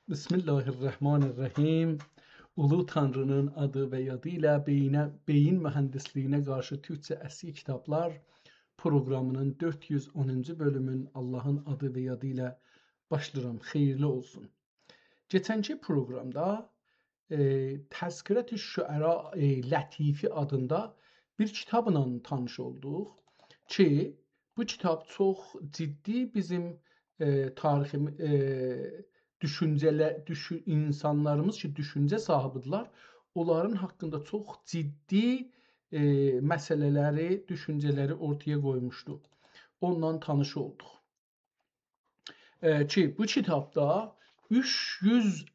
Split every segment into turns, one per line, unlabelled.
Bismillahirrahmanirrahim. Ulu Tanrının adı və yadı ilə beyin mühəndisliyinə qarşı Türkçə əsl kitablar proqramının 410-cu bölümün Allahın adı və yadı ilə başlayıram. Xeyirli olsun. Keçənki proqramda Təzkirət-i Şüəra Lətifi adında bir kitabla tanış olduq ki, bu kitab çox ciddi bizim tariximiz insanlarımız ki, düşüncə sahibidirlər, onların haqqında çox ciddi məsələləri, düşüncələri ortaya qoymuşdu. Onunla tanış olduq. Ki, bu kitabda 300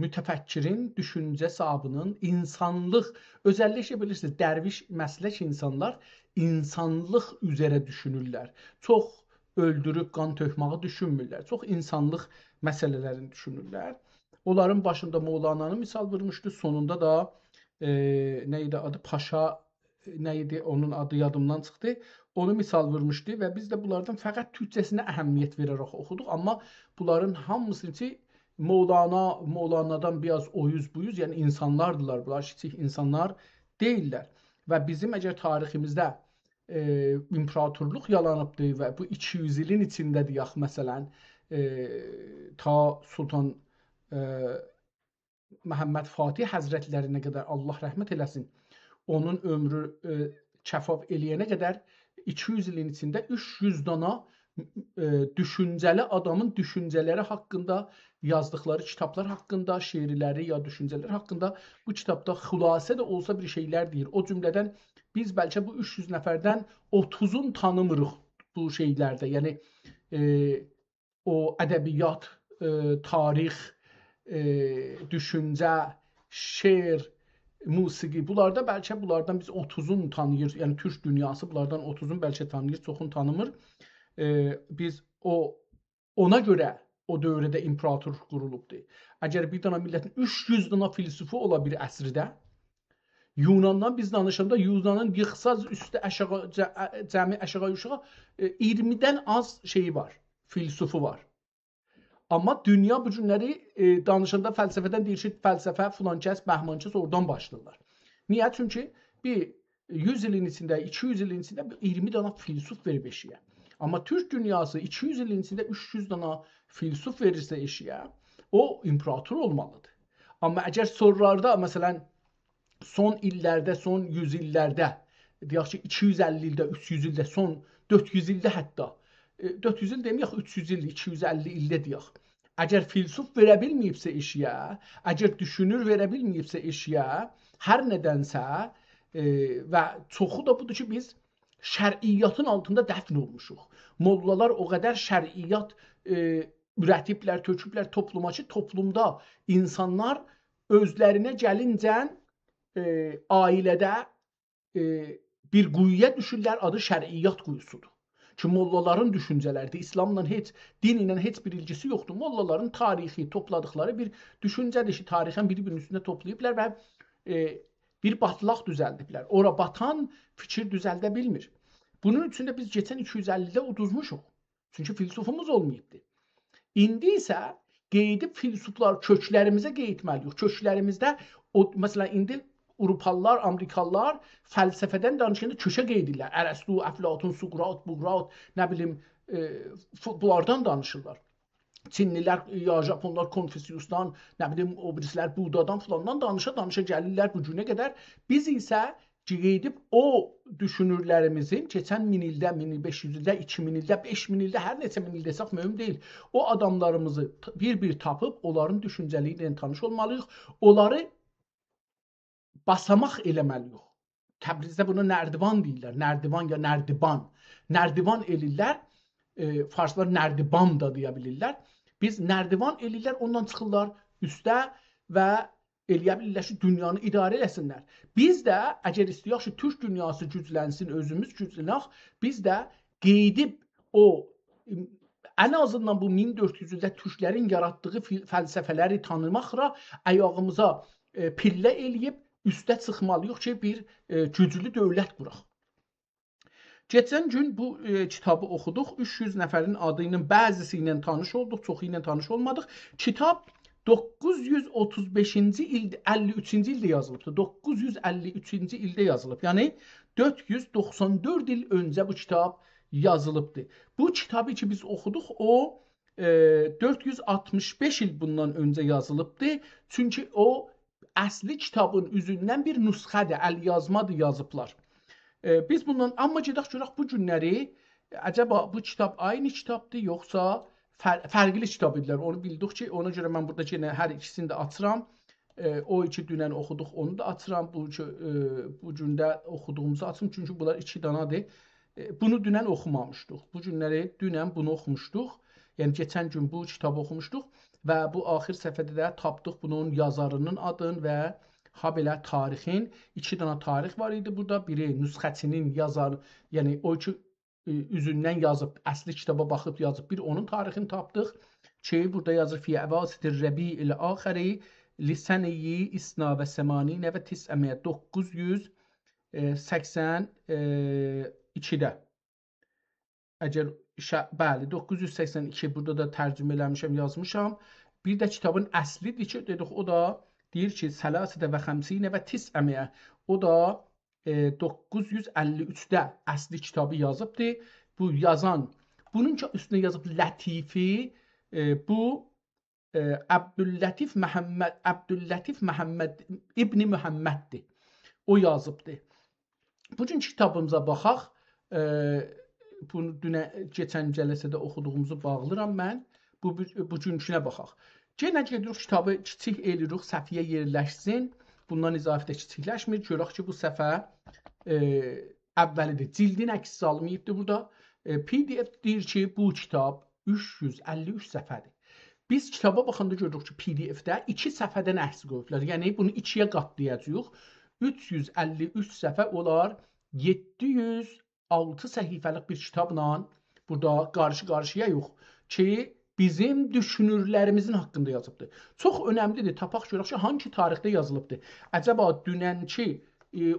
mütəfəkkirin, düşüncə sahibinin insanlıq, özəlliklə bilirsiniz, dərviş məslək insanlar insanlıq üzərə düşünürlər. Çox öldürüb qan tökməyi düşünmürlər. Çox insanlıq məsələlərini düşünürlər. Onların başında Mevlana'nı misal vermişdi. Sonunda da neydi adı? Paşa neydi? Onun adı yadımdan çıxdı. Onu misal vermişdi və biz də bunlardan fəqət türkçəsinə əhəmiyyət verərək oxuduq. Amma bunların hamısı ki Mevlana'dan biraz oyuz buyuz, yəni insanlardılar. Bunlar kiçik insanlar deyirlər. Və bizim əgər tariximizdə imperatorluq yalanıbdır və bu 200 ilin içində deyək, məsələn, ta Sultan Məhəmməd Fatih Həzrətlərinə qədər, Allah rəhmət eləsin, onun ömrü kəfaf eləyənə qədər 200 ilin içində 300 dana düşüncəli adamın düşüncələri haqqında yazdıqları kitablar haqqında, şeirləri ya düşüncələri haqqında bu kitabda xülasə də olsa bir şeylər deyir. O cümlədən biz bəlkə bu 300 nəfərdən 30'un tanımırıq bu şeylərdə. Yəni o ədəbiyyat, tarix, düşüncə, şeir, musiqi, bunlarda bəlkə bunlardan biz 30'un tanıyır. Yəni türk dünyası bunlardan 30'un bəlkə tanıyır, çoxun tanımır. Biz ona görə o dövrdə imperatorluq qurulubdur. Əgər bir dana millətin 300 dana filsufu ola bir əsrdə, Yunandan biz danışanda Yunanın yıxsaz üstə aşağı, cəmi aşağı yuxarı 20'dən az şeyi var, filsufu var. Amma dünya bu günləri danışanda fəlsəfədən deyir ki, fəlsəfə filan kəs, bəhman kəs oradan başlayırlar. Niyə? Çünki bir 100 ilin içində, 200 ilin içində 20 dana filsuf verib eşiyə. Amma Türk dünyası 200 ilin içində 300 dana filsuf verirsə eşiyə, o imperator olmalıdır. Amma əgər sorularda, məsələn, son illərdə, son 100 illərdə, deyək ki, 250 ildə, 300 ildə, son 400 ildə hətta, 400 il deməyək, 300 il, 250 ildə deyək. Əgər filsuf verə bilməyibsə eşiyə, əgər düşünür verə bilməyibsə eşiyə, hər nədənsə və çoxu da budur ki, biz şəriyyatın altında dəfn olmuşuq. Mollalar o qədər şəriyyat ürətiblər, töküblər topluma ki, toplumda insanlar özlərinə gəlincən ailədə bir quyuya düşürlər, adı şəriyyat quyusudur. Ki, mollaların düşüncələrdir. İslamla heç, din ilə heç bir ilgisi yoxdur. Mollaların tarixi topladıqları bir düşüncədir ki, tarixən bir-birinin üstündə toplayıblar və bir batlaq düzəldiblər. Ora batan fikir düzəldə bilmir. Bunun üçün də biz keçən 250'də uduzmuşuq. Çünki filsufumuz olmayıbdır. İndi isə qeydib filsuflar köklərimizə qeydməliyik. Köklərimizdə, məsələn, indi Avropalılar, Amerikalılar fəlsəfədən danışanda köşə qeydirlər. Ərəstu, Əflatun, Suqrat, Buqrat, nə bilim, bunlardan danışırlar. Çinlilər, ya Japonlar Konfüsiyusdan, nə bilim, o birislər Budadan filandan danışa gəlirlər bu günə qədər. Biz isə qeydib o düşünürlərimizin keçən 1000 ildə, 1500 ildə, 2000 ildə, 5000 ildə, hər neçə min il desək mühüm deyil. O adamlarımızı bir-bir tapıb, onların düşüncəliyi ilə tanış olmalıyıq. Onları basamaq eləməliyik. Təbrizdə buna nərdivan deyirlər. Nərdivan ya nərdiban. Nərdivan elirlər. Farslar nərdiban da deyə bilirlər. Biz nərdivan elirlər, ondan çıxırlar üstə və eləyə bilirlər ki, dünyanı idarə eləsinlər. Biz də, əgər istəyək ki, Türk dünyası güclənsin, özümüz güclənək, biz də qeydib o, ən azından bu 1400 ildə türklərin yaratdığı fəlsəfələri tanımaqla ayağımıza pillə eləyib, üstə çıxmalıyıq ki, bir güclü dövlət quraq. Keçən gün bu kitabı oxuduq. 300 nəfərin adı ilə bəzisi ilə tanış olduq, çoxu ilə tanış olmadıq. Kitab 935-ci ildə, 53-cü ildə yazılıbdır. 953-cü ildə yazılıb. Yəni 494 il öncə bu kitab yazılıbdır. Bu kitabı ki biz oxuduq, o 465 il bundan öncə yazılıbdır. Çünki o əsli kitabın üzündən bir nüsxədir, əlyazmadır yazıblar. Biz bundan amma gedək görək bu günləri əcəba bu kitab aynı kitabdır yoxsa fərqli kitab idilər. Onu bildik ki, ona görə mən burada yenə hər ikisini də açıram. O iki dünən oxuduq, onu da açıram. Bu gündə oxuduğumuzu açım çünki bunlar iki danadır. Bunu dünən oxumamışdıq. Bu günləri dünən bunu oxumuşduq. Yəni keçən gün bu kitabı oxumuşduq və bu axir səhifədə də tapdıq bunun yazarının adını və ha belə tarixin, iki dana tarix var idi burada. Biri nüsxəçinin yazarı, yəni o ki üzündən yazıb, əsli kitaba baxıb yazıb. Bir onun tarixini tapdıq ki, burada yazır fi əvasitir rəbi'il axiri lisəniyi isna və səmaninə və tisəmiyə 982-də. Əgər bəli 982 burada da tərcümə eləmişəm, yazmışam. Bir də kitabın əslidir ki, dedik o da deyir ki, sələsidə və xəmsinə və tisəmiyə. O da 953-də əsli kitabı yazıbdır. Bu yazan, bunun ki üstünə yazıb Lətifi, bu Əbdüllətif Məhəmməd İbni Mühəmməddir. O yazıbdır. Bugün kitabımıza baxaq. Bunu keçən cəlsədə oxuduğumuzu bağlıram mən. Bugünkünə baxaq. Yenə gedirik kitabı kiçik eləyirik, səhifəyə yerləşsin. Bundan izafi də kiçikləşmir. Görək ki, bu səhifə əvvəlidir. Cildin əks salınmayıbdır burada. PDF deyir ki, bu kitab 353 səhifədir. Biz kitaba baxanda görürük ki, PDF-də 2 səhifədən əks qoyublar. Yəni bunu 2-yə qatlayacağıq. 353 səhifə olar 706 səhifəlik bir kitabla burada qarşı-qarşıya yox ki, bizim düşünürlərimizin haqqında yazıbdır. Çox önəmlidir. Tapaq görək ki, hangi tarixdə yazılıbdır. Əcəba dünənki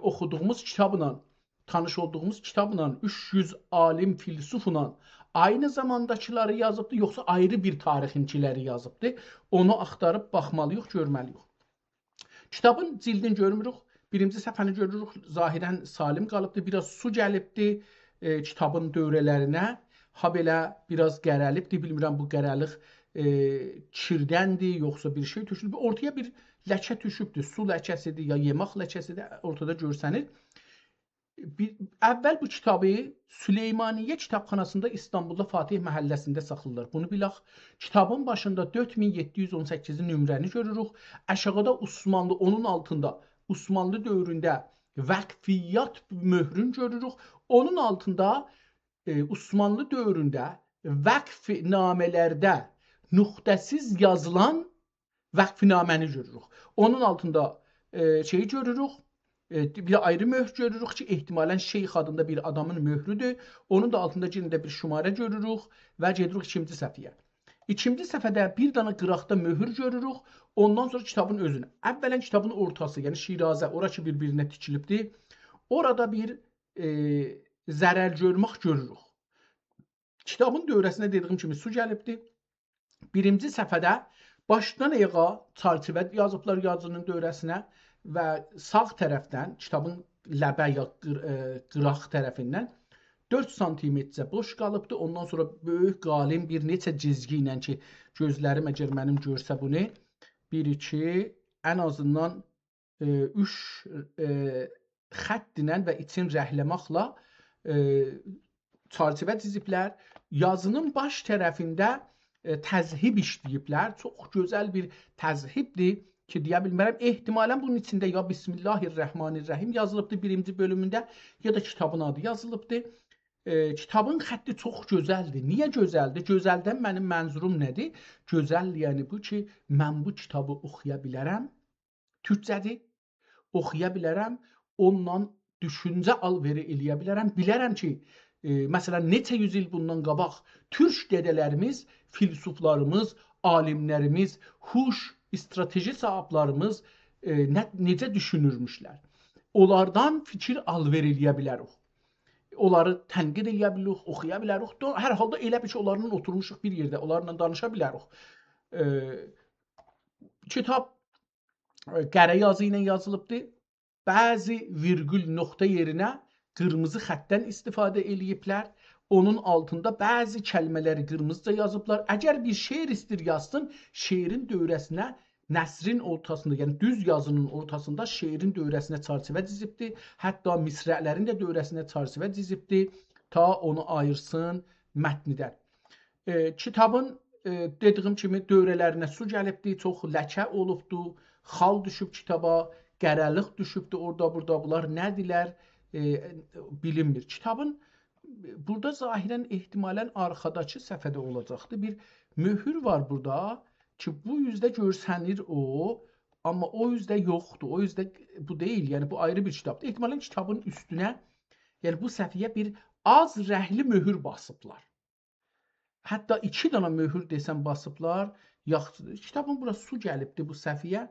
oxuduğumuz kitabla, tanış olduğumuz kitabla 300 alim filsufla aynı zamandakıları yazıbdır, yoxsa ayrı bir tarixinkiləri yazıbdır. Onu axtarıb baxmalıyıq, görməliyik. Kitabın cildini görmürük. Birinci səhifəni görürük. Zahirən salim qalıbdır. Biraz su gəlibdir kitabın dövrələrinə. Ha belə biraz qərəlibdir, bilmirəm bu qərəlik kirdəndir, yoxsa bir şey düşüb. Ortaya bir ləkə düşübdür, su ləkəsidir ya yemək ləkəsidir, ortada görsənir. Əvvəl bu kitabı Süleymaniyyə kitabxanasında İstanbulda Fatih məhəlləsində saxlayırlar. Bunu bilək. Kitabın başında 4718-ci nömrəni görürük. Aşağıda Osmanlı, onun altında Osmanlı dövründə vəqfiyyat möhrün görürük. Onun altında Osmanlı dövründə vəqfnamələrdə nöqtəsiz yazılan vəqfnaməni görürük. Onun altında şeyi görürük, bir ayrı möhr görürük ki, ehtimalən Şeyx adında bir adamın möhrüdür. Onun da altında yenə bir şumarə görürük və gedirik ikinci səhifəyə. İkinci səhifədə bir dana qıraqda möhür görürük. Ondan sonra kitabın özünü. Əvvələn kitabın ortası, yəni Şirazə, ora ki bir-birinə tikilibdir. Orada bir zərər görmək görürük. Kitabın dövrəsinə dediyim kimi su gəlibdir. Birinci səhifədə başdan ayağa çərçivə yazıblar yazının dövrəsinə və sağ tərəfdən, kitabın ləbə ya qıraq tərəfindən 4 santimetrcə boş qalıbdır. Ondan sonra böyük qalin bir neçə cizgi ilə ki, gözlərim əgər mənim görsə bunu, 1-2, ən azından 3 xəttinə və için rəhləmaqla çərçivə çiziblər. Yazının baş tərəfində təzhib işləyiblər. Çox gözəl bir təzhibdir ki, deyə bilmərəm. Ehtimalən bunun içində ya Bismillahirrahmanirrahim yazılıbdır birinci bölümündə, ya da kitabın adı yazılıbdır. Kitabın xətti çox gözəldir. Niyə gözəldir? Gözəldən mənim mənzurum nədir? Gözəl yəni bu ki, mən bu kitabı oxuya bilərəm. Türkcədir. Oxuya bilərəm. Onunla düşüncə alveri eləyə bilərəm. Bilərəm ki, məsələn, neçə yüz il bundan qabaq türk dədələrimiz, filsuflarımız, alimlərimiz, huş, strateji sahiblərimiz necə düşünürmüşlər. Onlardan fikir alver eləyə bilərik. onları tənqid edə bilərik, oxuya bilərik. Hər halda elə bir ki, onlarla oturmuşuq bir yerdə, onlarla danışa bilərik. Kitab qərə yazı ilə yazılıbdır. Bəzi virgül nöqtə yerinə qırmızı xəttdən istifadə eləyiblər. Onun altında bəzi kəlmələri qırmızıca yazıblar. Əgər bir şeir istir yazsın, şeirin dövrəsinə nəsrin ortasında, yəni düz yazının ortasında şeirin dövrəsinə çərçivə dizibdir. Hətta misrələrin də dövrəsinə çərçivə dizibdir ta onu ayırsın mətnidən. Kitabın dediyim kimi dövrələrinə su gəlibdir, çox ləkə olubdur, xal düşüb kitaba, qərəlik düşübdür orada burada. Bunlar nədirlər bilinmir. Kitabın burada zahirən ehtimalən arxadakı səfədə olacaqdır. Bir möhür var burada ki, bu üzdə görsənir o, amma o üzdə yoxdur. O üzdə bu deyil, yəni bu ayrı bir kitabdır. Ehtimalən kitabın üstünə, yəni bu səfiyyə bir az rəhli möhür basıblar. Hətta 2 dənə möhür desəm basıblar, yaxşıdır. Kitabın bura su gəlibdir bu səfiyyə.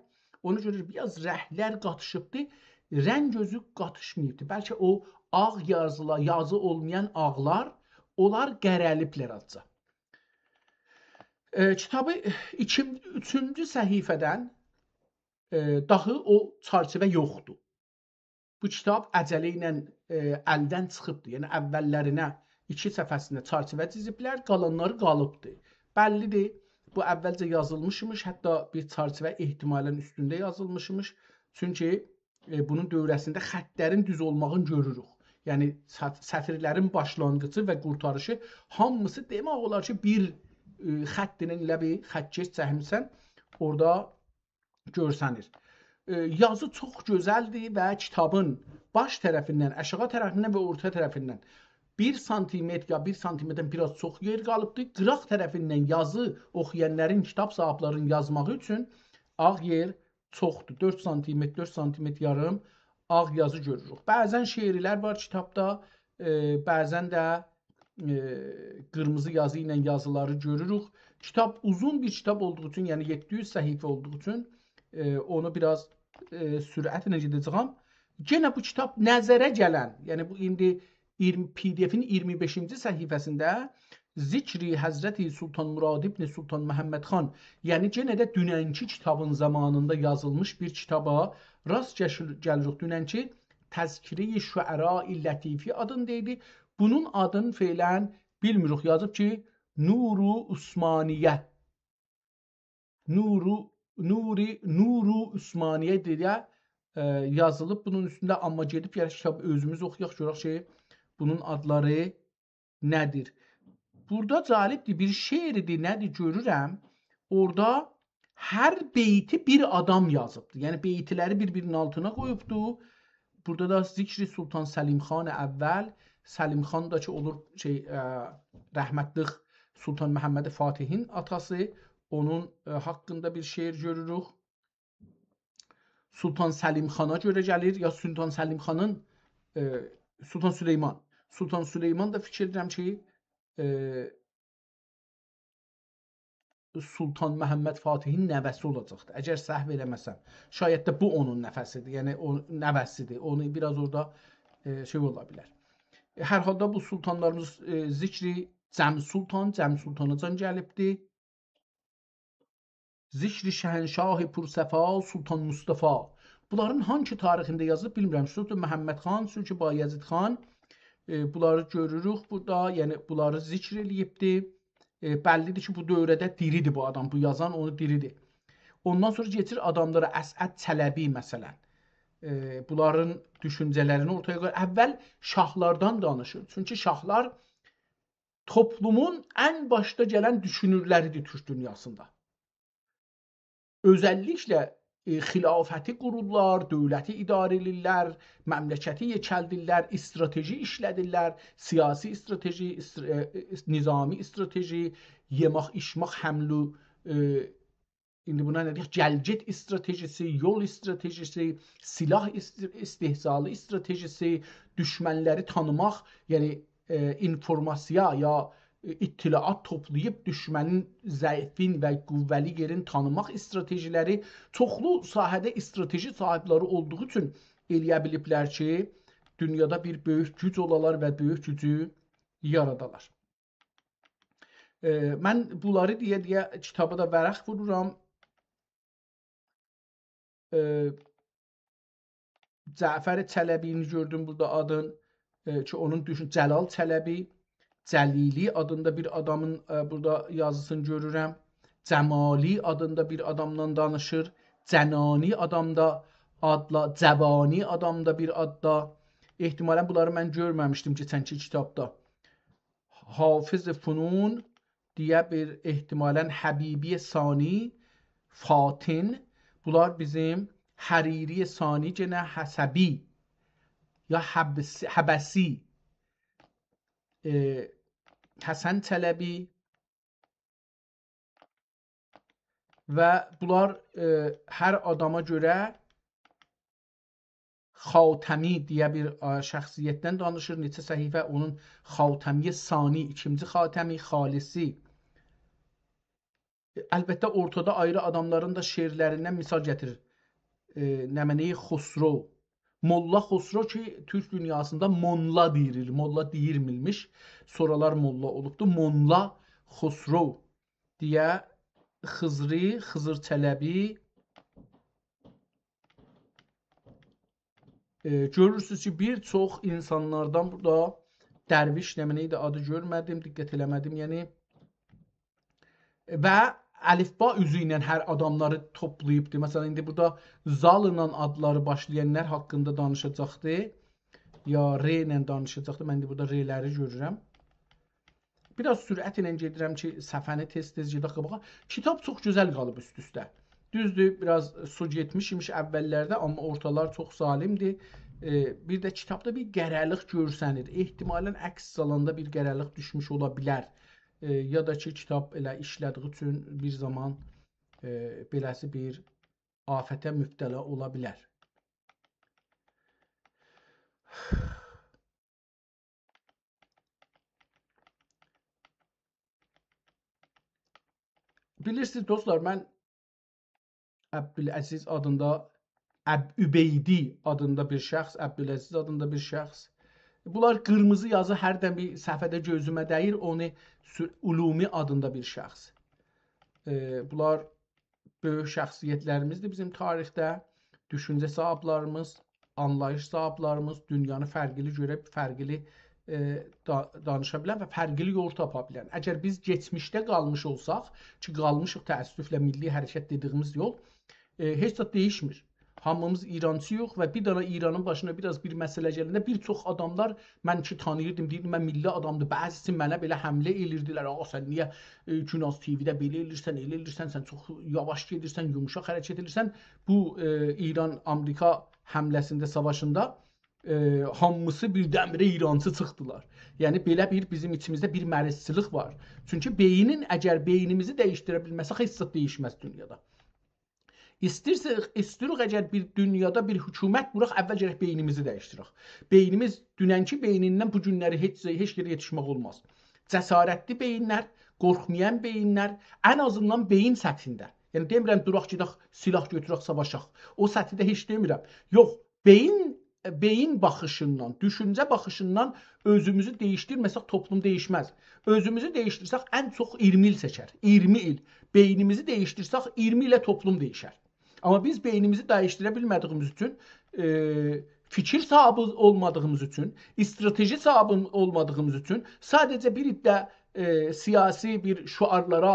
Ona görə biraz rəhlər qatışıbdır. Rəng gözü qatışmayıbdır. Bəlkə o ağ yazılar, yazı olmayan ağlar, onlar qərəliblər azca. Kitabı 3-cü səhifədən dahi o çərçivə yoxdur. Bu kitab əcələ ilə əldən çıxıbdır. Yəni əvvəllərinə 2 səfhəsində çərçivə diziblər, qalanları qalıbdır. Bəllidir, bu əvvəlcə yazılmışmış, hətta bir çərçivə ehtimalən üstündə yazılmışmış. Çünki bunun dövrəsində xəttlərin düz olmağını görürük. Yəni sətirlərin başlanğıcı və qurtarışı hamısı demək olar ki, bir xəttinin ilə bir xəttkeş çəkmisən, orada görsənir. Yazı çox gözəldir və kitabın baş tərəfindən, aşağı tərəfindən və orta tərəfindən 1 sm ya 1 sm-dən biraz çox yer qalıbdır. Qıraq tərəfindən yazı oxuyanların, kitab sahiblərinin yazmağı üçün ağ yer çoxdur. 4 sm, 4 sm yarım ağ yazı görürük. Bəzən şeirlər var kitabda, bəzən də qırmızı yazı ilə yazıları görürük. Kitab uzun bir kitab olduğu üçün, yəni 700 səhifə olduğu üçün onu biraz sürətlə gedəcəyəm. Yenə bu kitab nəzərə gələn, yəni bu indi PDF-in 25-ci səhifəsində Zikri Həzrəti Sultan Murad ibn Sultan Məhəmməd xan, yəni yenə də dünənki kitabın zamanında yazılmış bir kitaba rast gəlirik. Dünənki Təzkiri Şüəra-i Lətifi adındaydı. Bunun adını feylən bilmirik. Yazıb ki, Nuru Osmaniyyə. Nuru Osmaniyyə deyə yazılıb bunun üstündə, amma gedib yəni kitabı özümüz oxuyaq, görək ki, bunun adları nədir? Burada cəlibdir, bir şeiridir, nədir görürəm. Orada hər beyti bir adam yazıbdır. Yəni beytiləri bir-birinin altına qoyubdur. Burada da Zikri Sultan Səlim xan əvvəl, Səlim xan da ki olur rəhmətli Sultan Məhəmməd Fatihin atası, onun haqqında bir şeir görürük. Sultan Səlim xana görə gəlir, ya Sultan Səlim xanın Sultan Süleyman. Sultan Süleyman da fikir edirəm ki, Sultan Məhəmməd Fatihin nəvəsi olacaqdır. Əgər səhv eləməsəm. Şayət də bu onun nəfəsidir, yəni o nəvəsidir. Onu biraz orada şey ola bilər. Hər halda bu sultanlarımız zikri Cəm Sultanacan gəlibdir. Zikri Şəhənşah-ı Pursəfa Sultan Mustafa. Bunların hangi tarixində yazılıb bilmirəm. Sultan Məhəmməd xan, Sultan Bayezid xan, bunları görürük burada. Yəni bunları zikr eləyibdir. Bəllidir ki, bu dövrədə diridir bu adam, bu yazan onu diridir. Ondan sonra geçir adamlara Əsəd Çələbi məsələn. Bunların düşüncələrini ortaya qoyur. Əvvəl şahlardan danışır. Çünki şahlar toplumun ən başda gələn düşünürləridir Türk dünyasında. Özəlliklə xilafəti qururlar, dövləti idarə edirlər, məmləkəti yekəldirlər, strateji işlədirlər, siyasi strateji, nizami strateji, yemaq, içmaq, həmlu, indi buna nə deyək, gəlgit stratejisi, yol stratejisi, silah istehsalı stratejisi, düşmənləri tanımaq, yəni informasiya ya ittilaat toplayıb düşmənin zəifin və qüvvəli yerin tanımaq stratejiləri, çoxlu sahədə strateji sahibləri olduğu üçün eləyə biliblər ki, dünyada bir böyük güc olalar və böyük gücü yaradalar. Mən bunları deyə kitaba da vərəq vururam. Cəfər Çələbini gördüm burada adın ki onun düşün Cəlal Çələbi, Cəlili adında bir adamın burada yazısını görürəm. Cəmali adında bir adamdan danışır. Cənani adamda adla, Cəvani adamda bir adda. Ehtimalən bunları mən görməmişdim keçənki kitabda. Hafız Funun deyə bir ehtimalən Həbibi Sani, Fatin. Bunlar bizim Həriri Sani gene Həsəbi ya Həbəsi, Həsən Çələbi və bunlar hər adama görə Xatəmi deyə bir şəxsiyyətdən danışır. Neçə səhifə onun Xatəmi Sani, ikinci Xatəmi, Xalisi. Əlbəttə ortada ayrı adamların da şeirlərindən misal gətirir. Nəməni Xosro, Molla Xosro ki Türk dünyasında Monla deyilir, Molla deyirmilmiş, sonralar Molla olubdu. Monla Xosro deyə Xızri, Xızır Çələbi. Görürsünüz ki bir çox insanlardan burada dərviş nəməni idi adı görmədim, diqqət eləmədim yəni və əlifba üzü ilə hər adamları toplayıbdır. Məsələn, indi burada zal ilə adları başlayanlar haqqında danışacaqdır. Ya R ilə danışacaqdır. Mən də burada R-ləri görürəm. Biraz sürət ilə gedirəm ki, səfəni tez-tez gedək qabağa. Kitab çox gözəl qalıb üst-üstə. Düzdür, biraz su getmiş əvvəllərdə, amma ortalar çox zalimdir. Bir də kitabda bir qərəlik görsənir. Ehtimalən əks salanda bir qərəlik düşmüş ola bilər. Ya da ki kitab elə işlədiyi üçün bir zaman beləsi bir afətə mübtəla ola bilər. Bilirsiniz dostlar, mən Əbdüləziz adında, Übeydi adında bir şəxs, Əbdüləziz adında bir şəxs. Bunlar qırmızı yazı hərdən bir səhifədə gözümə dəyir. Onu Ulumi adında bir şəxs. Bunlar böyük şəxsiyyətlərimizdir bizim tarixdə. Düşüncə sahiblərimiz, anlayış sahiblərimiz, dünyanı fərqli görüb, fərqli danışa bilən və fərqli yol tapa bilən. Əgər biz geçmişdə qalmış olsaq, ki qalmışıq təəssüflə milli hərəkət dediyimiz yol, heç də dəyişmir. Hamımız İrancı yox və bir dana İranın başına biraz bir məsələ gələndə bir çox adamlar mən ki tanıyırdım, deyirdim mən milli adamdır. Bəzisi mənə belə həmlə edirdilər. Ağa sən niyə Günaz TV-də belə elirsən, elə elirsən, sən çox yavaş gedirsən, yumuşaq hərəkət edirsən. Bu İran-Amerika həmləsində, savaşında hamısı birdən-birə İrancı çıxdılar. Yəni belə bir bizim içimizdə bir məruzçılıq var. Çünki əgər beynimizi dəyişdirə bilməsək heç nə dəyişməz dünyada. İstirik əgər bir dünyada bir hökumət quraq, əvvəl gərək beynimizi dəyişdirək. Beynimiz dünənki beynindən bu günləri heç yerə yetişmək olmaz. Cəsarətli beyinlər, qorxmayan beyinlər, ən azından beyin səthində. Yəni demirəm duraq gedək silah götürək savaşaq. O səthdə heç demirəm. Yox, beyin baxışından, düşüncə baxışından özümüzü dəyişdirməsək toplum dəyişməz. Özümüzü dəyişdirsək ən çox 20 il çəkər. 20 il. Beynimizi dəyişdirsək 20 ilə toplum dəyişər. Amma biz beynimizi dəyişdirə bilmədiyimiz üçün, fikir sahibi olmadığımız üçün, strateji sahibi olmadığımız üçün sadəcə bir iddə siyasi bir şüarlara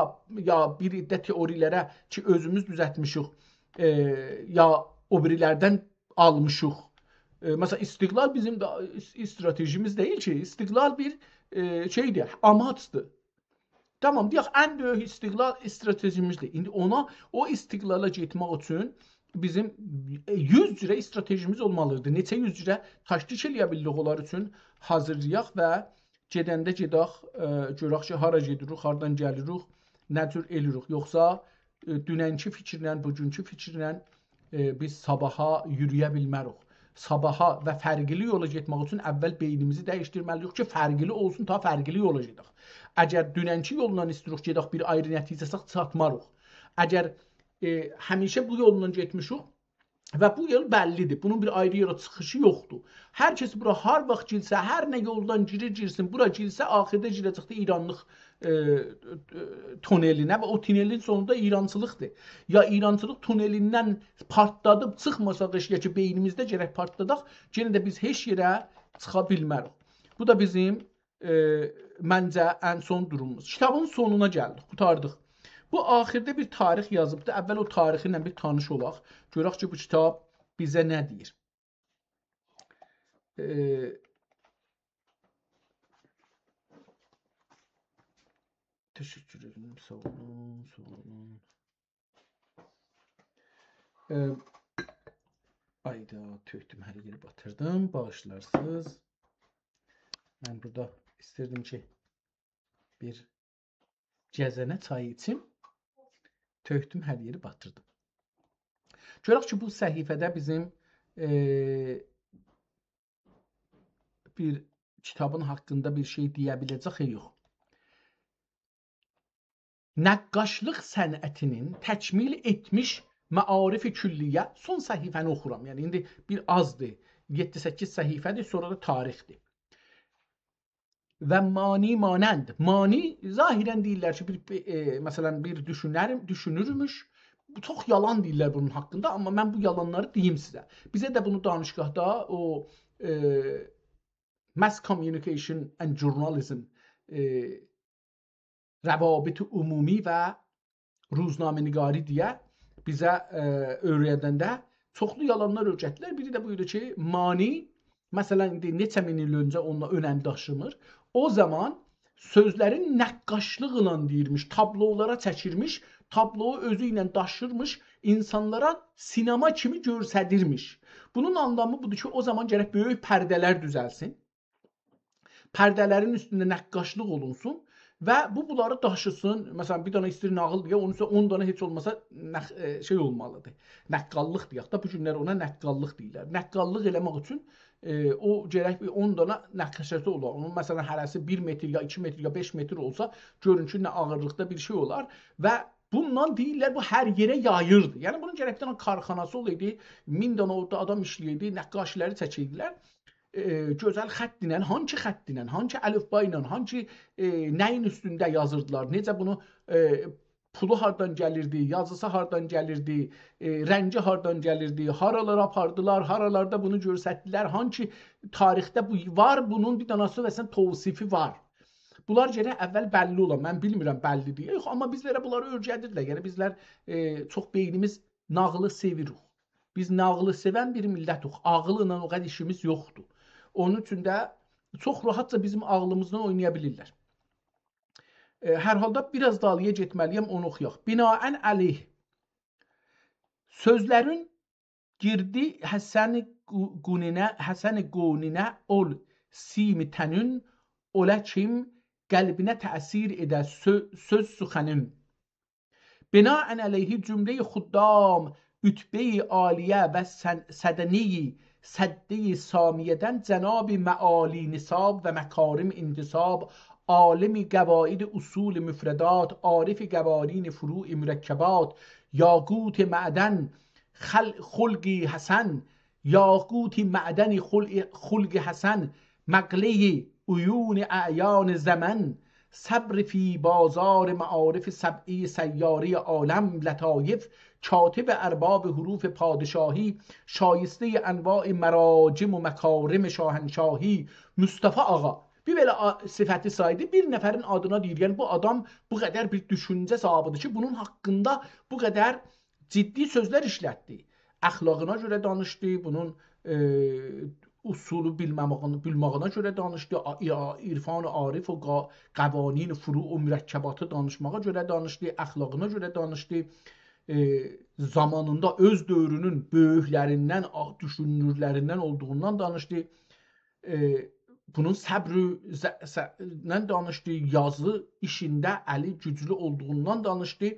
ya bir iddə teorilərə ki özümüz düzəltmişik, ya o birilərdən almışıq. Mesela istiqlal bizim de stratejimiz değil ki. İstiqlal bir şeydir, amaçdır. Tamam, deyək ən böyük istiqlal stratejimizdir. İndi o istiqlala getmək üçün bizim 100 cürə stratejimiz olmalıdır. Neçə 100 cürə təşkil eləyə bildik onlar üçün hazırlayaq və gedəndə gedək, görək ki, hara gedirik, hardan gəlirik, nə cür eləyirik. Yoxsa dünənki fikirlə, bugünkü fikirlə biz sabaha yürüyə bilmərik. Sabaha və fərqli yola getmək üçün əvvəl beynimizi dəyişdirməliyik ki, fərqli olsun, ta fərqli yola gedək. Əgər dünənki yolla istirik gedək, bir ayrı nəticəsə çatmarıq. Əgər həmişə bu yolla getmişik, Və bu yol bəllidir. Bunun bir ayrı yerə çıxışı yoxdur. Hər kəs bura har vaxt girsə, hər nə yoldan girsin, bura girsə, axirdə girəcəkdə İranlıq tunelinə və o tunelin sonunda İrançılıqdır. Ya İrançılıq tunelindən partladıb çıxmasaq eşiyə ki, beynimizdə gərək partladaq, yenə də biz heç yerə çıxa bilmərik. Bu da bizim məncə ən son durumumuz. Kitabın sonuna gəldik, qutardıq. Bu axirdə bir tarix yazıbdır. Əvvəl o tarixi ilə bir tanış olaq. Görək ki, bu kitab bizə nə deyir. Təşəkkür edirəm. Sağ olun, sağ olun. Ayda tökdüm, hər yeri batırdım. Bağışlarsınız. Mən burada istirdim ki, bir cəzənə çay içim. Tökdüm, hər yeri batırdım. Görək ki, bu səhifədə bizim bir kitabın haqqında bir şey deyə biləcək yox. Nəqqaşlıq sənətinin təkmil etmiş məarif-i külliyə son səhifəni oxuram. Yəni indi bir azdır. 7-8 səhifədir, sonra da tarixdir. Və mani manənd. Mani zahirən deyirlər ki, məsələn bir düşünürmüş. Çox yalan deyirlər bunun haqqında, amma mən bu yalanları deyim sizə. Bizə də bunu danışqahda o Mass Communication and Journalism Rəvabit Ümumi və Ruznamənigari deyə bizə öyrədəndə çoxlu yalanlar öyrətdilər. Biri də buydu ki, mani, məsələn, neçə min il öncə onunla önəm daşımır. O zaman sözlərin nəqqaşlıqla deyirmiş, tablolara çəkirmiş, tabloyu özü ilə daşırmış, insanlara sinema kimi görsədirmiş. Bunun anlamı budur ki, o zaman gərək böyük pərdələr düzəlsin. Pərdələrin üstündə nəqqaşlıq olunsun və bunları daşısın. Məsələn, bir dana istir nağıl deyə, onun üçün 10 dana heç olmasa şey olmalıdır. Nəqqallıq deyək də, bu günlər ona nəqqallıq deyirlər. Nəqqallıq eləmək üçün o gərək 10 dana nəqqaşəsi olar. Onun məsələn hərəsi 1 metr ya 2 metr ya 5 metr olsa, görün ki, nə ağırlıqda bir şey olar və bundan deyirlər, bu hər yerə yayırdı. Yəni bunun gərək bir dana karxanası olaydı, 1000 dana orada adam işləyirdi, nəqqaşiləri çəkirdilər. Gözəl xətt ilə, hangi xətt ilə, hangi əlifba ilə, hangi nəyin üstündə yazırdılar, necə bunu pulu hardan gəlirdi, yazısı hardan gəlirdi, rəngi hardan gəlirdi, haralara apardılar, haralarda bunu göstərdilər, hangi tarixdə bu var, bunun bir danası və sən tavsifi var. Bunlar gərək əvvəl bəlli olan, mən bilmirəm bəlli deyil, amma bizlərə bunları öyrədirlər. Yəni bizlər çox beynimiz nağılı sevirik. Biz nağılı sevən bir millətik, ağılla o qədər işimiz yoxdur. Onun üçün də çox rahatca bizim ağlımızdan oynaya bilirlər. Hər halda biraz dalıya getməliyəm, onu oxuyaq. Binaən əleyh. Sözlərin girdi Həsən Quninə ol simi tənün olə kim qəlbinə təsir edə söz süxənin. Binaən əleyhi cümlə-i xuddam ütbə-i aliyə və sədəni sədd-i samiyədən cənab-i məali nisab və məkarim intisab عالم قواعد اصول مفردات عارف قوانین فروع مرکبات یاقوت معدن خلق حسن یاقوت معدن خلق حسن مقله عیون اعیان زمن صبر فی بازار معارف سبعی سیاره عالم لطایف کاتب ارباب حروف پادشاهی شایسته انواع مراجم و مکارم شاهنشاهی Mustafa Ağa. Bir belə sifəti saydı, bir nəfərin adına deyir. Yəni bu adam bu qədər bir düşüncə sahibidir ki, bunun haqqında bu qədər ciddi sözlər işlətdi. Əxlaqına görə danışdı, bunun usulu bilməyinə görə danışdı, irfan-ı arif o qavanin furu o mürəkkəbatı danışmağa görə danışdı, əxlaqına görə danışdı. Zamanında öz dövrünün böyüklərindən, düşünürlərindən olduğundan danışdı. Bunun səbründən danışdı, yazı işində əli güclü olduğundan danışdı.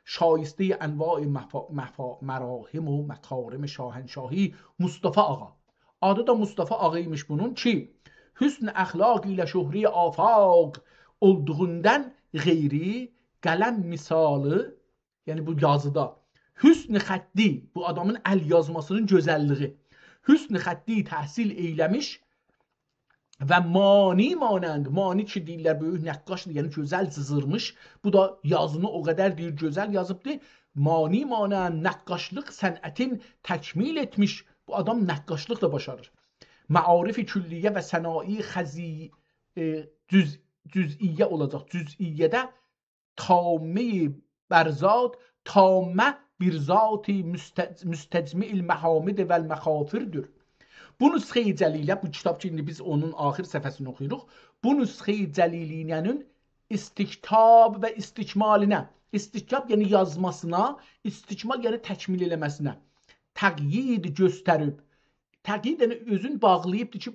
Şayistə-i ənva-i mərahim و məkarim şahənşahi Mustafa Ağa. Adı da Mustafa Ağaymış bunun ki, hüsn əxlaq ilə şöhrə afaq olduğundan qeyri qələm misalı, yəni bu yazıda Hüsn-i xətti, bu adamın əl yazmasının gözəlliyi. Hüsn-i xətti təhsil eyləmiş və mani manənd, mani ki deyirlər böyük nəqqaşdır, yəni gözəl cızırmış. Bu da yazını o qədər deyir gözəl yazıbdır. Mani manənd nəqqaşlıq sənətin təkmil etmiş. Bu adam nəqqaşlıq da başarır. Məarif-i külliyə və sənai cüz'iyyə olacaq. Cüz'iyyədə tamme bərzat, tamme bir zati müstecmi'il məhamid vəl məxafirdir. Bu nüsxə-i cəlilə, bu kitab ki, indi biz onun axir səhifəsini oxuyuruq. Bu nüsxə-i cəliliyənin istiktab və istikmalinə, istiktab yəni yazmasına, istikmal yəni təkmil eləməsinə, təqyid göstərib, təqyid yəni özün bağlayıbdır ki,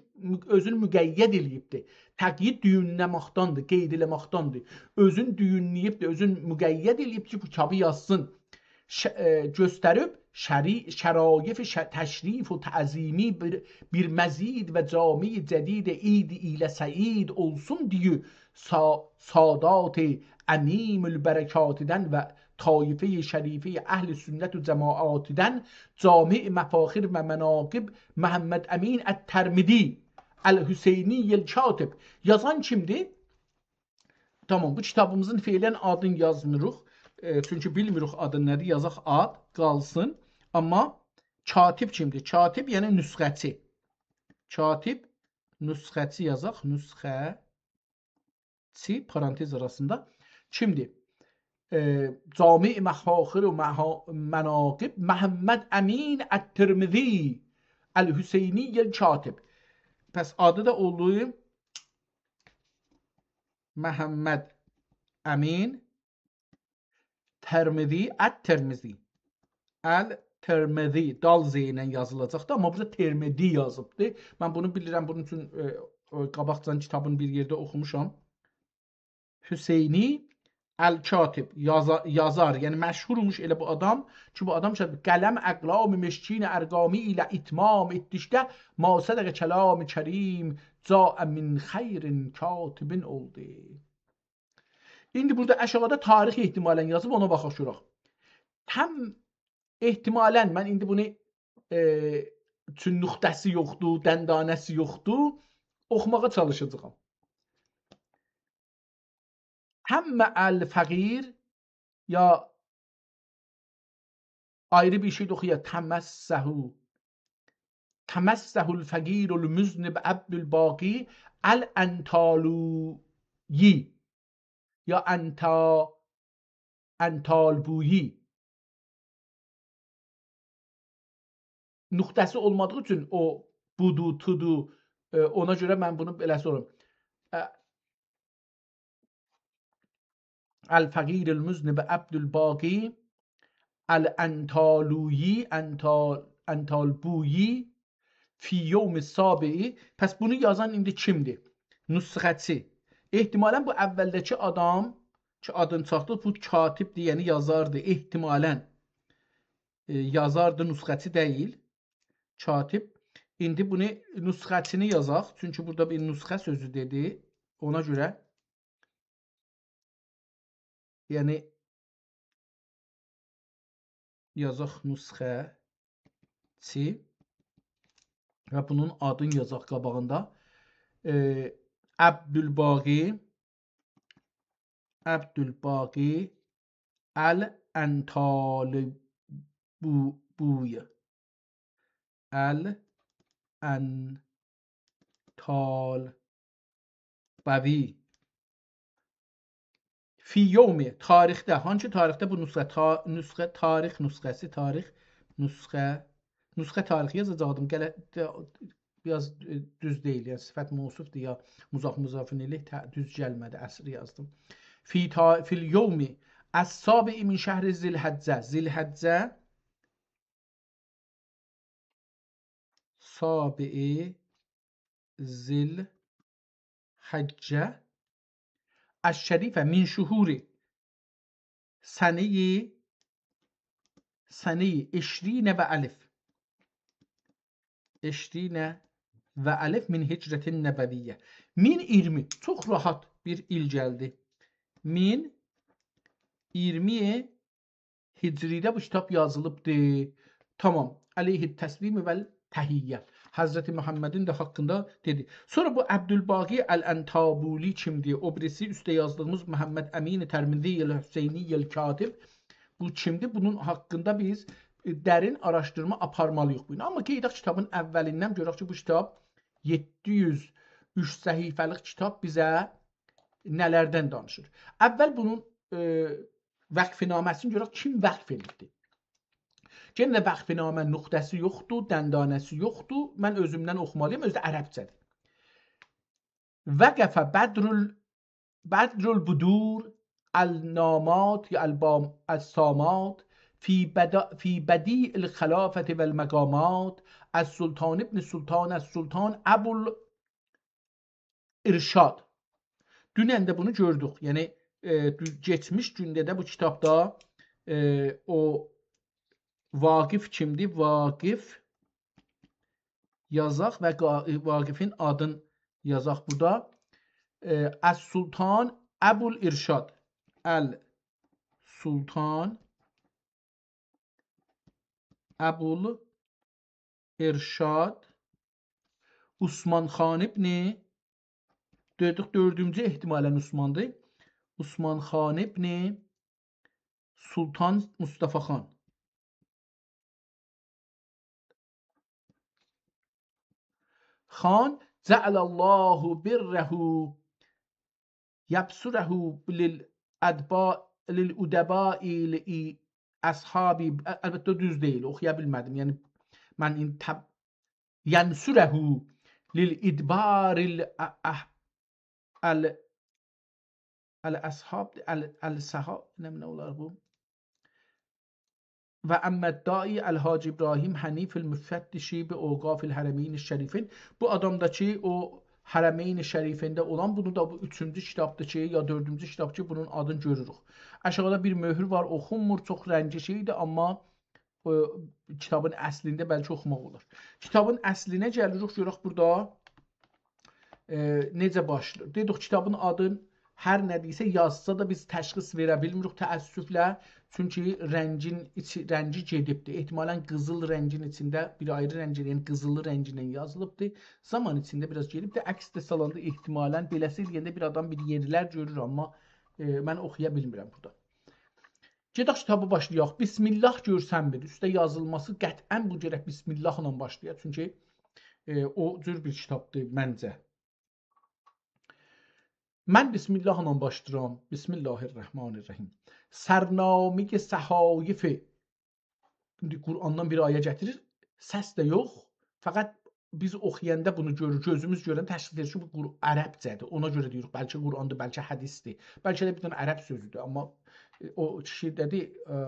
özünü müqəyyəd eləyibdir. Təqyid düyünləməkdandır, qeyd eləməkdandır. Özün düyünləyibdir, özün müqəyyəd eləyib ki, bu kitabı yazsın. Göstərib şəraif təşrif و تعظیمی bir məzid və cami cədid eid ilə səid olsun diye sadat əmimül bərəkatidən və taife şərife əhl-i sünnət və cəmaatidən cami məfaxir və mənaqib Məhəmməd Əmin ət-Tərmidi Əl-Hüseyni el-Katib. Yazan kimdir? Tamam, bu kitabımızın fiilən adını yazmırıq. Çünki bilmirik adı nədir, yazaq ad, qalsın. Amma katib kimdir? Katib yəni nüsxəçi. Katib, nüsxəçi yazaq. Nüsxəçi, parantez arasında. Kimdir? Cami-i məfaxir və mənaqib Məhəmməd Əmin ət-Tirmizi Əl-Hüseyni el-Katib. Pəs adı da olur Məhəmməd Əmin Tirmizi ət-Tirmizi. Əl-Tirmizi dal z ilə yazılacaqdır, amma burada Tirmizi yazıbdır. Mən bunu bilirəm, bunun üçün qabaqcan kitabın bir yerdə oxumuşam. Hüseyni Əl-Katib yazar, yəni məşhurmuş elə bu adam ki, bu adam qələm əqlam-ı meşkin ərqami ilə itmam etdikdə ma sədəqə kəlam-ı kərim caə min xeyrin katibin oldu. İndi burada aşağıda tarix ehtimalən yazıb, ona baxışırıq. Həm ehtimalən, mən indi bunu üçün nüqtəsi yoxdur, dəndanəsi yoxdur, oxumağa çalışacağım. Həmmə əl-fəqir, ya ayrı bir şey də oxuyaq, təməssəhul fəqirul müznib Əbdülbaqi əl-Əntaluyi ya Əntalbuyi. Nüqtəsi olmadığı üçün o budu, tudu, ona görə mən bunu belə sorum. Əl-Fəqirul müznib Əbdülbaqi Əl-Əntaluyi Əntalbuyi fi yevmi sabi'i. Pəs bunu yazan indi kimdir? Nüsxəçi. Ehtimalən bu əvvəldəki adam ki, adını çatdı, bu katibdir, yəni yazardı. Ehtimalən yazardı, nüsxəçi deyil. Katib. İndi bunu nüsxəçini yazaq. Çünki burada bir nüsxə sözü dedi. Ona görə yəni yazaq nüsxəçi və bunun adını yazaq qabağında. Əbdülbaqi Əl-Əntalbuyi Əl-Əntalbavi fi yevmi, tarixdə, hangi tarixdə bu nüsxə tarix nüsxəsi, tarix nüsxə tarixi yazacaqdım, biraz düz deyil, yəni sifət məusufdur ya muzaf-muzafin ilə düz gəlmədi, əsr yazdım. Fil yevmi əs-sabi'i min şəhri Zilhəccə, Zilhəccə sabi'i Zilhəccə əş-şərifə min şuhuri səneyi 20 və əlif 20 və əlif min hicrətin nəbəviyyə. 1020, çox rahat bir il gəldi. 1020 Hicridə bu kitab yazılıbdır. Tamam. Əleyhi təslim və təhiyyə. Hazreti Muhammedin də haqqında dedi. Sonra bu Əbdülbaqi Əl-Əntabuli kimdir? O birisi üstə yazdığımız Muhammed Əmin Tərmizi el-Hüseyni el-Katib. Bu kimdir? Bunun haqqında biz dərin araşdırma aparmalıyıq bu. Amma qeydək kitabın əvvəlindən görək ki, bu kitab 703 səhifəlik kitab bizə nələrdən danışır. Əvvəl bunun vəqfinaməsini görək kim vəqf edibdir. Yenə də vəqfinamə nöqtəsi yoxdur, dəndanəsi yoxdur. Mən özümdən oxumalıyım, özü də ərəbcədir. Vəqəfə bədrül budur el-namat ya el-samat fi bədii el-xilafət vəl-məqamat el-sultan ibn sultan el-sultan Əbul İrşad. Dünən də bunu gördük. Yəni geçmiş gündə də bu kitabda o Vaqif kimdir? Vaqif yazaq və Vaqifin adını yazaq burada. Əs-Sultan Əbul İrşad. Əl-Sultan Əbul İrşad Osman Xan ibn dördüncü ehtimalən Osmandır. Osman Xan ibn Sultan Mustafa Xan. Xan cəalallahu birrəhu yəbsurəhu lil-udəbai li-əshabi. Əlbəttə düz deyil, oxuya bilmədim. Yəni mən yənsürəhu lil-idbaril əl-əshab əl-səhab nə olar bu? Və əmməd-dai Əl-Hacı İbrahim Hənif el-Müfəttişi bi Oqaf el-Hərəmeyn Şərifin. Bu adamdakı o Hərəmeyn Şərifində olan, bunu da bu 3-cü kitabdır ki, ya 4-cü kitab ki, bunun adını görürük. Aşağıda bir möhür var, oxunmur, çox rəngi şeydir, amma kitabın əslində bəlkə oxumaq olur. Kitabın əslinə gəlirik, görək burada necə başlayır. Dedik, kitabın adını hər nədirsə yazsa da biz təşxis verə bilmirik təəssüflə. Çünki rəngi gedibdir. Ehtimalən qızıl rəngin içində bir ayrı rəngin, yəni qızılı rənginlə yazılıbdır. Zaman içində biraz gedibdir. Əks də salanda ehtimalən beləsi eləyəndə bir adam bir yerlər görür, amma mən oxuya bilmirəm burada. Gedək kitabı başlayaq. Bismillah görsən bir. Üstə yazılması qətən bu gərək Bismillahla başlayaq. Çünki o cür bir kitabdır məncə. Mən Bismillahla başlayıram. Bismillahirrahmanirrahim. Sərnamə-i Səhaif. Qurandan bir ayə gətirir. Səs də yox. Fəqət biz oxuyanda bunu görür. Gözümüz görən təşxis edir ki, bu ərəbcədir. Ona görə deyirik, bəlkə Qurandır, bəlkə hədisdir. Bəlkə də bir dənə ərəb sözüdür. Amma o kişi dedi,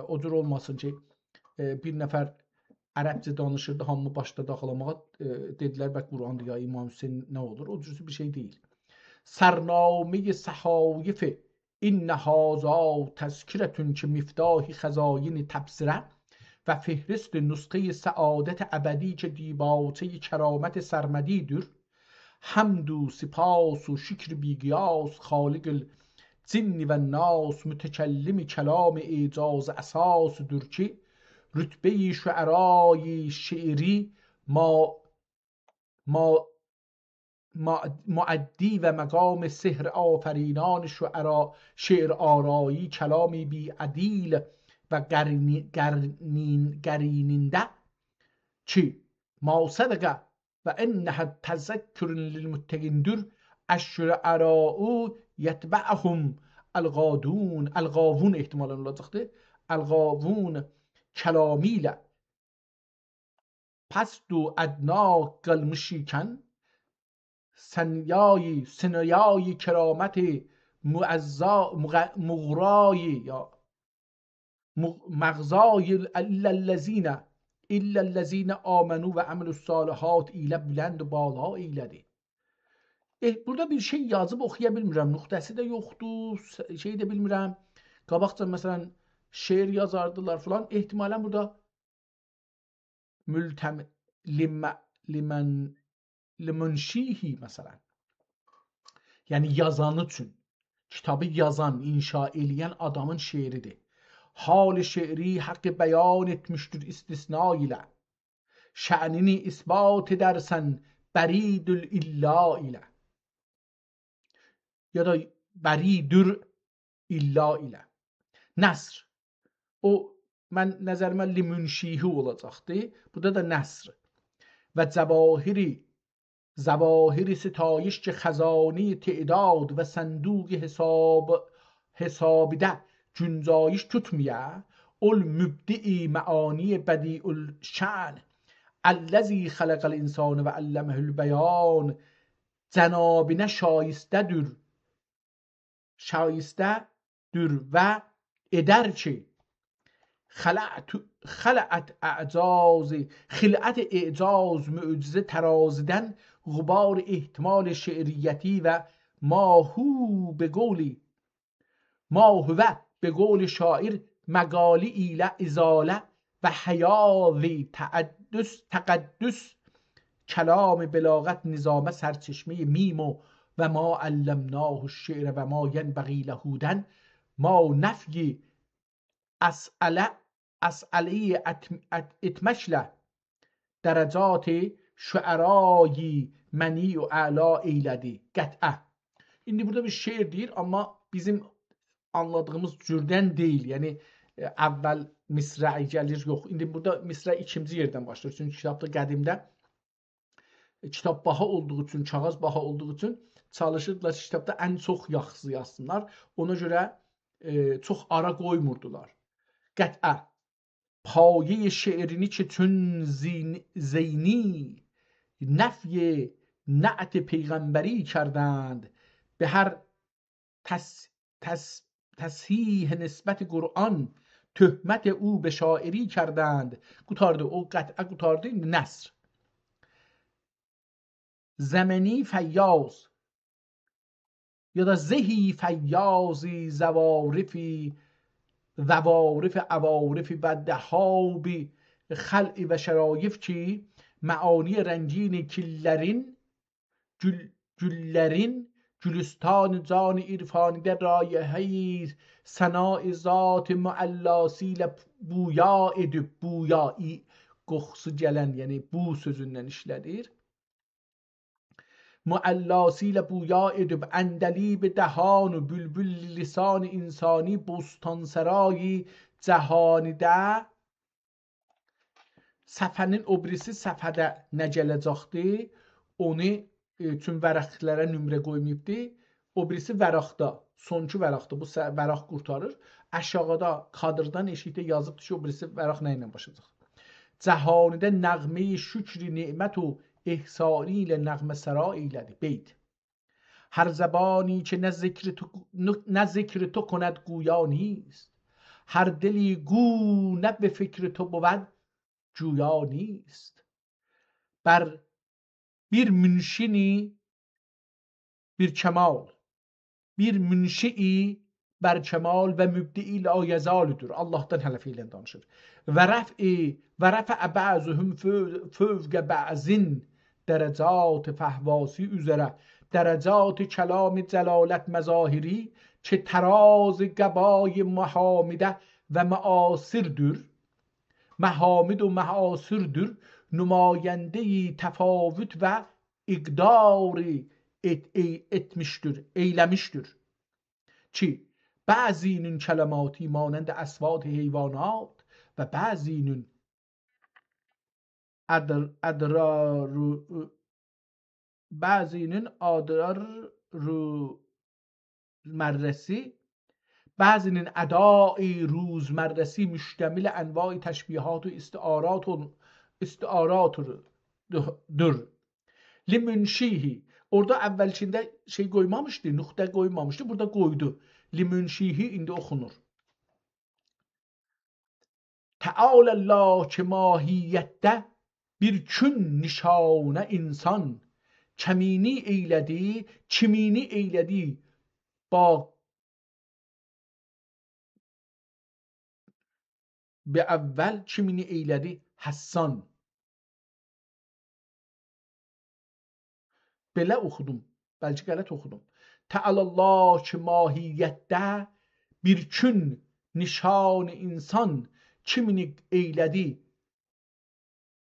o cür olmasın ki, bir nəfər ərəbcə danışırdı, hamı başladı ağlamağa. Dedilər, bəlkə Qurandır ya İmam Hüseyin nə olur? O cür bir şey deyil. Sərnamə-i Səhaif. İnnə hazə təzkirətün ki miftahi xəzayin təbsirə və fihrist nusxə-i səadət əbədi ki dibatə-i kəramət sərmədidir. Həmd u sipas u şükr biqiyas xaliq cinni və nas mütəkəllim kəlam icaz əsasıdır ki rütbə-i şüərai şiiri معدی و مقام سحر آفرینان شعر آرایی کلامی بی عدیل و گریننده چی ما صدقه و انها تذکر للمتقین الشعراء یتبعهم الغاوون احتمالا olacaqdır الغاوون کلامیل پست و ادنا قلمشیکن سنیای کرامت مغرای یا مغزای الا الذین آمنوا و عملوا الصالحات ilə bilənd bala elədi. Burada bir şey yazıb oxuya bilmirəm. Nöqtəsi də yoxdur, şey də bilmirəm. Qabaqca məsələn şeir yazardılar falan. Ehtimalən burada limunşihi məsələn. Yəni yazanı üçün, kitabı yazan, inşa eləyən adamın şeiridir. Hal şiiri hakkı beyan etmiştir istisna ile. Şa'nini ispat edersen beridül illa ile. Ya da beridür illa ile. Nəsr. O mən nəzərimə limünşihi olacaqdı. Burada da nəsr. Və زواهری ستایش که خزانه تعداد و صندوق حسابده cünzayiş tutmaya ol mübdi'i meani bedi'ül şan ellezî halakal insane ve allemehül beyan cenabine şayistedir ve eder ki خلعت اعجاز معجزه ترازیدن غبار احتمال شعریتی و ما هو به قول شاعر مقالی ایله ازاله و حیاوی تقدس کلام بلاغت نظام سرچشمه میمو و ما علمناه الشعر و ما ینبغی لهودن ما نفی اسئله اتمشله درجات şuarayı məni و əla eylədi qət'ə. İndi burada bir şeir deyir, amma bizim anladığımız cürdən deyil. Yəni əvvəl misra gəlir, yox. İndi burada misra ikinci yerdən başlayır. Çünki kitabda qədimdə kitab baha olduğu üçün, kağız baha olduğu üçün çalışırdılar ki, kitabda ən çox yaxşı yazsınlar. Ona görə çox ara qoymurdular. Qət'ə. Paye şiirini ki çün zeyni نفی نعت پیغمبری کردند به هر تصحیح نسبت قرآن تهمت او به شاعری کردند. قطارده او قطعه قطارده نصر زمنی فیاض یا da زهی فیاضی زوارفی عوارفی بدهابی خلعی و شرایف کی معانی رنگین گلlerin گلستان جان عرفانیده رایحه سنای ذات müəllasıyla buya edib buyai qoxusu gələn, yəni bu sözündən işlədir. müəllasıyla buya edib əndəlib dəhan bülbül lisan insani bostansaray cəhanidə. Səfənin o birisi səfədə nə gələcəkdir, onu üçün vərəqlərə nömrə qoymayıbdır. O birisi vərəqdə, sonki vərəqdə bu vərəq qurtarır. Aşağıda kadrdan eşikdə yazıbdır ki, o birisi vərəq nə ilə başlayacaq. Cəhanidə nəğmə-i şükri nemət و احسانی ilə nəğmə səra eylədi. Beyt. Hər zəbani ki nə zikr تو کند گویا نیست hər deli گو nə به فکر تو بود جویا نیست. بر bir münşini bir kemal, bir münşii bər kemal və mübdii la yezaludur. Allah'tan hələfi ilə danışır. Və rəfə bəzuhum fövqə bəzin dərəcat fəhvasi üzərə dərəcat kəlam cəlalət məzahiri ki təraz qəbay məhamidə və məasirdir. Məhamid و məasirdir. Nümayendeyi tefavüt ve iqdari eylemiştir. Ki bazinin kelamati mانند اصوات حیوانات و bazinin adrar مرسی بعضinin ادای روزمرسی مشتمل انواع تشبیهات و استعاراتdır. Limünşihi. Orada əvvəlkində şey qoymamışdı, nöqtə qoymamışdı, burada qoydu. Limünşihi indi oxunur. Tealəllah ki mahiyyətdə bir kün nişanə insan kəmini eylədi, kimini eylədi ba به اول kimini eylədi Həssan. Belə oxudum. Bəlkə qələt oxudum. Təalallah ki mahiyyətdə bir kün nişan insan kimini eylədi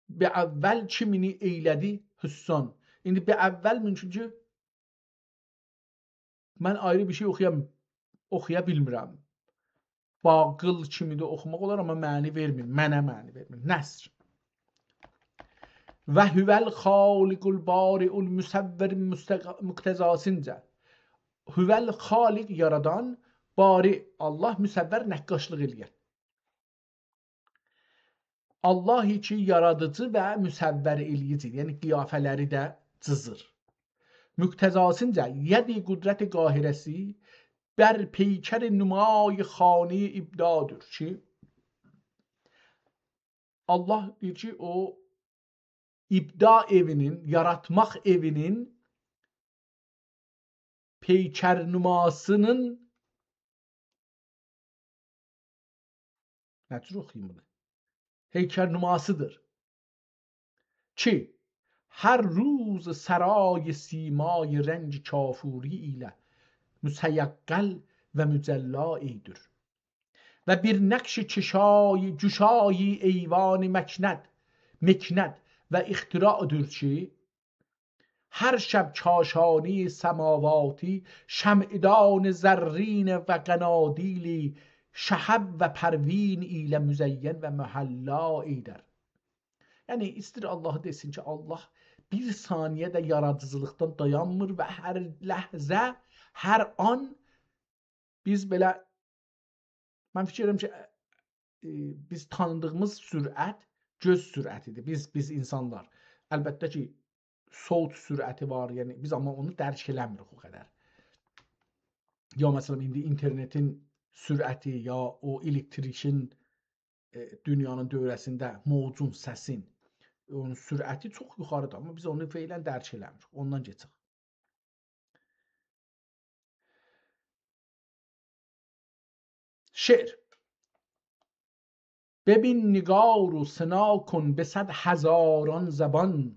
bi əvvəl kimini eylədi hüssan. İndi bi əvvəl mümkün ki mən ayrı bir şey oxuya bilmirəm. Baqıl kimi də oxumaq olar, amma məni vermir. Mənə məni vermir. Nəsr. Və hüvəl xaliqul bari'ul müsəvvir müqtezasıncə. Hüvəl xaliq yaradan, bari Allah müsəvvər nəqqaşlıq eləyər. Allah ki yaradıcı və müsəvvər eləyicidir. Yəni qiyafələri də cızır. Müqtezasıncə yedi qudrət qahirəsi bər peykər nümay xani ibdadır ki Allah deyir ki o ibda evinin, yaratmaq evinin peykər nümasının nə cür oxuyayım bunu? Heykər nümasıdır ki hər ruz saray simay rənc kafuri ilə müsəyyəqqəl və mücəlla eydir. Və bir nəqş cüşayi eyvani meknəd və ixtira'dır ki, hər şəb kaşani səmavati şəm'idan zərrin və qənadili şəhəb və pərvin ilə müzəyyən və məhəlla eydir. Yəni, istir Allah desin ki, Allah bir saniyə də yaradıcılıqdan dayanmır və hər ləhzə, hər an biz belə, mən fikirəm ki, biz tanıdığımız sürət göz sürətidir. Biz insanlar. Əlbəttə ki, soğut sürəti var, yəni biz amma onu dərk eləmirik o qədər. Ya məsələn, indi internetin sürəti, ya o elektrikin dünyanın dövrəsində mövcud səsin, onun sürəti çox yuxarıdır, amma biz onu feylən dərk eləmirik. Ondan keçək. شعر ببین نگار و سنا کن به 100 هزاران زبان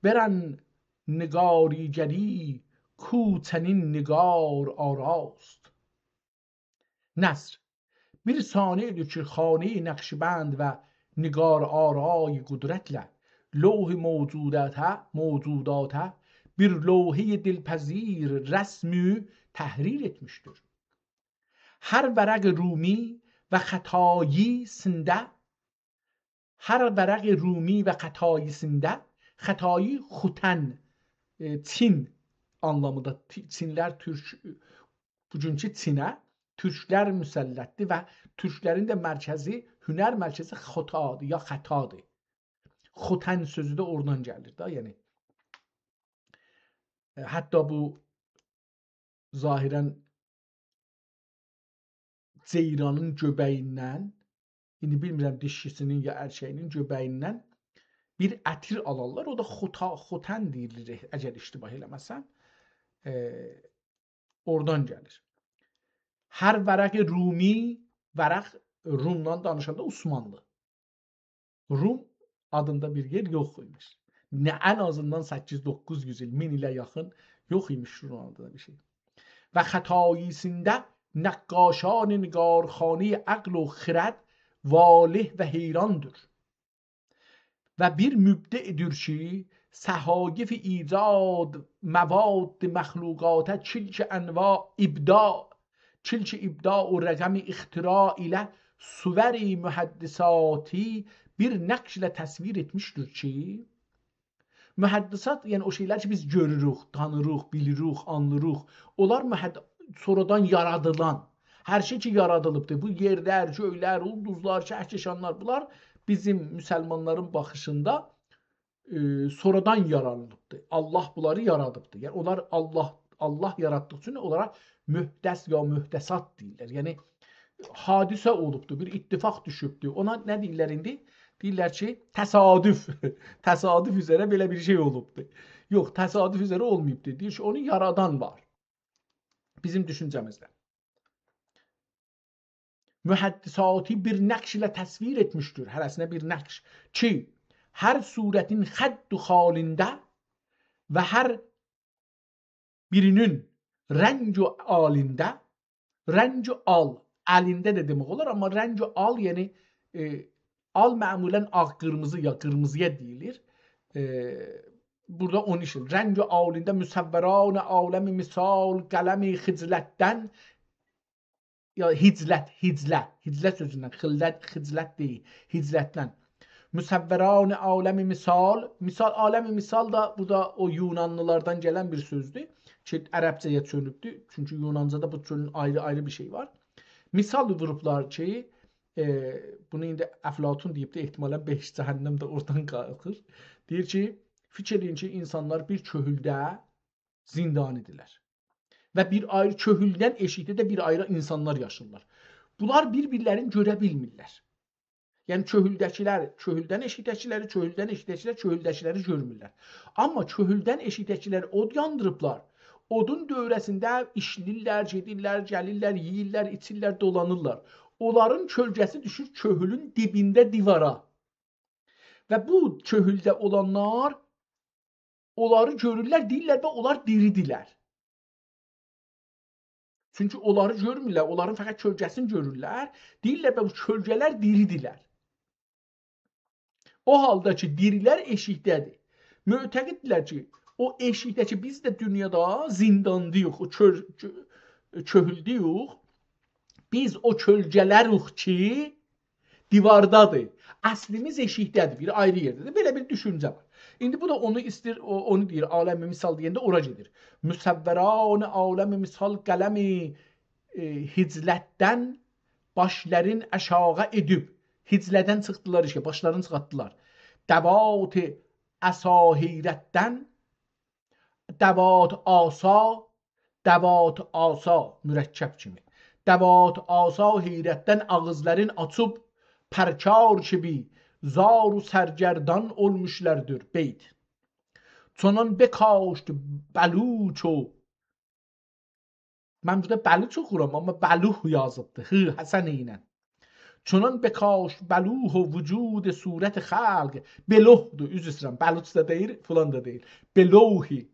برن نگاریگری کو چنین نگار آراست. نثر bir saniyedir ki خانه نقشبند و نگار آرای قدرتlə لوح موجودata bir levh-i dilpezir resmi tahrir etmiştir. Her ورق رومی و خطایی سنده her ورق رومی ve xətayı sində xətayı xuten Çin anlamında Çinlər Türk bugünkü Çinə Türklər müsəllətdir və Türklərin də mərkəzi hünər mərkəzi xotadır ya xətadır. Xoten sözü də oradan gəlir da, yəni hətta bu zahirən ceyranın göbəyindən, indi bilmirəm dişisinin ya erkəyinin göbəyindən bir ətir alarlar, o da xoten deyilir əgər iştibah eləməsəm, oradan gəlir. Hər vərəq Rumi, vərəq Rumdan danışanda Osmanlı. Rum adında bir yer yox imiş. Nə ən azından 800-900 il, 1000 ilə yaxın yox imiş Rum adında bir şey. Və xətayisində نقاشان نگارخانه عقل و خرد واله و حیرانdır. و bir mübdədir ki صحایف ایجاد مواد مخلوقات چلک انواع ابداع و رقم اختراع ilə suveri mühəddisati bir nəqş ilə təsvir etmişdir ki mühəddisat, yəni o şeylər ki biz görürük, tanırıq, bilirik, anlırıq, onlar sonradan yaradılan, hər şey ki yaradılıbdır. Bu yerlər, göylər, ulduzlar, kəhkəşanlar, bunlar bizim müsəlmanların baxışında sonradan yaranılıbdır. Allah bunları yaradıbdır. Yəni onlar Allah yaratdığı üçün onlara mühdəs ya mühdəsat deyirlər. Yəni hadisə olubdur, bir ittifaq düşübdür. Ona nə deyirlər indi? Deyirlər ki, təsadüf. Təsadüf üzərə belə bir şey olubdur. Yox, təsadüf üzərə olmayıbdır. Deyir ki, onu yaradan var. Bizim düşüncəmizdə. Mühəddisati bir nəqş ilə təsvir etmişdir. Hərəsinə bir nəqş ki, hər surətin xəddu xalində və hər birinin rəng-ü alində, rəng-ü al, əlində də demək olar, amma rəngi al, yəni al məmulən ağ-qırmızı ya qırmızıya deyilir. Burada onun için rəngi alində müsəvvəran aləmi misal qələmi xiclətdən ya hiclət sözündən xiclət deyil, hiclətdən müsəvvəran aləmi misal aləmi misal da bu da o Yunanlılardan gələn bir sözdür ki, ərəbcəyə çönübdür. Çünki Yunancada bu çölün ayrı bir şey var. Misal vurublar ki, bunu indi Əflatun deyib də ehtimalən 5 cəhənnəm də oradan qalxır. Deyir ki, fikir edin ki, insanlar bir çöhüldə zindan idilər. Və bir ayrı çöhüldən eşikdə də bir ayrı insanlar yaşırlar. Bunlar bir-birlərini görə bilmirlər. Yəni çöhüldəkilər, çöhüldən eşikdəkiləri, çöhüldən eşikdəkilər, çöhüldəkiləri görmürlər. Amma çöhüldən eşikdəkilər od yandırıblar. Odun dövrəsində işlirlər, gedirlər, gəlirlər, yeyirlər, içirlər, dolanırlar. Onların kölgəsi düşür çöhülün dibində divara. Və bu çöhüldə olanlar onları görürlər, deyirlər və onlar diridirlər. Çünki onları görmürlər, onların fəqət kölgəsini görürlər. Deyirlər və bu kölgələr diridirlər. O halda ki, dirilər eşikdədir. Mötəqiddirlər ki, o eşikdəki biz də dünyada zindandayıq, o çöhüldəyik. Biz o kölgələrik ki, divardadır. Əslimiz eşikdədir, bir ayrı yerdədir. Belə bir düşüncə var. İndi bu da onu istir, onu deyir, aləmi misal deyəndə ora gedir. Müsəvvəran aləmi misal qələmi hiclətdən başların aşağı edib. Hiclədən çıxdılar işə, başlarını çıxartdılar. Dəvat-ı əsahiyrətdən, dəvat asa mürəkkəb kimi. Dəvat asa heyrətdən ağızların açıb pərkar kimi zar و sərgərdan olmuşlardır beyt. Çunan bekaşt بلوچ و mən burada bəluç oxuram, amma bəluh yazıbdır. Həsən ilə. Çunan bekaşt بلوح و vücud surət xalq. Belohdur, üzr istəyirəm. Bəluç da deyil, falan da deyil. Belohi.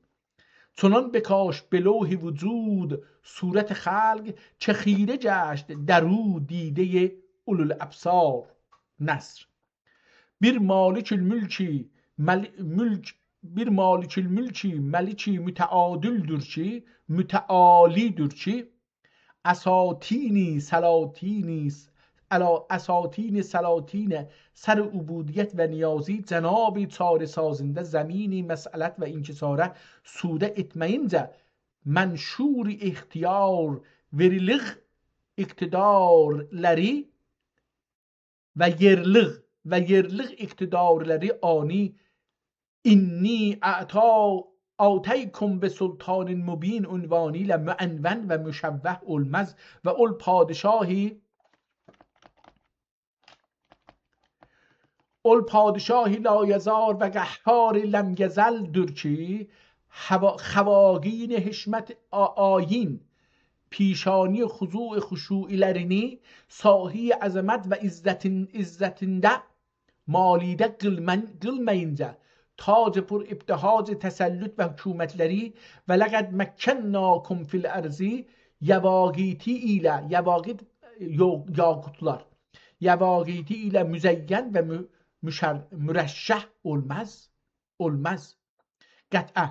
چنان بکاش به لوح وجود صورت خلق چه خیره گشت در او دیده اولوالابصار. نصر. Bir malik-ül mülki meliki müteadildir ki, mütealidir ki, esatini salatini سر عبودیت و نیازی جنابی چاره سازنده زمینی مسئلت و انکساره سوده اطمئنجه منشور اختیار وریلغ اقتدار لری و یرلغ اقتدار لری آنی اینی آتیکم به سلطان مبین عنوانی لمعنون و مشوه المز و اول پادشاهی ol padişahı layezar ve gahhar lemgezeldir ki xavagin hişmet ayin پیشانی خضوع خشوعیlerini sahi azamet ve izzetinde malide qılmayınca tac pur ibtihac tesellüt ve hükümetleri ve laqad mekkennakum fil arzi yavagiti ile yavagit yakutlar yavagiti ile müzeyyen ve müreşşeh olmaz. قطعه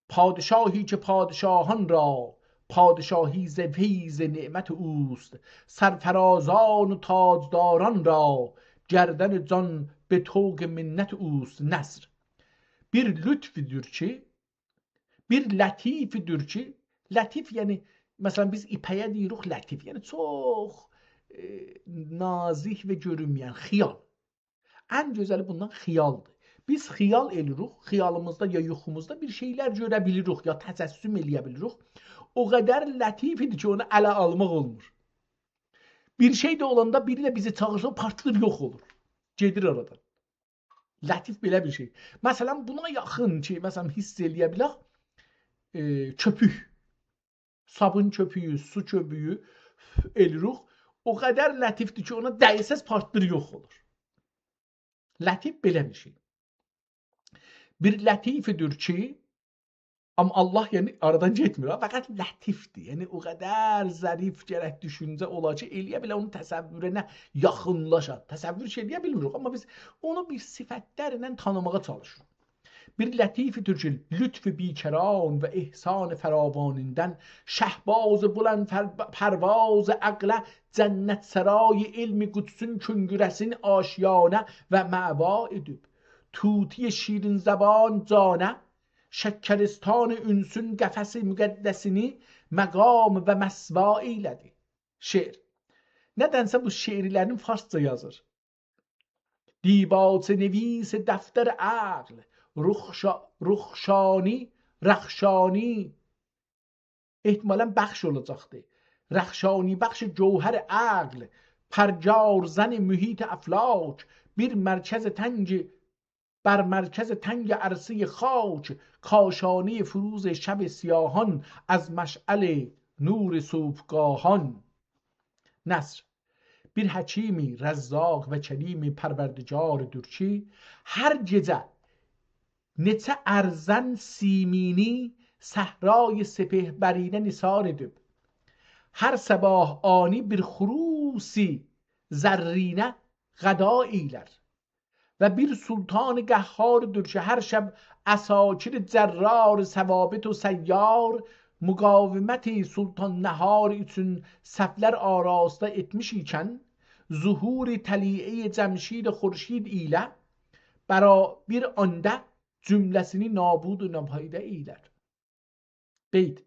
پادشاهی که پادشاهان را پادشاهی ز فیض نعمت اوست سرفرازان و تاجداران را گردن جان به طوق منت اوست. Nəsr. Bir lütfüdür ki, bir latifidir ki, latif yani mesela biz ipəyə deyirik latif, yani çox nazik ve görünmeyen xiyal. En güzeli bundan xiyaldır. Biz xiyal edirik, xiyalımızda ya yuxumuzda bir şeyler görə bilirik ya təsəssüm eləyə bilirik. O qədər latif idi ki, onu ələ almaq olmur. Bir şey de olanda biri de bizi çağırsa partılır, yox olur. Gedir aradan. Latif belə bir şey. Məsələn, buna yaxın ki, məsələn, hiss eləyə bilək, köpük. Sabun köpüyü, su köpüyü elirik. O qədər latifdir ki, ona dəysəz partılır, yox olur. Latif belə bir şey. Bir latifidir ki, Amma Allah yəni aradan getmir. Fəqət lətifdir. Yəni o qədər zərif gərək düşüncə ola ki, eləyə bilə onun təsəvvürünə yaxınlaşa. Təsəvvür eləyə bilmirik, amma biz onu bir sifətlərlə tanımağa çalışırıq. Bir latifi türkül lütf bikəran və ihsan fəravanindən şəhbaz bulend pərvaz əqlə cənnət saray ilmi qudsun küngürəsin aşiyanə və məva edib. Tuti şirin zəban canə şəkəristan ünsün qəfəsi müqəddəsini məqam və məsva eylədi. Şeir. Nədənsə bu şeirlərin farsça yazır. Dibaçı nevis dəftər əql rəxşani ehtimalən bəxş olacaqdır. Rəxşani bəxş cevher əql pərcar zən mühit əflak bir mərkəz təngi بر مرکز تنگ عرصه خاک کاشانه فروز شب سیاهان از مشعل نور صبحگاهان. نصر. Bir həkimi, rəzzaq və kəlimi pərverdigar dürki hər gecə neçə ərzən simini səhray sepehbərinə nisar edib. Hər sabah ani bir xurusi zərrinə qəda eylər. و bir sultan قهاردür که هر شب اساکر جرار ثوابت و سیار مقاومت سلطان نهار için saflar arasta etmiş iken zuhur taliye cemşid خورشید ile bir anda cümlesini nabud و napayda eyler. Beyt.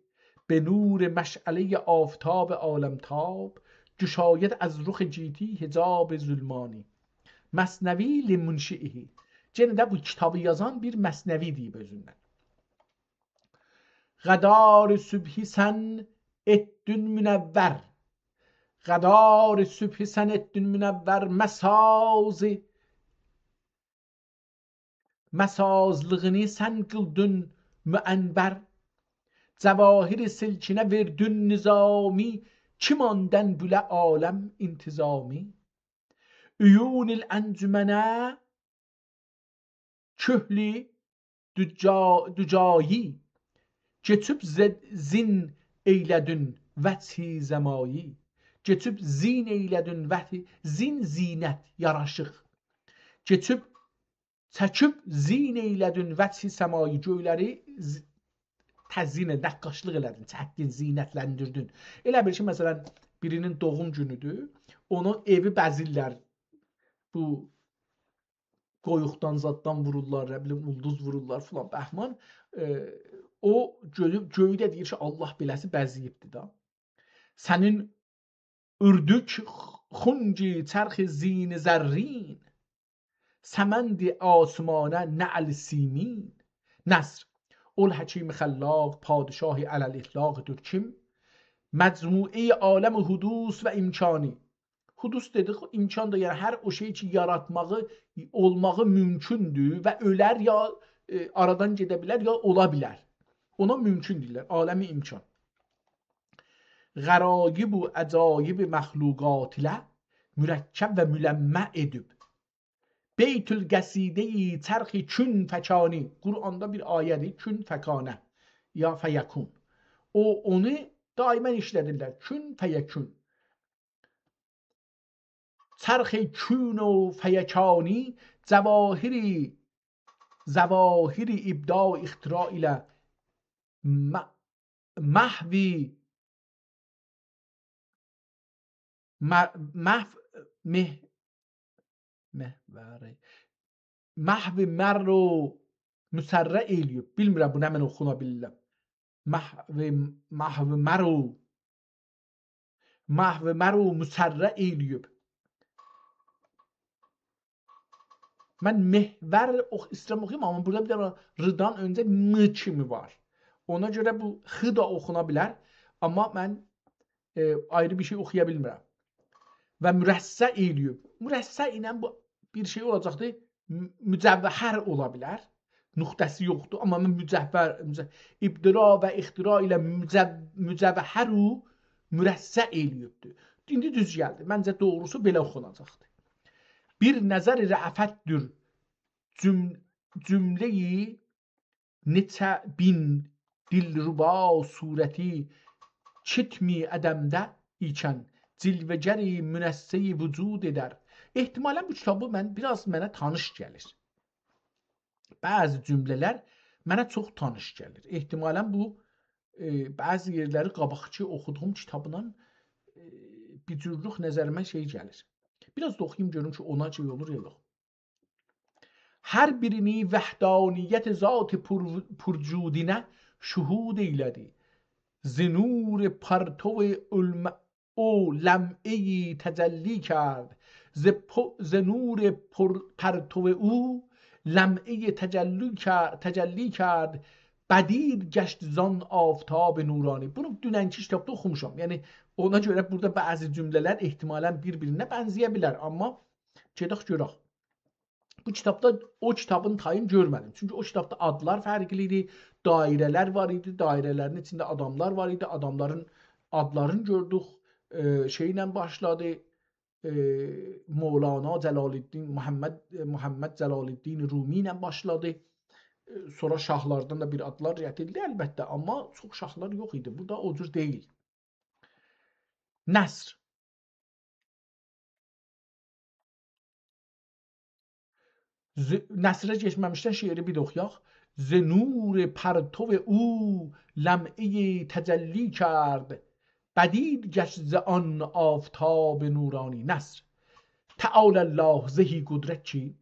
به نور مشعله آفتاب عالمتاب گشاید از رخ جیتی حجاب ظلمانی. Məsnəvi limunşihi. Yenə də bu kitabı yazan bir məsnəvi deyib özündən. Qədar sübhi sən etdün münəvvər. Qədar sübhi sən etdün münəvvər məsazlığını sən qıldın müənbər. Cəvahir silkinə verdün nizami kimandən bülə aləm intizami. Uyunil encümene kühli dücayi geçüp zin eyledün vethi zemayi geçüp zin eyledün vethi zin zinet yaraşıq geçüp çəküp zin eyledün vethi semayi göyləri təzyin nəqqaşlıq elədin, çəkdin, zinətləndirdin. Elə bir ki, məsələn, birinin doğum günüdür, onu evi bəzirlər. Bu qoyuqdan zaddan vururlar, nə bilim ulduz vururlar filan bəhman. O göydə deyir ki, Allah beləsi bəziyibdir da. Sənin ürdük xunci çərxi zin zərrin səməndi asmanə nə'l simin. Nəsr. Ol həkim xəllaq padişahi ələl itlaqdır kim? Məcmui aləm hudus və imkani. Hudus dedik, imkan da yəni hər o şey ki yaratmağı, olmağı mümkündür və ölər ya aradan gedə bilər ya ola bilər. Ona mümkün deyirlər, aləmi imkan. Qərayib və əcaib məxluqat ilə mürəkkəb və müləmmə edib. Beytül qəsidə-i çərxi kün fəkani. Quranda bir ayədir, kün fəkanə ya fəyəkun. Onu daimən işlədirlər, kün fəyəkun. çرخ کون و فیکانی زواهری ابداع اختراع ile محوی محو مر و müsərrə eləyib. Bilmirəm bunu həmən oxuna bilirəm. Mahv məru müsərrə eləyib. Mən mehvər istəyirəm oxuyayım, amma burada bir dənə rıdan öncə m kimi var. Ona görə bu x da oxuna bilər, amma mən ayrı bir şey oxuya bilmirəm. Və mürəssə eləyib. Mürəssə ilə bu bir şey olacaqdır, mücəvvəhər ola bilər. Nöqtəsi yoxdur, amma mücəvvər, ibtira və ixtira ilə mücəvvəhəru mürəssə eləyibdir. İndi düz gəldi. Məncə doğrusu belə oxunacaqdır. Bir nəzər rəfətdir cümləyi neçə bin dilruba surəti çitmi ədəmdə ikən cilvəgəri münəssə-i vücud edər. Ehtimalən bu kitabı mənə tanış gəlir. Bəzi cümlələr mənə çox tanış gəlir. Ehtimalən bu bəzi yerləri qabaqçı oxuduğum kitabla bir cürlük nəzərimə gəlir. Biraz da oxuyayım görüm ki, ona şey olur ya yox. Hər birini vəhdaniyyət zat purcudinə şuhud eylədi. Zinur parto o ləm'eyi təcəlli کرد. zinur parto o ləm'eyi təcəlli کرد. Bədir gəşt zan aftab nurani. Bunu dünənki kitabda oxumuşam. Yəni ona görə burada bəzi cümlələr ehtimalən bir-birinə bənzəyə bilər. Amma gedək görək. Bu kitabda o kitabın tayını görmədim. Çünki o kitabda adlar fərqli idi, dairələr var idi, dairələrin içində adamlar var idi, adamların adlarını gördük. Şeylə başladı. Mevlana Cəlaləddin Muhammed Cəlaləddin Rumi ilə başladı. Sonra şahlardan da bir adlar riayət edildi əlbəttə, amma çox şahlar yox idi. Bu da o cür deyil. Nəsr. Nəsrə geçməmişdən şeiri bir də oxuyaq. Zinur parto o ləm'eyi təcəlli کرد. بدید گشت ز آن آفتاب نورانی. نصر. تعالی الله زهی قدرت چی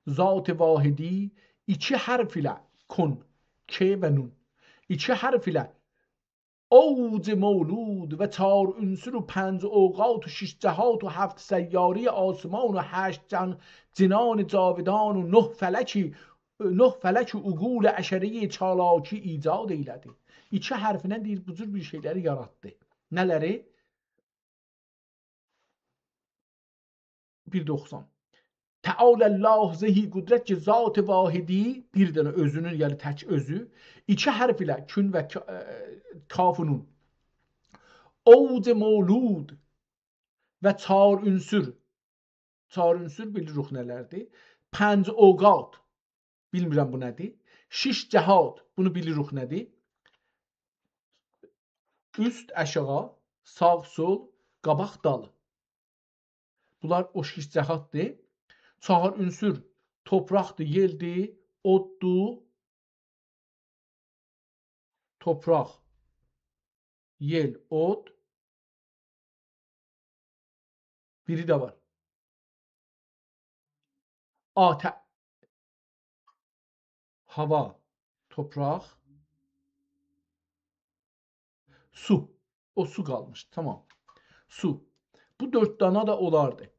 ذات واحدی iki harf ile kun ke ve nun iki harf ile اوج مولود و 4 عنصر و 5 اوقات و 6 جهات و 7 سیاره آسمان و 8 جنان جاودان و 9 فلک و uqul əşəriyə çalaki icad eylədi. İki hərfindən deyir bu cür bir şeyləri yaratdı. Nələri? 1.90. Tealəllah zehi qudrət ki zat vahidi bir dənə özünün yəni tək özü iki hərf ilə kün və kafunun اوج مولud və 4 ünsür bilirik nələrdir? 5 اوقات bilmirəm bu nədir? 6 cəhad bunu bilirik nədir? Üst aşağı, sağ sol, qabaq dal. Bunlar o 6 cəhaddır. 4 ünsür topraqdır, yeldir, oddur, topraq, yel, od. Biri də var. Atə, hava, topraq, su. O su qalmış. Tamam. Su. Bu 4 dana da olardı.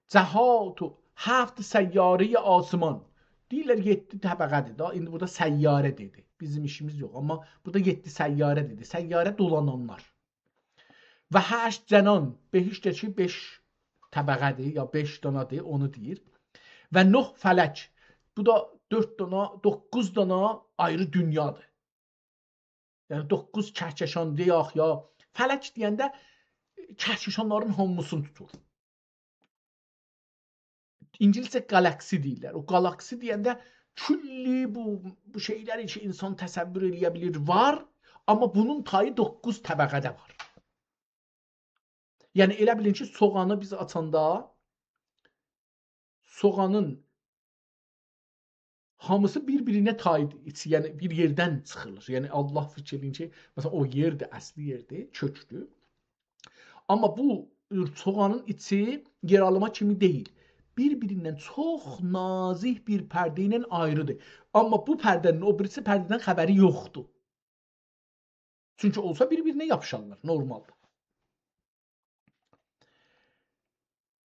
Cəhatu 7 səyyarə asman. Deyirlər 7 təbəqədir da. İndi burada səyyarə dedi. Bizim işimiz yox. Amma burada 7 səyyarə dedi. Səyyarə dolananlar. Və 8 cənan. Behiştəki 5 təbəqədir. Ya 5 danadır. Onu deyir. Və 9 fələk. Bu da 4 dana, 9 dana ayrı dünyadır. Yəni 9 kəhkəşan deyək ya. Fələk deyəndə kəhkəşanların hamısını tutur. İngilizcə galaksi deyirlər. O galaksi deyəndə külli bu şeyləri ki insan təsəvvür edə bilir var, amma bunun tayı 9 təbəqədə var. Yəni elə bilin ki soğanı biz açanda soğanın hamısı bir-birinə taydır. Yəni bir yerdən çıxılır. Yəni Allah fikir edin ki, məsələn o yerdir, əsli yerdir, kökdür. Amma bu soğanın içi yeralıma kimi deyil. Bir-birindən çox nazik bir pərdə ilə ayrıdır. Amma bu pərdənin o birisi pərdədən xəbəri yoxdur. Çünki olsa bir-birinə yapışarlar, normaldır.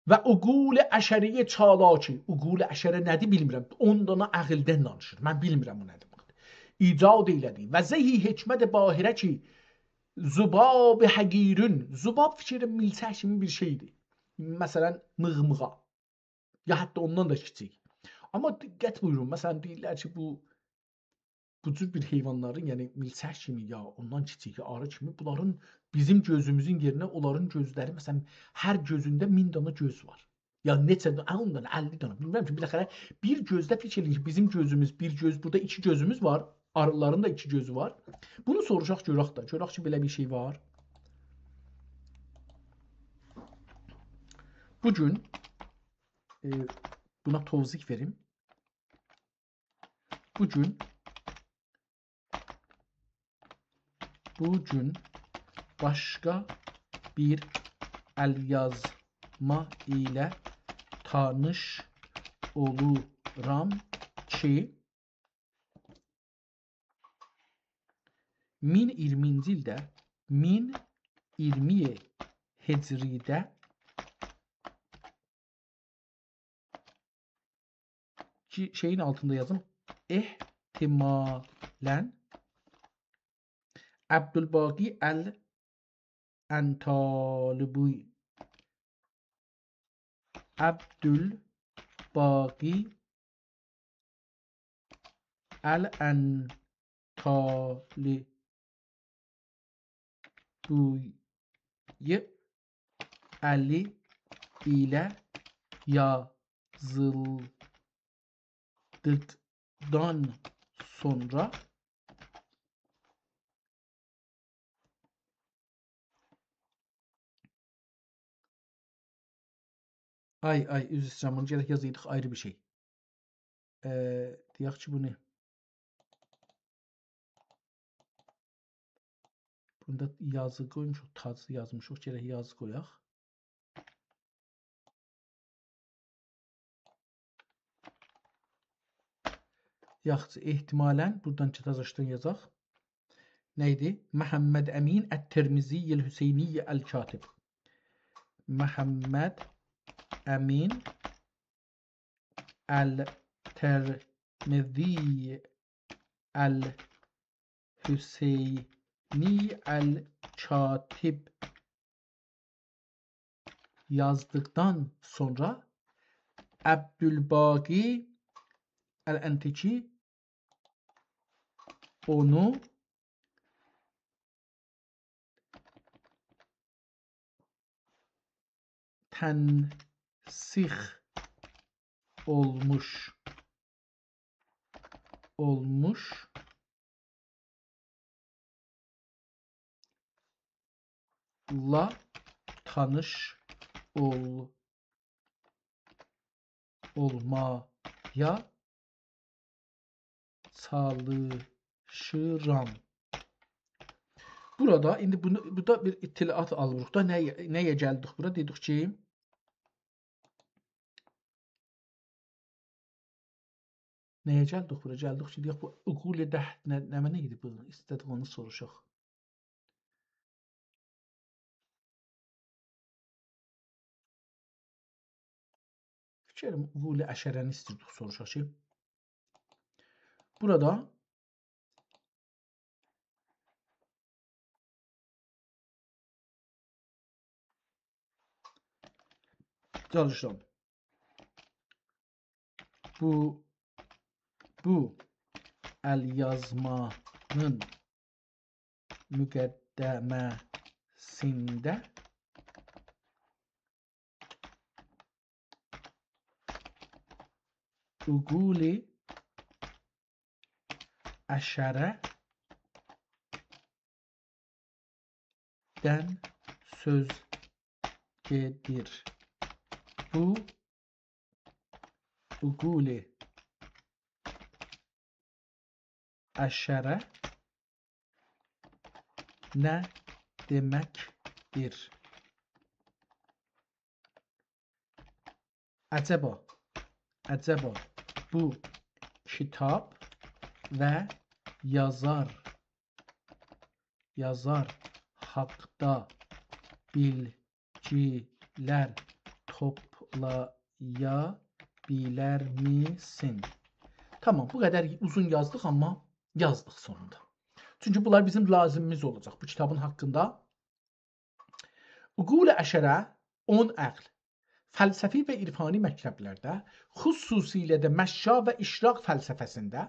Və uqul əşəriyə çalaki. Uqul əşərə nədir bilmirəm. 10 dana əqildən danışır. Mən bilmirəm o nədir. İcad elədi. Və zəhi hikmət bahirə ki zubab həqirün. Zubab fikirə milçək kimi bir şeydir. Məsələn, mığmığa. Ya hətta ondan da kiçik. Amma diqqət buyurun. Məsələn, deyirlər ki, bu cür bir heyvanların, yəni milçək kimi ya ondan kiçik, arı kimi, bunların bizim gözümüzün yerinə onların gözləri, məsələn, hər gözündə 1000 dana göz var. Ya neçə dana, 10 dana, 50 dana. Bilmirəm ki, biləxərə bir gözdə fikir edin ki, bizim gözümüz, bir göz, burada 2 gözümüz var. Arıların da iki gözü var. Bunu soracaq görək də. Görək ki, belə bir şey var. Bugün buna tavzik verim. Bugün başqa bir əlyazma ilə tanış oluram ki 1020-ci ildə 1020 Hecridə ki şeyin altında yazım ehtimalən Abdülbaqi Əl-Əntalıbi Əli ilə yazıldıqdan sonra üzr istəyirəm, bunu gərək yazıydıq ayrı bir şey. Deyək ki, bu ne? Bunda yazı qoymuşuq, tacı yazmışıq, gərək yazı qoyaq. Yaxşı, ehtimalən buradan tazaşdan yazaq. Neydi? Məhəmməd Əmin Ət-Tirmiziyyə Hüseyniyyə Əl-Katib. Məhəmməd Əmin Əl-Tirmiziyyə Əl-Hüseyni Əl-Katib yazdıktan sonra Abdülbaqi Əl-Əntiki onu tənsix olmuşla tanış olmaya çalışıram. Burada indi bu da bir itilat alırıq da nəyə gəldik bura? Dedik ki nəyə gəldik bura? Gəldik ki deyək bu uqul dəhd nə idi bu? İstədik onu soruşaq. Fikrim uqul əşərəni istəyirdik soruşaq ki. Burada çalışıram. Bu əlyazmanın müqəddəməsində uqul-i əşərədən söz gedir. Bu uqul-i əşərə nə deməkdir? Əcəba bu kitab və yazar haqda bilgilər toplaya bilərmisin? Tamam, bu qədər uzun yazdıq, amma yazdıq sonunda. Çünki bunlar bizim lazımımız olacaq bu kitabın haqqında. Uqul-i əşərə 10 əql. Fəlsəfi və irfani məktəblərdə, xüsusilə də məşşa və işraq fəlsəfəsində,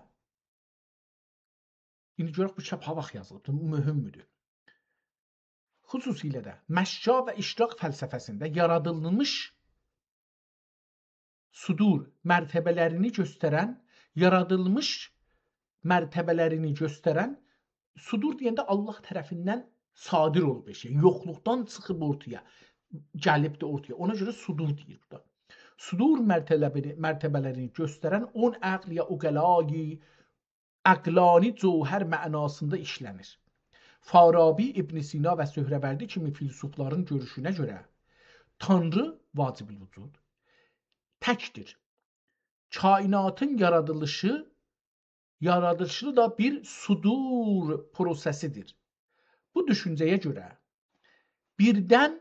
indi görək bu kitab ha vaxt yazılıbdır, bu mühümdür. Xüsusilə də məşşa və işraq fəlsəfəsində yaradılmış sudur mərtəbələrini göstərən yaradılmış mərtəbələrini göstərən, sudur deyəndə Allah tərəfindən sadir olub bir şey. Yoxluqdan çıxıb ortaya, gəlib də ortaya. Ona görə sudur deyir burada. Sudur mərtəbələrini göstərən 10 əqliyə uqəlayı əqlani cövhər mənasında işlənir. Farabi, İbn Sina və Söhrəvərdi kimi filosofların görüşünə görə Tanrı vacib-ül vücud təkdir. Kainatın yaradılışı da bir sudur prosesidir. Bu düşüncəyə görə birdən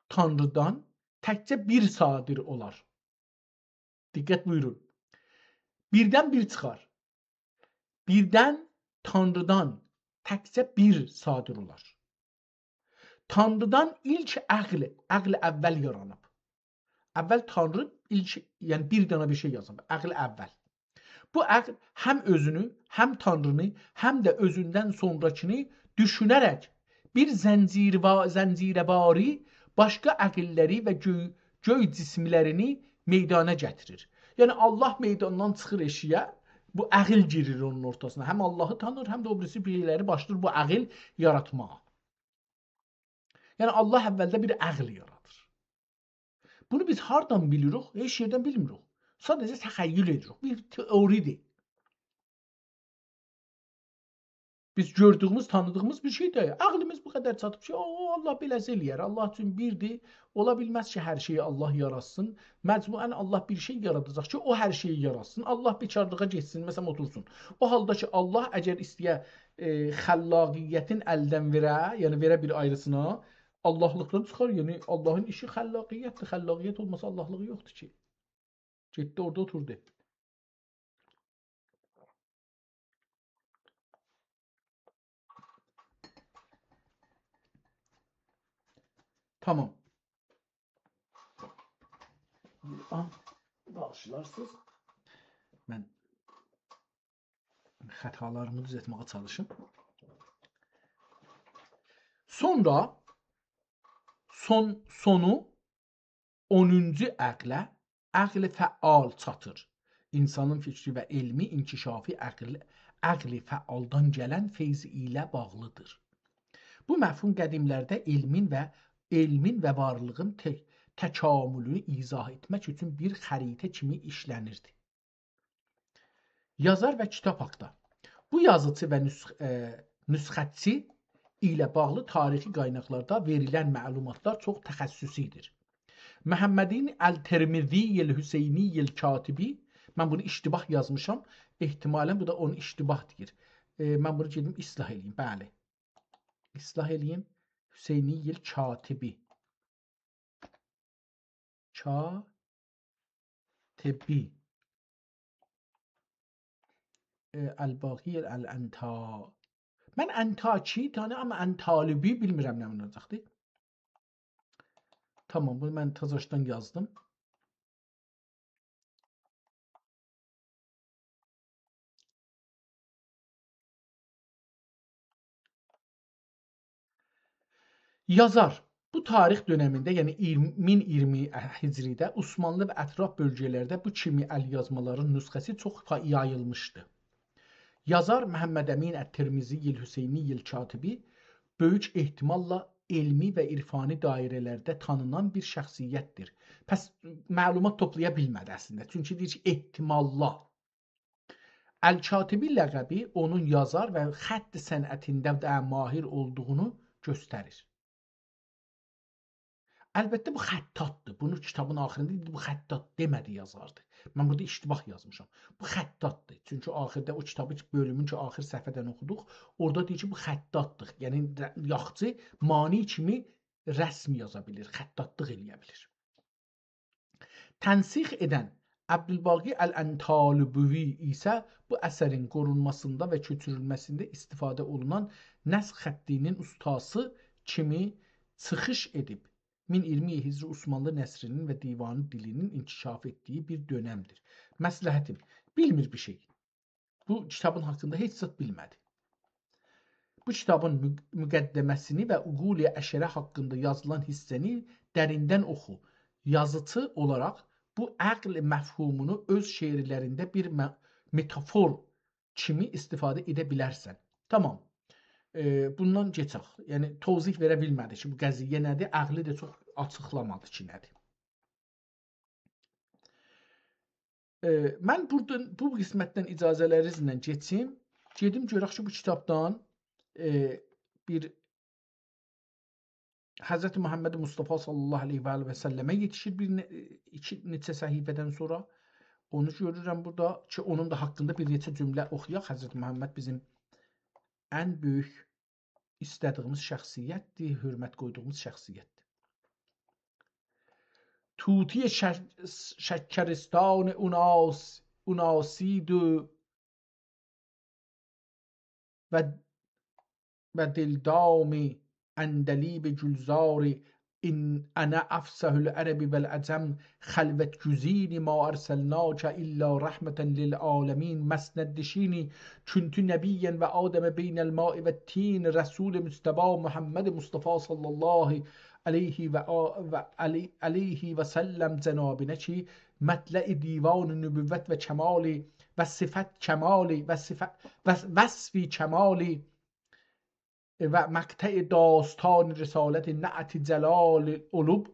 Tanrıdan təkcə bir sadir olar. Diqqət buyurun. Birdən bir çıxar. Birdən Tanrıdan təkcə bir sadir olar. Tanrıdan ilk əql əvvəl yaranıb. Əvvəl Tanrı yəni bir dənə bir şey yazıb. Əql əvvəl. Bu əql həm özünü, həm Tanrını, həm də özündən sonrakını düşünərək bir zəncirəvari başqa əqilləri və göy cismlərini meydana gətirir. Yəni Allah meydandan çıxır eşiyə, bu əql girir onun ortasına. Həm Allahı tanır, həm də o birisi birləri başlayır bu əql yaratmağa. Yəni Allah əvvəldə bir əql yaradır. Bunu biz hardan bilirik? Heç yerdən bilmirik. Sadəcə təxəyyül edirik. Bir teoridir. Biz gördüyümüz, tanıdığımız bir şey deyil. Ağlımız bu qədər çatıb ki, Allah beləsə eləyər. Allah üçün birdir. Ola bilməz ki, hər şeyi Allah yaratsın. Məcmuən Allah bir şey yaradacaq ki, o hər şeyi yaratsın. Allah bekarlığa getsin, məsələn, otursun. O halda ki, Allah əgər istəyə xəllaqiyyətin əldən verə, yəni verə bir ayrısına, Allahlıqdan çıxar. Yəni Allahın işi xəllaqiyyətdir. Xəllaqiyyət olmasa Allahlığı yoxdur ki. Getdi orada oturdu. Tamam. Bağışlarsınız. Mən xətalarımı düzəltməyə çalışım. Sonra sonu 10-cu əqli fəal çatır. İnsanın fikri və elmi inkişafı əqli fəaldan gələn feyzi ilə bağlıdır. Bu məfhum qədimlərdə elmin və varlığın təkamülünü izah etmək üçün bir xəritə kimi işlənirdi. Yazar və kitab haqda. Bu yazıcı və nüsxətçi ilə bağlı tarixi qaynaqlarda verilən məlumatlar çox təxəssüsidir. Məhəmmədin Əl-Tirmiziyil Hüseyniyil Katibi, mən bunu iştibah yazmışam, ehtimalən bu da onu iştibah deyir. Mən bunu gedim islah edeyim, bəli. İslah edeyim. Hüseyniyil Katibi. Katibi. Əl-Baqiyil Əl-Ənta. Mən Əntaki tanıyam, amma Əntalibi bilmirəm nə olacaqdır. Tamam, bunu mən təzəşdən yazdım. Yazar bu tarix dövründə, yəni 1020 Hicridə Osmanlı və ətraf bölgələrdə bu kimi əlyazmaların nüsxəsi çox yayılmışdı. Yazar Məhəmməd Əmin Ət-Tirmiziyil Hüseyniyil Katibi böyük ehtimalla elmi və irfani dairələrdə tanınan bir şəxsiyyətdir. Pəs məlumat toplaya bilmədi əslində. Çünki deyir ki, ehtimalla. Əl-Katibi ləqəbi onun yazar və xətt sənətində də mahir olduğunu göstərir. Əlbəttə bu xəttatdır. Bunu kitabın axırında bu xəttat demədi yazardı. Mən burada iştibah yazmışam. Bu xəttatdır. Çünki axırda o kitabı bölümün ki, axır səhifədən oxuduq. Orada deyir ki, bu xəttatdır. Yəni yaxçı mani kimi rəsm yaza bilir, xəttatlıq eləyə bilir. Tənsix edən Əbdülbaqi Əl-Əntalibi isə bu əsərin qorunmasında və köçürülməsində istifadə olunan nəsx xəttinin ustası kimi çıxış edib. 1020 Hicri Osmanlı nəsrinin və divanı dilinin inkişaf etdiyi bir dönəmdir. Məsləhətim, bilmir bir şey. Bu kitabın haqqında heç zət bilmədi. Bu kitabın müqəddəməsini və Uqul-i Əşərə haqqında yazılan hissəni dərindən oxu. Yazıcı olaraq bu əql məfhumunu öz şeirlərində bir metafor kimi istifadə edə bilərsən. Tamam. Bundan keçək. Yəni tozih verə bilmədi ki, bu qəziyyə nədir? Əqli də çox açıqlamadı ki, nədir. Mən buradan bu qismətdən icazələrinizlə keçim. Gedim görək ki, bu kitabdan bir Hz. Muhammed Mustafa sallallahu aleyhi və səlləmə yetişir bir neçə səhifədən sonra. Onu görürəm burada ki, onun da haqqında bir neçə cümlə oxuyaq. Hz. Muhammed bizim ən böyük istədiyimiz şəxsiyyətdir, hörmət qoyduğumuz şəxsiyyətdir. Tuti şəkəristan unasidu və dildami əndəlib gülzari in ana afsahul ərəbi vəl əcəm xəlvət güzini ma ərsəlnəkə illə rəhmətən lil aləmin məsnəddişini küntü nəbiyyən və adəmə beynəl ma'i və tin rəsul müstəba Muhammed Mustafa sallallahu aleyhi və səlləm cənabinə ki mətlə'i divan nübüvvət və kəmali və sifət kəmali və vəsfi kəmali و مقطع داستان رسالت نعت جلال علوب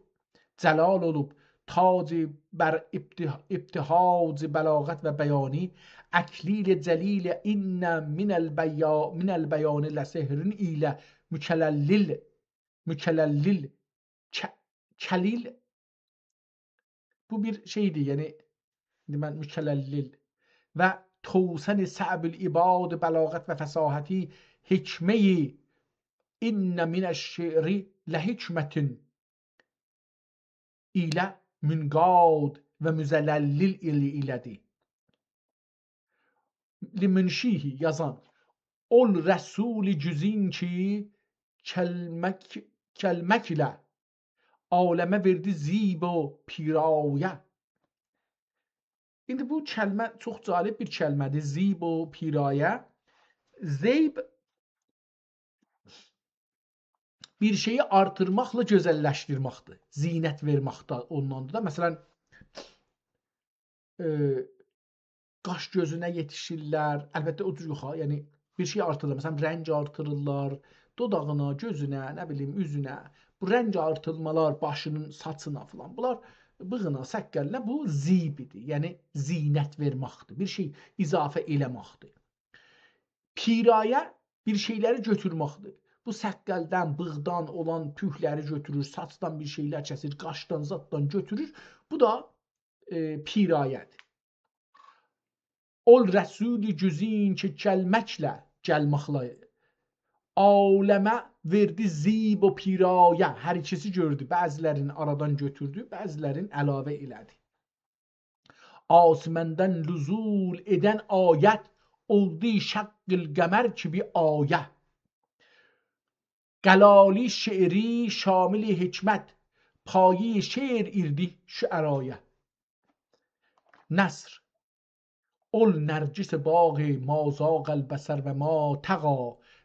تاج بر ابتهاج بلاغت و بیانی اکلیل جلیل این من البیان لسحر ایله mükellellil kelil bu bir şeydir yani ben mükellellil ve توسن صعب العباد بلاغت و فصاحتی hikmeyi inne mineşşi'ri lehikmetin ile müngad ve müzellellil iledi. Limunşihi yazan ol Resul-i cüzin ki kelmek ile aleme verdi zib o piraya. İndi bu kəlmə çox cəlib bir kəlmədir. Zib o piraya. Zeyb bir şeyi artırmaqla gözəlləşdirməkdir. Zinət verməkdə ondandır da. Məsələn, qaş gözünə yetişirlər. Əlbəttə o cür yox ha. Yəni bir şey artırırlar. Məsələn, rəng artırırlar. Dodağına, gözünə, nə bilim, üzünə. Bu rəng artırmalar başının saçına falan. Bunlar bığına, səqqəlinə bu zibidir. Yəni zinət verməkdir. Bir şey izafə eləməkdir. Piraya bir şeyləri götürməkdir. Bu səqqəldən, bığdan olan tühləri götürür, saçdan bir şeylər kəsir, qaşdan, zaddan götürür. Bu da pirayədir. Ol Rəsul-i cüzin ki gəlməklə, gəlməklə aləmə verdi zib o pirayə. Hər ikisi gördü. Bəzilərini aradan götürdü, bəzilərini əlavə elədi. Asiməndən lüzul edən ayət oldu şəqqil qəmər ki bir ayə. Qəlali şeiri şamil hikmət payi şeir irdi şüəraya. Nəsr ol nərcis bağı ma zağəl bəsər və ma təqa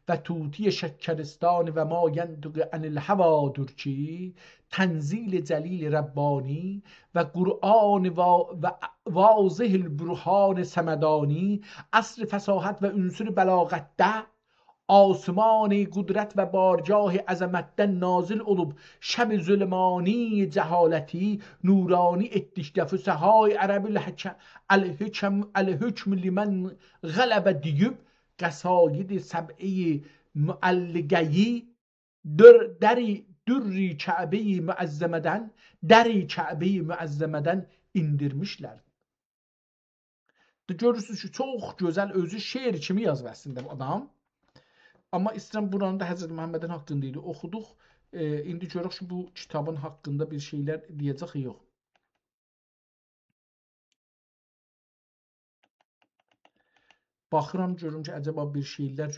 və tuti şəkəristan və ma yəntuq anil həvadır ki tənzil cəlil Rəbbani və Qur'an və vazih burhan səmədani əsr fəsahət və ünsür bəlağətdə آسمان قدرت و بارگاه عظمتdən nazil olub şəb zülmani cəhaləti nurani etdikdə səhay ərəbil əl-hükm limən qələbə deyib qəsaid səb'i müəlliqəyi dürri kəbəyi müəzzəmədən indirmişlər. Görürsünüz ki, çox gözəl özü şeir kimi yazır əslində bu adam. Amma istəyirəm buranı da Həzrət Muhammedin haqqında idi. Oxuduq. İndi görək ki, bu kitabın haqqında bir şeylər deyəcək yox. Baxıram, görürüm ki, əcəba bir şeylər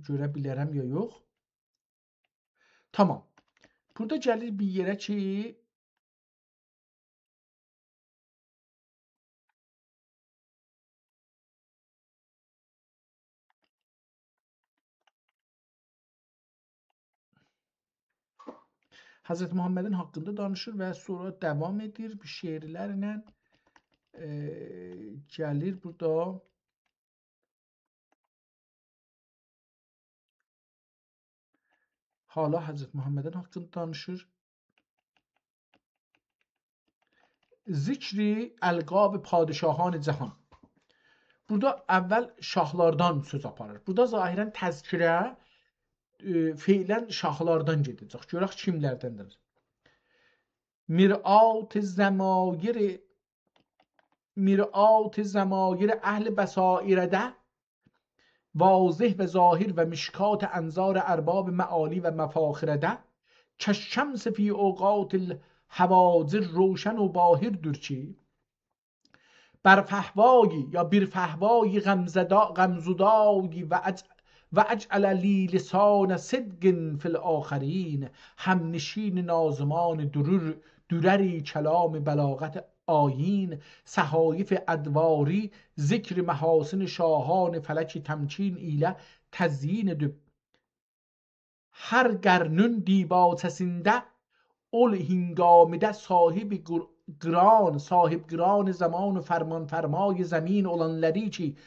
görə bilərəm ya yox. Tamam. Burada gəlir bir yerə ki, Hazreti Muhammedin haqqında danışır və sonra davam edir bir şeirlərlə gəlir burada Hala Həzrət Muhammedin haqqında danışır. Zikri əlqab padişahan cahan. Burada əvvəl şahlardan söz aparır. Burada zahirən təzkirə feilən şahlardan gedəcək. Görək kimlərdəndir. Mir'at zemaیر اهل بصائرده واضح و ظاهر و مشکات انظار ارباب معالی و مفاخرده کالشمس فی اوقات الحواضر روشن و باهر درچی بر فهوایی یا بر فهوایی غمزدایی و اجعل لی لسان صدق فی الاخرین همنشین نازمان درری کلام بلاغت آیین صحایف ادواری ذکر محاسن شاهان فلک تمکین ایله تزیین دو هر گرنون دیباتسینده اول هنگامده صاحب گران زمان و فرمان فرمای زمین olanları ki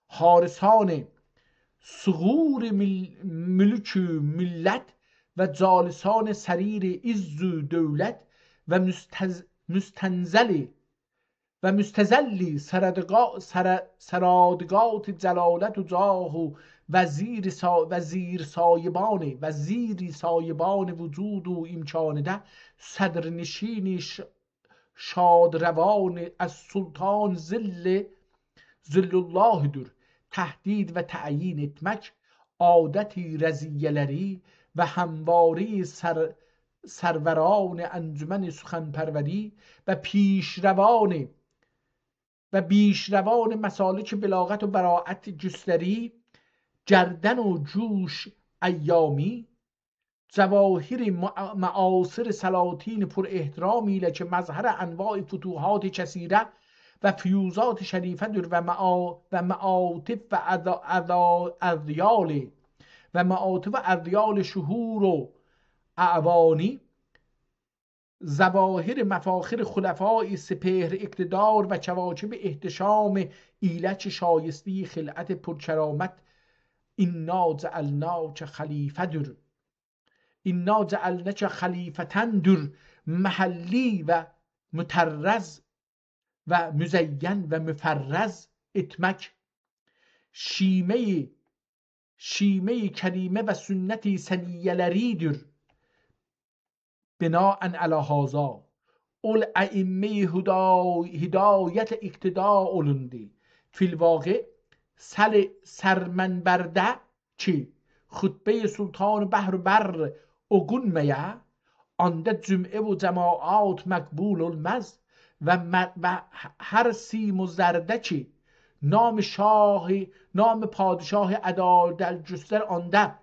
حارسان صغور ملک ملت و جالسان سریر عز و دولت و مستزلی سرادگات جلالت و جاه و وزیر سایبان وجود و امکان ده صدرنشین شادروان از سلطان ذل الله دور تهدید و تعیین etmek عادتی رضیلری و همواری سروران انجمن سخنپروری و پیشروان مسالک بلاغت و براعت جستری جردن و جوش ایامی جواهر معاصر سلاطین پر احترامی لکه مظهر انواع فتوحات کثیره و فیوزات شریفه در و معاطف و اذیال شهور و اعوانی ظواهر مفاخر خلفای سپهر اقتدار و کواکب احتشام ایلچ شایستی خلعت پرکرامت انا جعلناک خلیفتن در محلی و مترز و مزین و مفرز اتمک شیمه کریمه و سنتی سنیلریدر بناء علی هذا اول ائمه هدایت اقتداء اولندی فی الواقع سرمنبرده چی خطبه سلطان بحر بر اگون میه آنده جمعه و جماعات مقبول المز و هر سیم و زرده چی نام پادشاه عدالت جستر آنده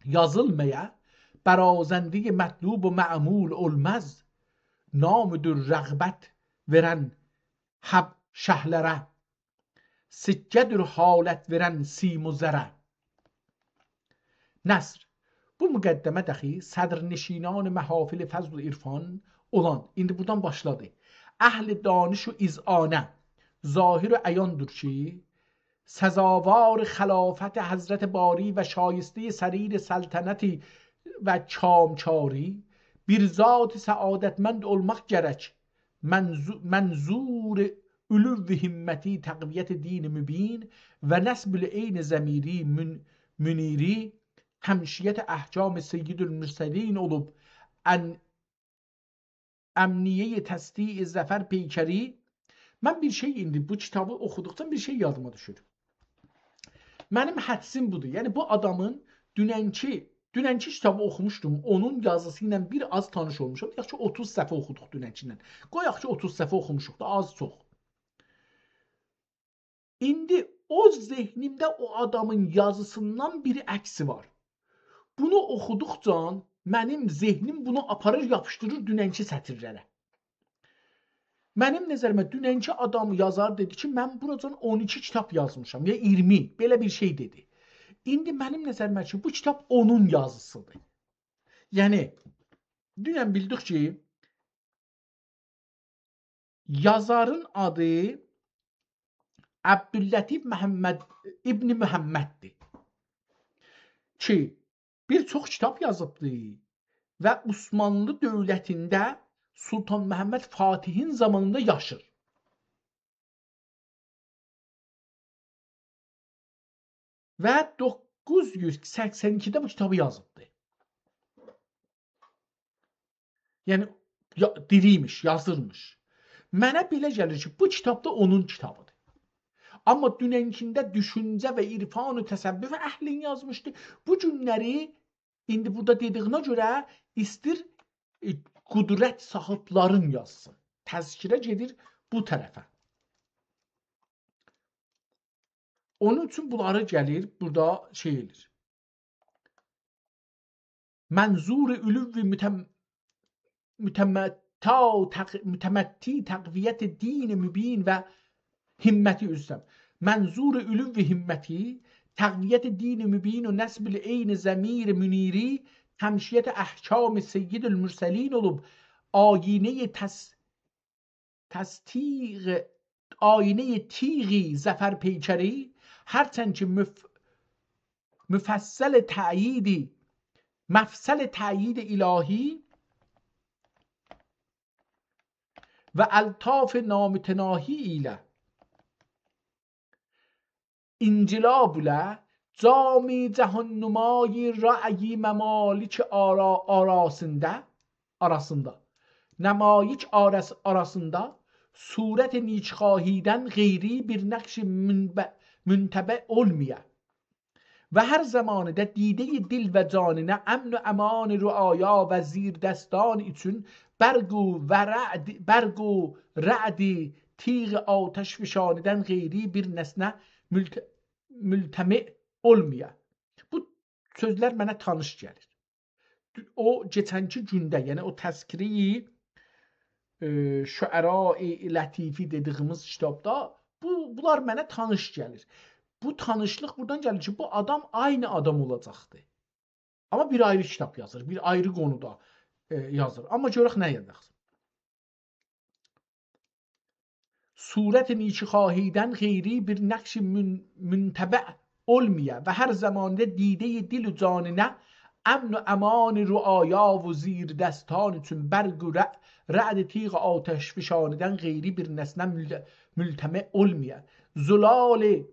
yazılmaya برازنده مطلوب و معمول المز نام در رغبت veren hab şahlere sikke در حالت veren سیم و زره. Nəsr. Bu müqəddəmə dəxi sədrnişinان محافل fəzl و irfan olan, indi buradan başladı. Əhl-i danış و izanə ظاهر و عیاندür ki سزاوار خلافت حضرت باری و شایسته سریر سلطنتی و کامچاری bir zat سعادتمند olmak gerek منظور ülüv himmeti takviyet dini mübin ve nesbül eyni zemiri müniri hemşiyet ahkam seyyidül mürselin olup emniye tesdiği zafer peykeri. Ben bir şey indi bu kitabı okuduktan bir şey yadıma düşür. Benim hədsim budur. Yani bu adamın dünənki kitabı oxumuşdum. Onun yazısı ilə bir az tanış olmuşam. Deyək ki 30 səhifə oxuduq dünənkindən. Qoyaq ki 30 səhifə oxumuşuq da az çox. İndi o zehnimdə o adamın yazısından bir əksi var. Bunu oxuduqca mənim zehnim bunu aparır, yapışdırır dünənki sətirlərə. Mənim nəzərimə dünənki adam yazar dedi ki, mən buradan 12 kitab yazmışam ya 20, belə bir şey dedi. İndi mənim nəzərimə ki, bu kitab onun yazısıdır. Yəni, dünən bildik ki, yazarın adı Abdüllatif İbni Mühəmməddir. Ki, bir çox kitab yazıbdı və Osmanlı dövlətində Sultan Məhəmməd Fatihin zamanında yaşır. Və 982-də bu kitabı yazıbdı. Yəni diriymiş, yazırmış. Mənə belə gəlir ki, bu kitab da onun kitabıdır. Amma dünənkində düşüncə və irfan-ı təsəvvüf əhlin yazmışdı. Bu günləri indi burada dediyinə görə istir qudrət sahiblərin yazsın. Təzkirə gedir bu tərəfə. Onun üçün bunları gəlir, burada şey edir. Mənzur-ı ülüv-i mütəmətti təqviyyət din mübin və himməti üzrəm. Mənzur-ı ülüv-i himməti təqviyyət din mübin və nəsb-ül eyni zəmir müniri təmşiyyət əhkam seyyid-ül mürsəlin olub ayinə təsdiq ayinə tiği zəfər peykəri hərçənd ki müfəssəl təyidi mفصل تأیید الهی و الطاف نامتناهی ile انجلاب ile cami cehannumay ra'yi memalik arasında nemayiç arasında suret نیکخواهیدن غیری bir نقش منتبع olmaya و هر زمانه ده دیده دل و جانینه امن و امان رعایا و زیر دستان için برگو رعدی تیغ آتش فشانیدن غیری bir nesne mültemi olmaya. Bu sözlər mənə tanış gəlir. O geçənki gündə, yəni o təzkiri şüəra-i latifi dediyimiz kitabda bunlar mənə tanış gəlir. Bu tanışlıq buradan gəlir ki, bu adam aynı adam olacaqdı. Amma bir ayrı kitab yazır, bir ayrı konuda yazır. Amma görək nə yazır. Surət-i نیکخواهیدن غیری bir نقش منتبع olmaya و هر زمانه دیده دل و جانینه امن و امان رعایا و زیر دستان için برگ و رعد تیغ آتش فشانیدن غیری bir nesne ملتمع olmaya زلال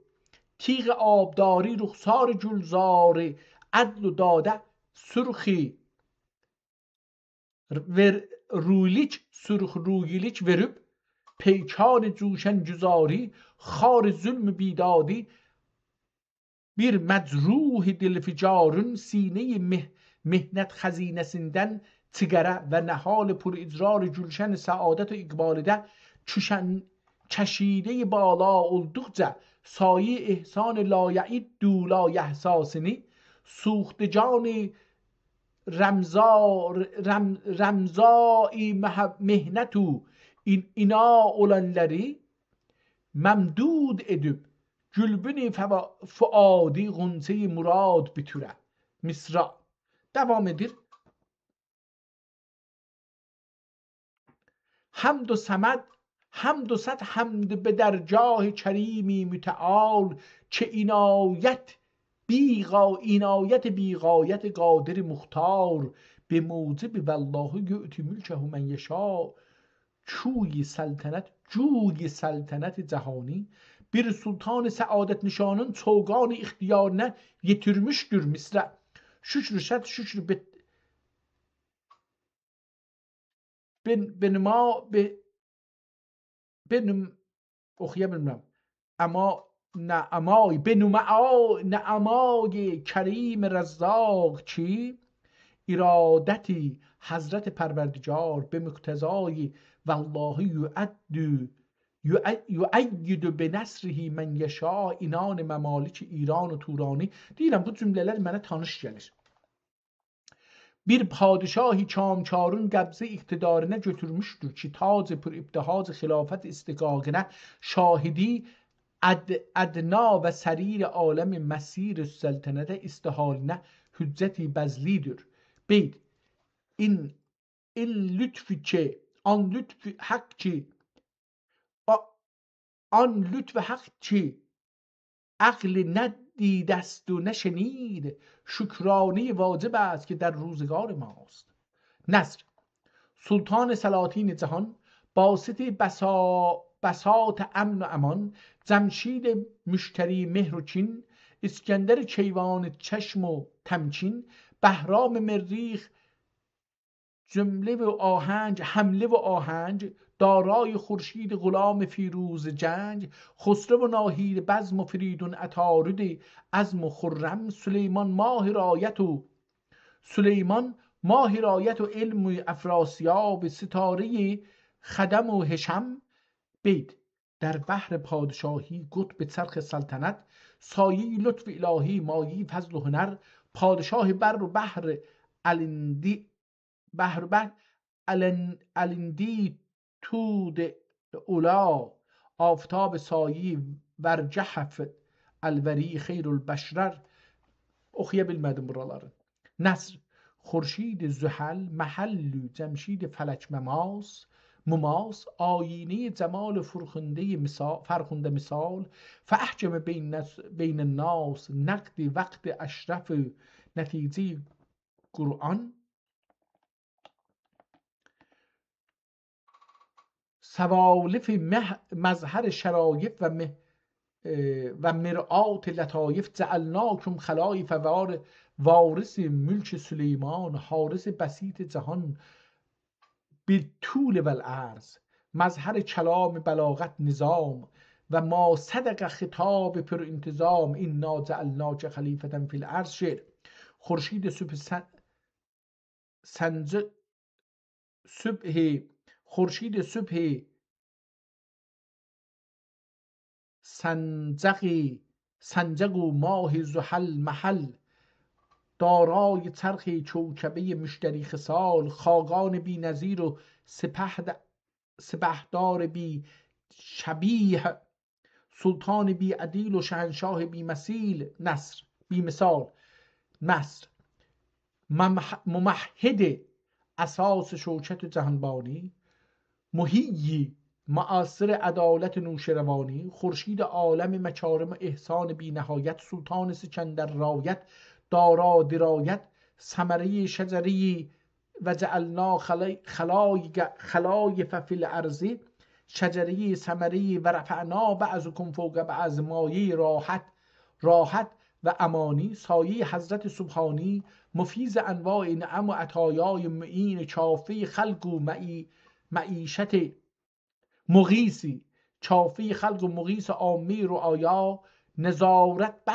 تیغ آبداری رخسار گلزار عدل و داده سرخی و رویلیک سرخ رویلیک verip پیکان جوشن جزاری خار ظلم بیدادی bir mecruh dilficarın sine mehnet xazinesinden sigara ve nehal pur icrar gülşen saadet ve ikbalide çeşide bala oldukça sayi ihsan layعید دولا یحساسنی سوخت جان رمزای مهنتو اینا olanları memdud edip gülbün fuadi ğunse murad bitüre Misra devam edir. Hamd و سمد حمد و صد حمد به درجاه کریمی متعال که عنایت بیغایت قادر مختار به موجب والله یؤتی ملکه من یشاء جوی سلطنت cehani bir sultan saadet nişanın çoğanı ihtiyarına getirmiştir Misra. Şükrü şed şükrü benim okuyabilirim ama نعمای نعمای کریم رزاق چی ارادتی حضرت پروردگار به مقتضای والله یؤید به نصره من یشاء اینان ممالک ایران و تورانی. دیدم bu cümleler mənə tanış gəlir. Bir padişahi çamçarın qəbzi iqtidarına götürmüşdür ki tac pür ibtihac xilafət istiqaqına şahidi ادنا و سریر عالم مسیر سلطنت استحالینه hücceti bezlidir. Beyt in lütfi ki an lütfi hak ki an lütfi hak ki akli دیده است و نشنید، شکرانه واجب است که در روزگار ماست. نصر: سلطان سلاطین جهان، باسط بساط امن و امان، جمشید مشتری مهر و چین، اسکندر کیوان چشم و تمکین، بهرام مریخ جمله و آهنج، حمله و آهنج، دارای خورشید غلام فیروز جنگ، خسرو و ناهید بزم و فریدون عطارد عزم و خرم، سلیمان ماه رایت و علم و افراسیاب، ستاره خدم و هشم. بید: در بحر پادشاهی قطب چرخ سلطنت، سایه لطف الهی مایه فضل و هنر، پادشاه بر و بحر الندی تود اولا، آفتاب سایه ورجحف الوری خیر البشرر. Oxuya bilmədim buraları. Nəsr: خورشید زحل محل جمشید فلک مماس، آینه جمال فرخنده مثال، فاحجم بین الناس نقد وقت اشرف نتیجه قرآن. سوالف مظهر شرایف و مرآت لطایف، جعلناکم خلایف وارث ملک سلیمان، حارس بسیط جهان بالطول و العرض، مظهر کلام بلاغت نظام، و ما صدق خطاب پر انتظام، انا جعلناک خلیفة فی الارض. شعر: خورشید صبح سنجق و ماه زحل محل، دارای چرخ کوکبه مشتری خصال، خاقان بی نظیر و سپهدار بی شبیه، سلطان بی عدیل و شهنشاه بی مثال. نصر: ممهد اساس شوکت جهانبانی، محیی معاصر عدالت نوشروانی، خورشید عالم مکارم و احسان بی نهایت، سلطان سکندر رایت دارا درایت، ثمره شجری و جعلنا خلایف فی الارض، شجری ثمری و رفعنا بعضکم فوق بعض، مایه راحت و امانی، سایه حضرت سبحانی، مفیض انواع نعم و عطایای معین، کافه خلق و معیشت مغیثی، کافه خلق و مغیث عامی رعایا، نظارت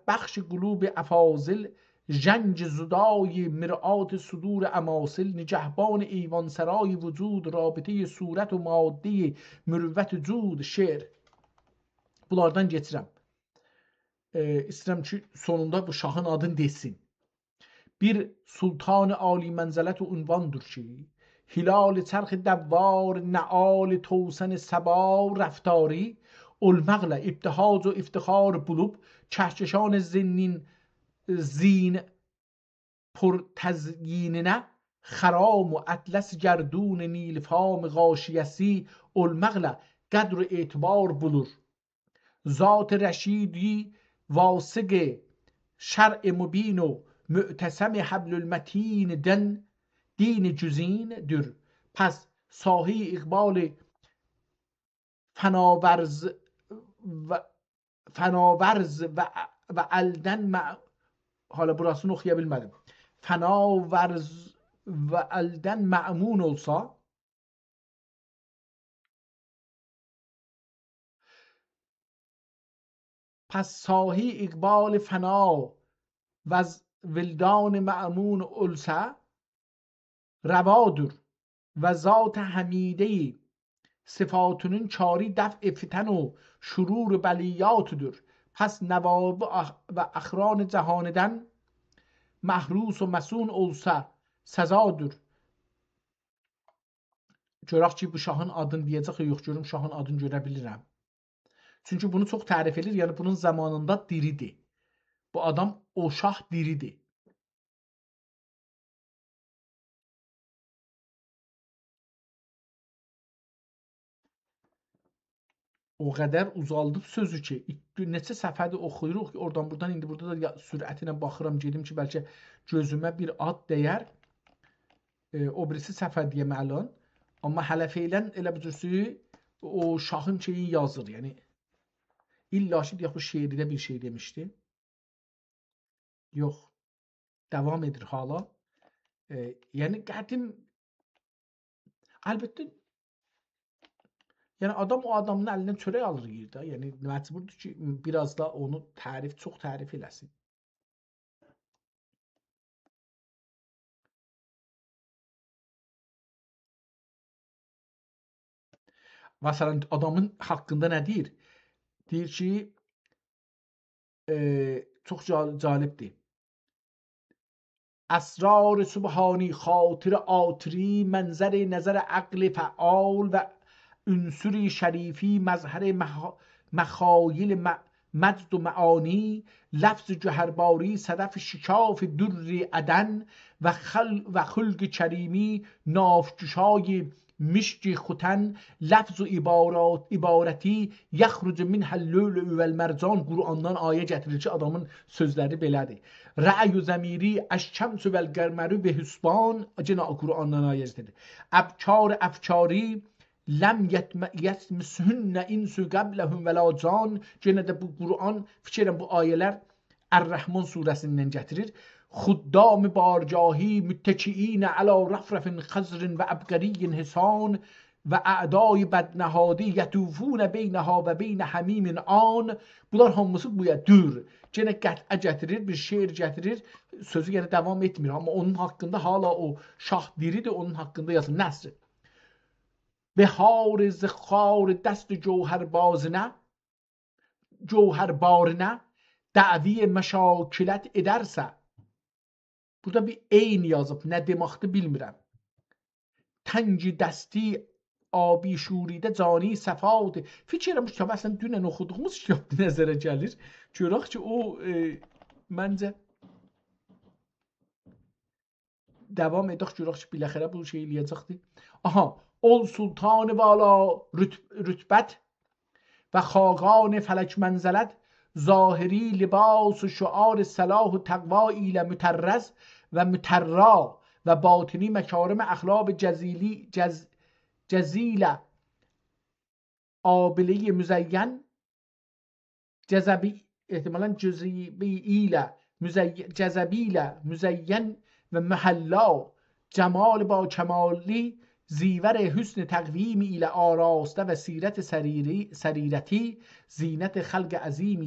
بخش قلوب افاضل، ژنج زدای مرآت صدور اماثل، نگهبان ایوان سرای vücud، رابطه صورت و ماده mürüvvət cud. Şeir: Bunlardan geçirəm. İstəyirəm ki, sonunda bu şahın adını desin. Bir sultan âli mənzələt و ünvandır ki, hilal çرخ دوار نعال توسن صبا رفتاری، المغل ابتهاج و افتخار بلوب، کهکشان زین پرتزیینه، خرام و اطلس گردون نیلفام غاشیسی، المغل قدر و اعتبار bulur. ذات رشیدی واسق شرع مبین و معتصم حبل المتین دین جزین. پس ساحه اقبال فناورز و الدن حالا burasını oxuya bilmədim. Fanavarz və əldən mə'mun olsa, پس ساحه اقبال فنا و ولدان معمون olsa رواdır و ذات حمیده صفاتının çari دفع فتن و شرور بلیاتdır. پس نواب و اخران جهانeden محروس و مسون olsa səzadır. Görək ki, bu şahın adını deyəcək ya yox, görüm şahın adını görə bilirəm. Çünki bunu çox tərif edir, yəni bunun zamanında diridir. Bu adam, o şah diridir. o qədər uzaldıb sözü ki, neçə səfədir oxuyuruq ki, oradan buradan, indi burada da sürətinə baxıram, gedim ki, bəlkə gözümə bir ad dəyər, o birisi səfər deyəm ələn, amma hələ feylən elə bu cürsü o şahın şeyi yazır, yəni illa ki, deyək bu şeiridə bir şey demişdi. Yox, devam edir hala. Yəni qədim, əlbəttə, yəni adam o adamın əlindən çörək alır yeyir də. Yəni məcburdur ki, biraz da onu çox tərif eləsin. Məsələn, adamın haqqında nə deyir? Deyir ki, çox cəlibdir. اسرار سبحانی خاطر آتری منظر نظر عقل فعال و عنصر شریفی مظهر مخایل مجد و معانی لفظ جهرباری صدف شکاف در عدن و خلق کریمی نافجشای مشک ختن lafz و ibarəti yaxrucu min həllül və mərcan Qurandan ayə gətirir ki, adamın sözləri belədir. Rə'yu zəmiri əşkəmsü vəl qərməru və hüsban cina Qurandan ayə gətirir. Əbkar əfkari ləm yətmisünnə insü qəbləhüm və la can cina da bu Quran fikirəm bu ayələr Ər-Rəhman surəsindən gətirir. خدام بارجاهی متکئین علی رفرف خضر و ابقری حصان و اعدای بدنهادی یطوفون بینها و بین حمیم آن bunlar hamısı buyədir. Yenə qət'ə gətirir, bir şeir gətirir, sözü yenə devam etmir, amma onun haqqında hala o şah diridir, onun haqqında yazır. Nəsr. Behar zixar dəst cevherbarına dəvi məşakilət edərsə. Burada bir eyn yazıb, nə deməkdir bilmirəm. Təngi dəsti abi şuridə cani səfadır. Fikirəm bu kitabı əslən dünən oxuduğumuz kitabdır nəzərə gəlir. Görək ki, o məncə devam edək, görək ki, biləxərə bu şey eləyəcəkdir. Aha, ol sultanı vala rütbət və xaqan fələk mənzələt ظاهری لباس و شعار صلاح و تقوا ایل مترز و مترا و باطنی مکارم اخلاق جزیل آبلی مزین جذبی احتمالا جذبیل مزین و محلا جمال با کمالی زیور حسن تقویمی ایل آراسته و سیرت سریرتی زینت خلق عظیم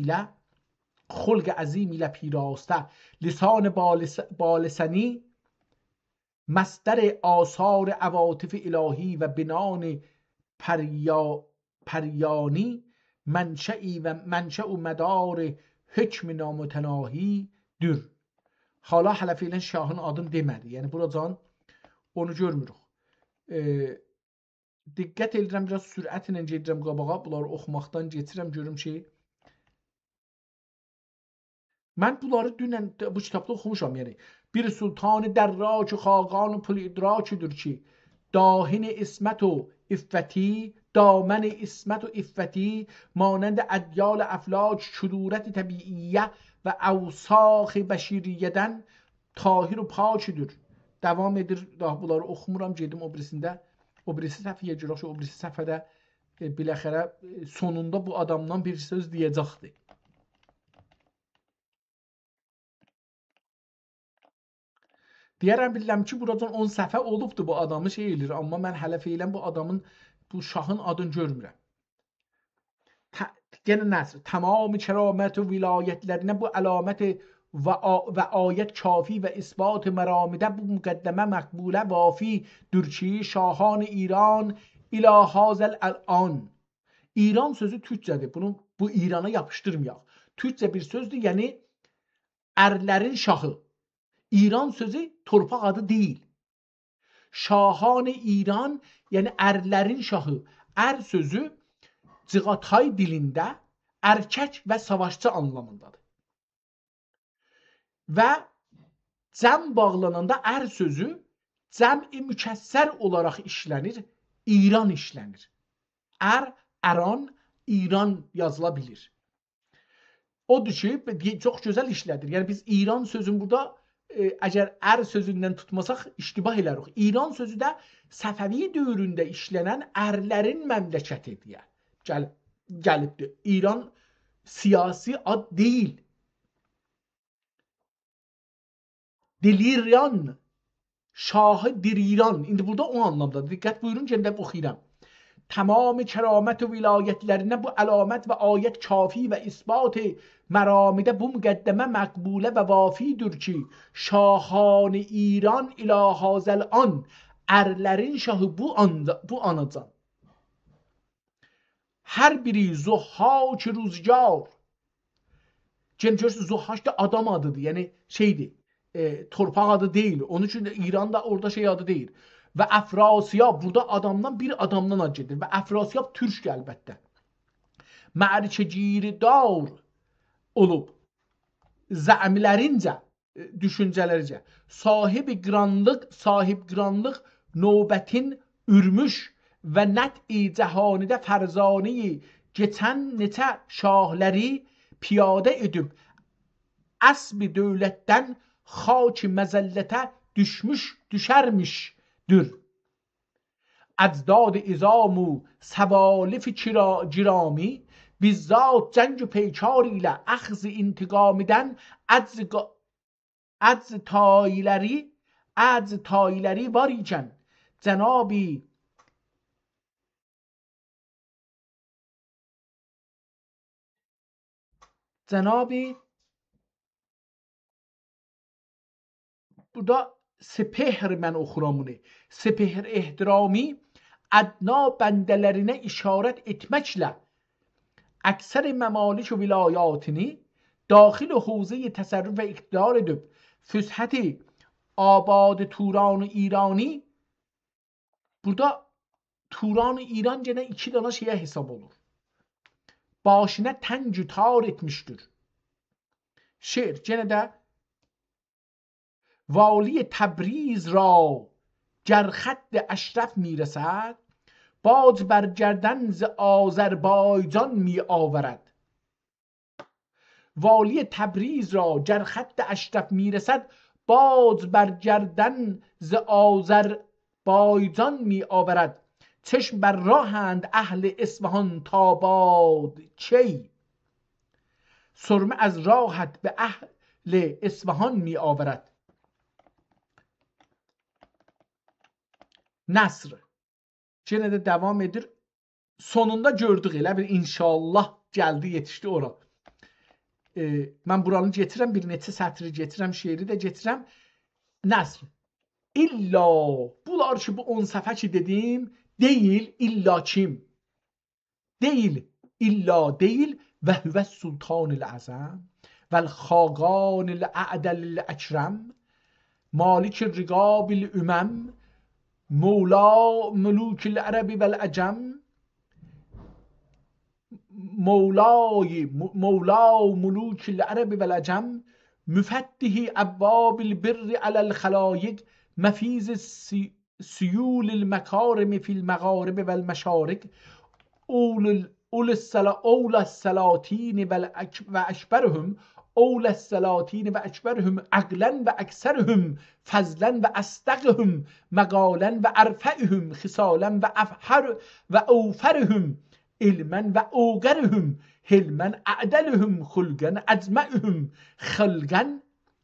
ایل پیراسته لسان بالسنی مصدر آثار عواطف الهی و بنان پریانی منشأ و مدار حکم نامتناهی dür. Hala hələ fiilən şahın adını demədi. Yəni buradan onu görmürük. Diqqət edirəm, biraz sürətlə gedirəm qabağa, bunları oxumaqdan geçirəm, görüm ki mən bunları dünən bu kitabda oxumuşam, yəni bir sultanı dərrak xaqan pul idrakidir ki dahin ismət و iffəti دامن اسمت و iffəti مانند ادیال افلاک شرورت طبیعیه و اوساخ بشرییدن طاهر و پاکdır. Devam edir, daha bunları oxumuram, gedim o birisində. O birisi səfəyə görək, o birisi səfədə biləxərə sonunda bu adamdan bir söz deyəcəkdir. Deyərəm bilirəm ki, buradan 10 səfə olubdur bu adamı şey edir, amma mən hələ feylən bu adamın, bu şahın adını görmürəm. Yenə nəsr, tamam kəramət və vilayətlərinə bu əlamət və ayət kafi və isbat məramidə bu müqəddəmə məqbulə vafi dürki şahan İran ilə hazəl əl'an. İran sözü türkcədir. Bunu bu İrana yapışdırmayaq. Türkcə bir sözdür, yəni ərlərin şahı. İran sözü torpaq adı deyil. Şahan İran, yəni ərlərin şahı. Ər sözü Cığatay dilində erkək və savaşçı anlamındadır. Və cəm bağlananda ər sözü cəm-i mükəssər olaraq işlənir, İran işlənir. Ər, əran, İran yazıla bilir. Odur ki çox gözəl işlədir. Yəni biz İran sözün burada əgər ər sözündən tutmasaq iştibah elərik. İran sözü də Səfəvi dövründə işlənən ərlərin məmləkəti deyə gəlibdir. İran siyasi ad deyil. Diliran, Şahı Diriran. İndi burada o anlamda. Diqqət buyurun, gəndə oxuyuram. Tamam keramet و vilayetlerine bu alamet ve ayet kafi ve ispat merامده bu مقدمه مقبوله و vafidir ki şahan İran ila hazel an erlerin şahı bu anacan. Her biri zuhaç rüzgar. Görürsünüz zuhaç da adam adıdır. Yani şeydi. Torpaq adı değil. Onun için de İran'da orada şey adı değil. Və Əfrasiyab burada adamdan bir adamdan ad gedir. Və Əfrasiyab türk əlbəttə. Mərkəgiridar olub. Zəmlərincə, düşüncələrincə. Sahib qranlıq növbətin ürmüş və nət-i cəhanidə fərzaniyi geçən neçə şahləri piyadə edib əsb dövlətdən xaki məzəllətə düşərmişdir. ازداد ازام و سوالف جرامی بیزاد جنگ و پیکاری ile اخذ انتقامiden از tayleri var iken Cenab-ı burada sepehr mən oxuram bunu. Sepehr ehtirami ədna bəndələrinə işarət etməklə əksər məmalik və vilayatini daxil hövzə təsərrüf və iqtidar edib füsxəti abad Turan İrani. Burada Turan İran gene 2 dana şeye hesab olur. Başına təngü tar etmişdir. Şeir gene də والی تبریز را گر خط اشرف میرسد باز بر گردن ز آذربایجان می آورد. والی تبریز را گر خط اشرف میرسد باز بر گردن ز آذربایجان می آورد. چشم بر راهند اهل اصفهان تا باد چی سرمه از راحت به اهل اصفهان می آورد. Nəsr. Yenə də devam edir. Sonunda gördük elə bir inşallah gəldi, yetişdi ora. Mən buranı getirəm, bir neçə sətri getirəm, şeiri də getirəm. Nəsr. İlla bunlar ki bu 10 səfə ki dedim, deyil illa kim? Deyil illa deyil və hüvə sultanil əzəm vəl xaqanil a'dəlil əkrəm malik riqabil üməm مولا ملوک العرب و العجم مولا ملوك العرب و العجم مفتح ابواب البر على الخلائق مفیز سیول المکارم في المغارب و المشارق اول السلاطین و اکبرهم اول السلاطین و اکبرهم عقلا و اکثرهم فضلا و اصدقهم مقالا و ارفعهم خصالا و افحر و اوفرهم علما و اوگرهم حلما اعدلهم خلقا اجمعهم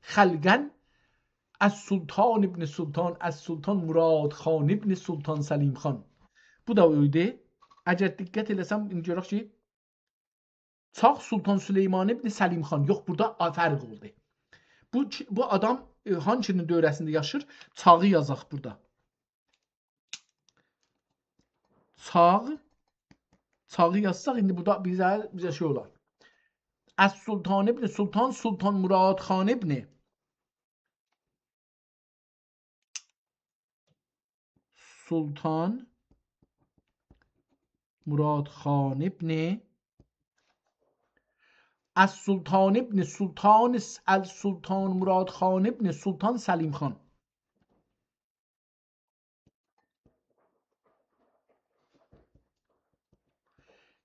خلقا از سلطان ابن سلطان از سلطان مراد خان ابن سلطان سلیم خان. Bu da öyle. Eğer dikkat etsem ince şey Sağ Sultan Süleyman ibn Səlim xan. Yox, burada fərq oldu. Bu adam hançinin dövrəsində yaşır? Çağı yazaq burada. Çağı yazsaq indi burada bizə şey olar. Əs Sultan ibn Sultan Murad xan ibn Sultan Murad xan ibn السلطان ابن سلطان السلطان مراد خان ابن سلطان سلیم خان.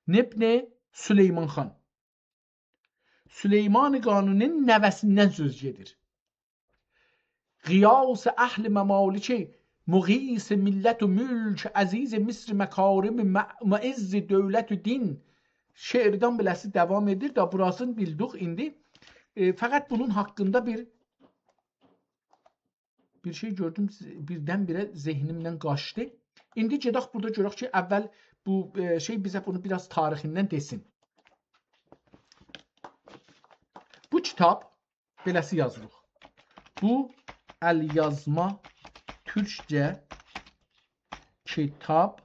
Nebni Süleyman xan. Süleyman Qanuninin nəvəsindən söz gedir. Qiyas əhl-i məmaliki muğis millət mülk əziz Misr məkarim məizz dövlət din şeirdən biləsi devam edir da burasını bildik indi. Fəqət bunun haqqında bir şey gördüm, birdən-birə zehnimdən qaçdı. İndi gedək burada görək ki, əvvəl bu şey bizə bunu biraz tarixindən desin. Bu kitab beləsi yazılır. Bu əlyazma türkcə kitab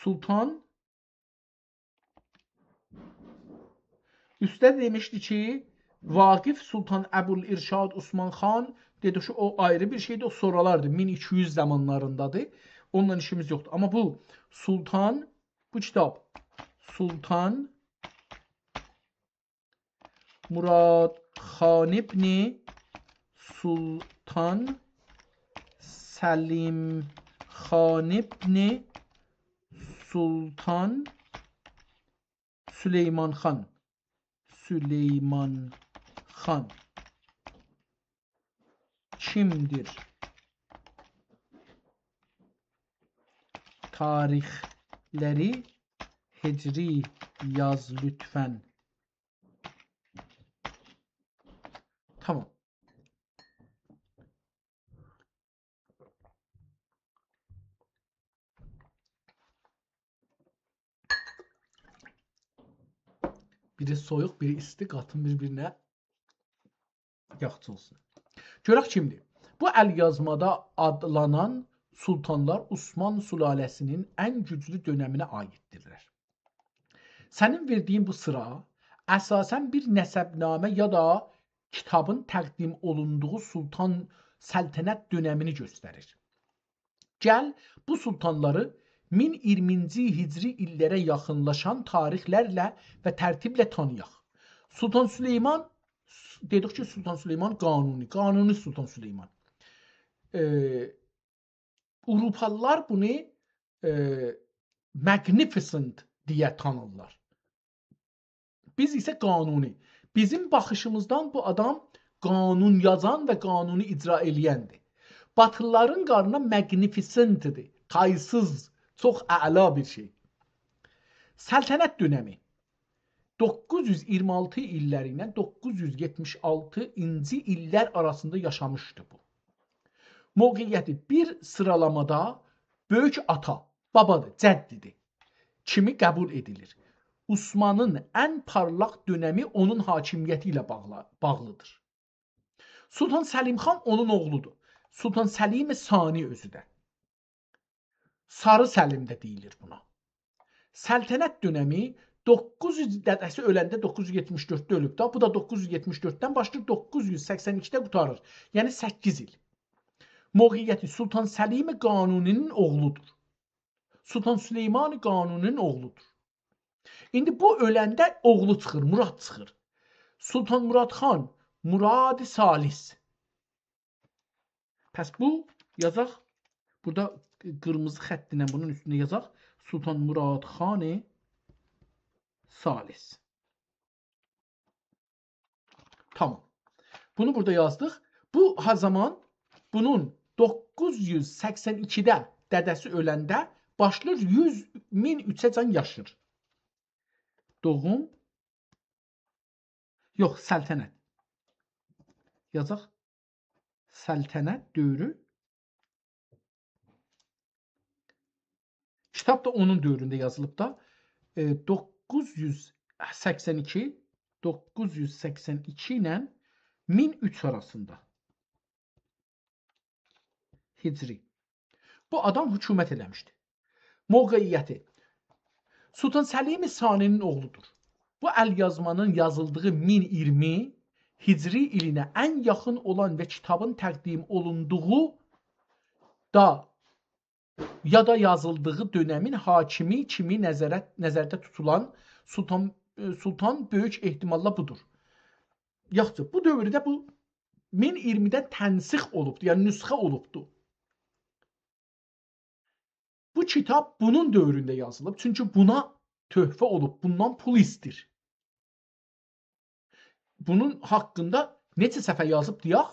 Sultan üstə demişdi ki, Vaqif Sultan Əbul-İrşad Osman xan dedi ki, o ayrı bir şeydir, o sonralardır, 1200 zamanlarındadır. Onunla işimiz yoxdur. Amma bu Sultan, bu kitab Sultan Murad Xan ibn Sultan Səlim Xan ibn Sultan Süleyman xan. Süleyman xan kimdir? Tarixləri hicri yaz lütfən. Tamam. Biri soyuq, biri isti, qatın bir-birinə yaxşı olsun. Görək kimdir? Bu əlyazmada adlanan sultanlar Osman sülaləsinin ən güclü dönəminə aiddirlər. Sənin verdiyin bu sıra əsasən bir nəsəbnamə ya da kitabın təqdim olunduğu sultan səltənət dönəmini göstərir. Gəl bu sultanları 1020-ci hicri illərə yaxınlaşan tarixlərlə və tərtiblə tanıyaq. Sultan Süleyman, dedik ki, Sultan Süleyman Qanuni Sultan Süleyman. Avropalılar bunu magnificent deyə tanırlar. Biz isə Qanuni. Bizim baxışımızdan bu adam qanun yazan və qanunu icra eləyəndir. Batılıların qarına magnificentdir, qaysız, çox əla bir şey. Səltənət dönəmi 926 illəri ilə 976-cı illər arasında yaşamışdı bu. Mövqeyyəti bir sıralamada böyük ata, babadır, cəddidir kimi qəbul edilir. Osmanın ən parlaq dönəmi onun hakimiyyəti ilə bağlıdır. Sultan Səlim xan onun oğludur. Sultan Səlim Sani özü də. Sarı Səlim də deyilir buna. Səltənət dönəmi 900 dədəsi öləndə 974-də ölüb da. Bu da 974-dən başlayır 982-də qutarır. Yəni 8 il. Mövqeyyəti Sultan Səlim Qanuninin oğludur. Sultan Süleyman Qanuninin oğludur. İndi bu öləndə oğlu çıxır, Murad çıxır. Sultan Murad xan, Murad Salis. Pəs bu yazaq, burada qırmızı xəttinə bunun üstündə yazaq. Sultan Murad xan Salis. Tamam. Bunu burada yazdıq. Bu zaman bunun 982-də dədəsi öləndə başlayır 100.003-ə can yaşır. Doğum. Yox, səltənət. Yazaq. Səltənət dövrü. Kitab da onun dövründə yazılıb da. 982 ilə 1003 arasında. Hicri. Bu adam hökumət eləmişdi. Mövqeyyəti. Sultan Səlim Sani'nin oğludur. Bu əlyazmanın yazıldığı 1020 Hicri ilinə ən yaxın olan və kitabın təqdim olunduğu da ya da yazıldığı dönəmin hakimi kimi nəzərdə tutulan sultan böyük ehtimalla budur. Yaxşı, bu dövrdə bu 1020-dən tənsix olubdu, yəni nüsxə olubdu. Bu Bu kitab bunun dövründə yazılıb. Çünki buna töhfə olub, bundan pul istir. Bunun haqqında neçə səfər yazıb deyək?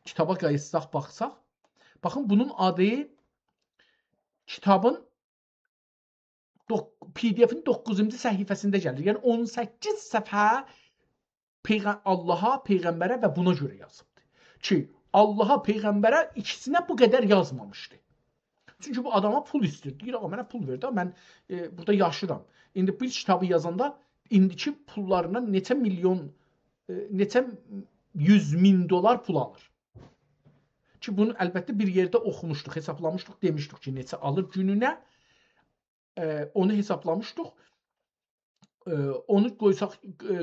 Kitaba qayıtsaq, baxsaq. Baxın, bunun adı kitabın PDF-in 9-cu səhifəsində gəlir. Yəni 18 səfhə Allaha, peyğəmbərə və buna görə yazıbdır. Ki, Allaha, peyğəmbərə ikisinə bu qədər yazmamışdı. Çünki bu adama pul istir. Deyir, ağa mənə pul ver də, mən burada yaşıram. İndi bir kitabı yazanda indiki pullarından neçə milyon, neçə 100 min dolar pul alır. Ki, bunu əlbəttə bir yerdə oxumuşduq, hesablamışdıq, demişdik ki, neçə alır gününə. Onu hesablamışdıq. Onu qoysaq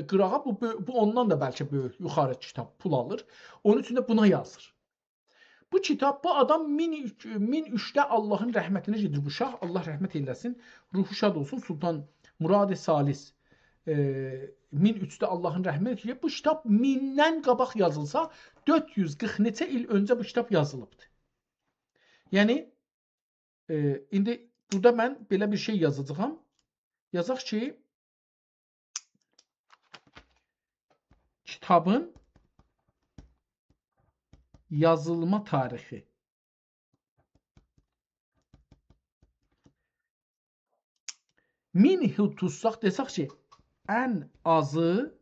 qırağa, bu ondan da bəlkə böyük, yuxarı kitab pul alır. Onun üçün də buna yazır. Bu kitab, bu adam 1003-də Allahın rəhmətinə gedir bu şah. Allah rəhmət eyləsin. Ruhu şad olsun. Sultan Murad-ı Salis 1003-də Allahın rəhmətinə gedir. Bu kitab 1000-dən qabaq yazılsa 440 neçə il öncə bu kitab yazılıbdır. Yəni indi burada mən belə bir şey yazacağam. Yazaq ki, kitabın yazılma tarixi. Min il tutsaq desək ki, ən azı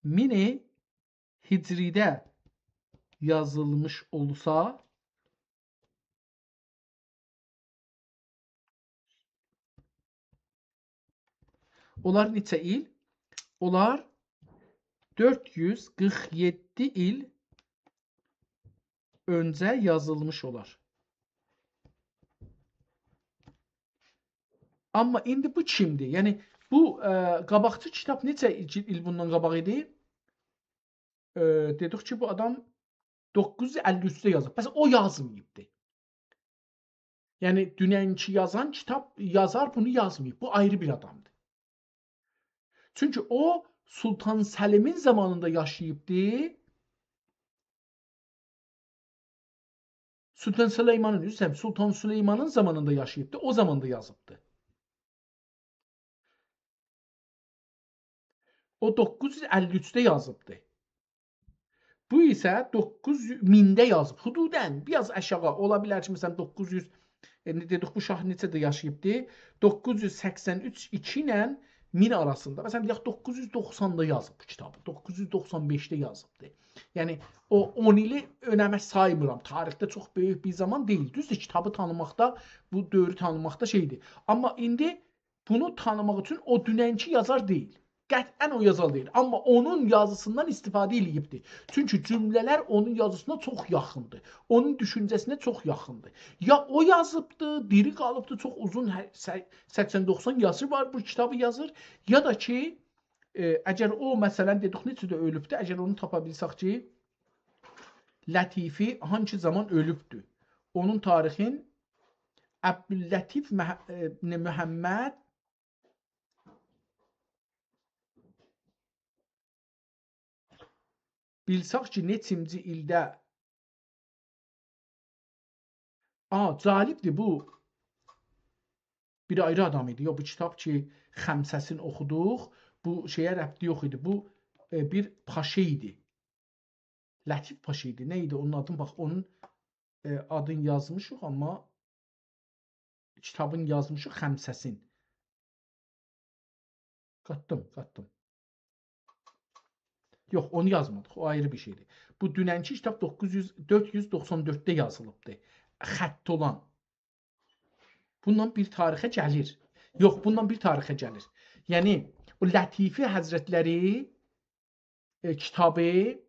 1000 hicridə yazılmış olsa, onlar neçə il? Onlar 447 il öncə yazılmış olar. Amma indi bu kimdir? Yəni bu qabaqçı kitab neçə il bundan qabaq idi? Dedik ki, bu adam 953-də yazıb. Bəs o yazmayıbdı. Yəni dünənki yazan kitab yazar bunu yazmayıb. Bu ayrı bir adamdır. Çünki o Sultan Səlimin zamanında yaşayıbdı. Sultan Süleymanın zamanında yaşayıbdı. O zamanda yazıbdı. O 953-də yazıbdı. Bu isə 9000-də yazıb. Hududən biraz aşağı ola bilər ki, məsələn 900 dedik bu şah neçədə yaşayıbdı? 983-2 ilə 1000 arasında. Məsələn deyək 990-da yazıb bu kitabı. 995-də yazıbdı. Yəni o 10 ili önəmə saymıram. Tarixdə çox böyük bir zaman deyil. Düzdür, kitabı tanımaqda, bu dövrü tanımaqda şeydir. Amma indi bunu tanımaq üçün o dünənki yazar deyil. Qətlən o yazar deyil. Amma onun yazısından istifadə edibdir. Çünki cümlələr onun yazısına çox yaxındır. Onun düşüncəsinə çox yaxındır. Ya o yazıbdı, diri qalıbdı, çox uzun 80-90 yazı var bu kitabı yazır. Ya da ki, əgər o məsələn dedik necə də ölübdü, əgər onu tapa bilsək ki, Lətifi hangi zaman ölübdü? Onun tarixin Əbdüllətif Məhəmməd bilsək ki, neçinci ildə calibdir bu. Bir ayrı adam idi. Yox, bu kitab ki, Xəmsəsini oxuduq. Bu şeyə rəbti yox idi. Bu bir paşa idi. Lətif paşa idi. Nə idi onun adını? Bax, onun adını yazmışıq, amma kitabın yazmışıq Xəmsəsin. Qatdım. Yox, onu yazmadıq. O ayrı bir şeydir. Bu dünənki kitab 494-də yazılıbdır. Xətt olan. Bundan bir tarixə gəlir. Yox, bundan bir tarixə gəlir. Yəni, o Lətifi Həzrətləri kitabı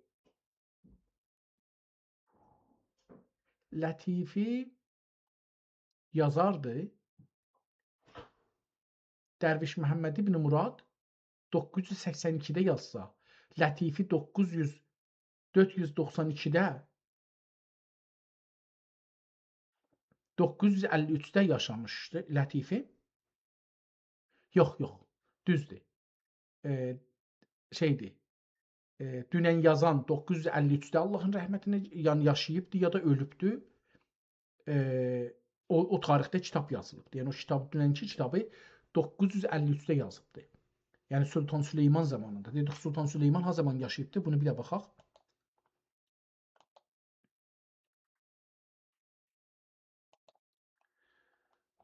Lətifi yazardı. Dərviş Məhəmməd ibn Murad 982-də yazsa, Lətifi 492-də 953-də yaşamışdı Lətifi. Yox, düzdür. Şeydir. Dünən yazan 953-də Allahın rəhmətinə yaşayıbdı ya da ölübdü. o tarixdə kitab yazılıbdı. Yəni o kitab dünənki kitabı 953-də yazıbdı. Yəni Sultan Süleyman zamanında. Dedik Sultan Süleyman ha zaman yaşayıbdı? Bunu bir də baxaq.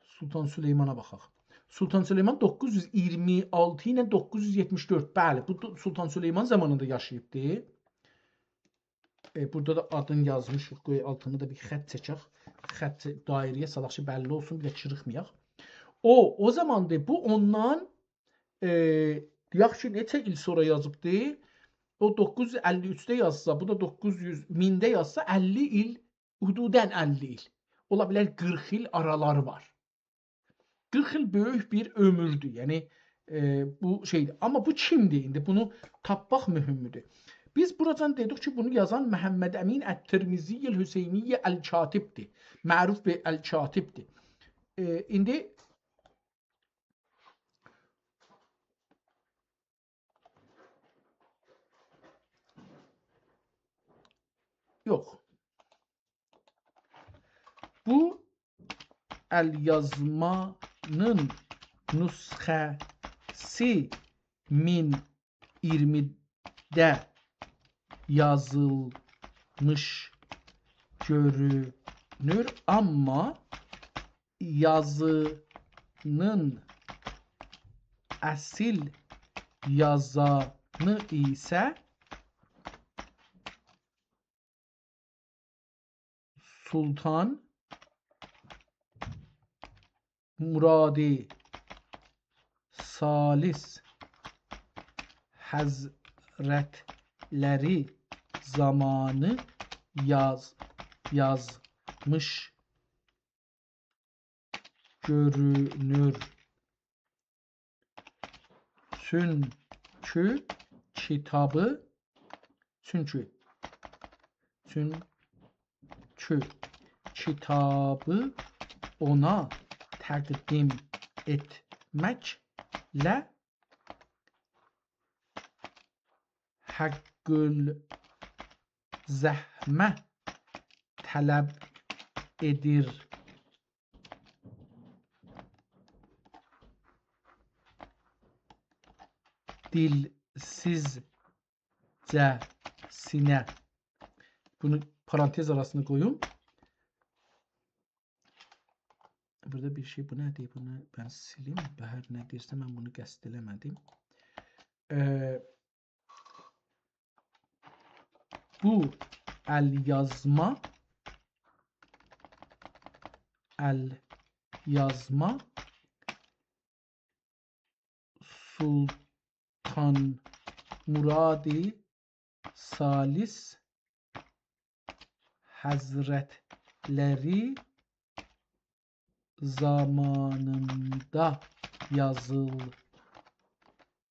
Sultan Süleymana baxaq. Sultan Süleyman 926 ilə 974. Bəli, bu Sultan Süleyman zamanında yaşayıbdı. Burada da adını yazmışıq. Qoy altını da bir xətt çəkək. Xətt dairəyə salaq ki, bəlli olsun, bir də çırıxmayaq. O zamandır. Bu ondan deyək ki, neçə il sonra yazıbdı? O 953-də yazsa, bu da 1000-də yazsa 50 il, hududən 50 il. Ola bilər 40 il araları var. 40 il böyük bir ömürdür. Yəni bu şeydir. Amma bu kimdir indi? Bunu tapmaq mühümdür. Biz buradan dedik ki, bunu yazan Məhəmməd Əmin Ət-Tirmiziyyə Hüseyniyyə Əl-Katibdir. Məruf bir Əl-Katibdir. İndi yox. Bu əlyazmanın nüsxəsi 1020-də yazılmış görünür, amma yazının əsl yazanı isə Sultan Muradi Salis Həzrətləri zamanı yazmış görünür. Çünki kitabı ona təqdim etməklə haqqül zəhmə tələb edir. Dilsizcəsinə. Bunu parantez arasına koyun. Burada bir şey, bu nədir? Bunu ben silim. Bəhər nə deyirsə, mən bunu qəsd eləmədim. Bu əlyazma Sultan Muradi Salis Həzrətləri zamanında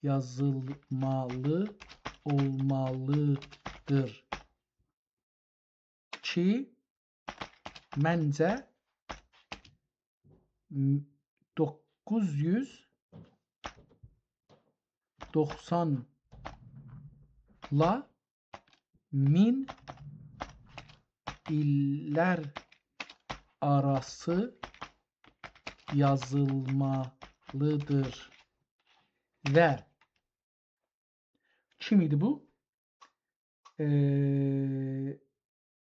yazılmalı olmalıdır ki, məncə 990-la 1000 illər arası yazılmalıdır. Və kim idi bu?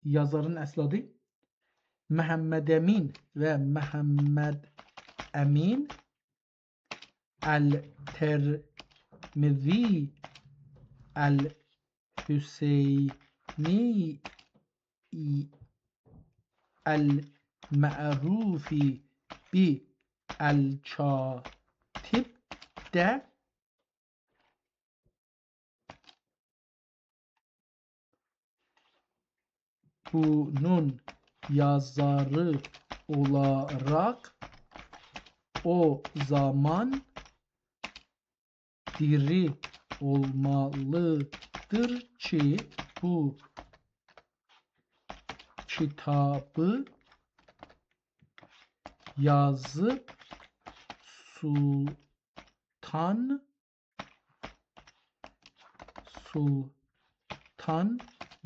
Yazarın əsl adı Məhəmməd Əmin və Məhəmməd Əmin Əl-Tirmizi Əl-Hüseyni Əl-Mə'rufi bi Əl-Katib də bunun yazarı olarak o zaman diri olmalıdır ki, bu kitabı yazıp sultan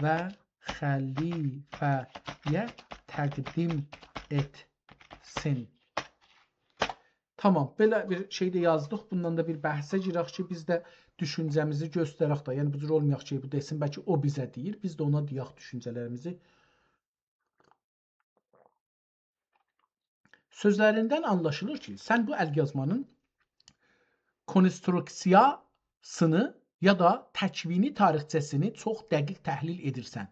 ve halifeye təqdim etsin. Sen. Tamam, belə bir şey də yazdıq. Bundan da bir bəhsə girək ki, biz də düşüncəmizi göstərək də. Yəni bu cür olmayaq ki, bu desin, bəlkə o bizə deyir, biz də ona deyək düşüncələrimizi. Sözlərindən anlaşılır ki, sən bu əlyazmanın konstruksiyasını ya da təkvini tarixçəsini çox dəqiq təhlil edirsən.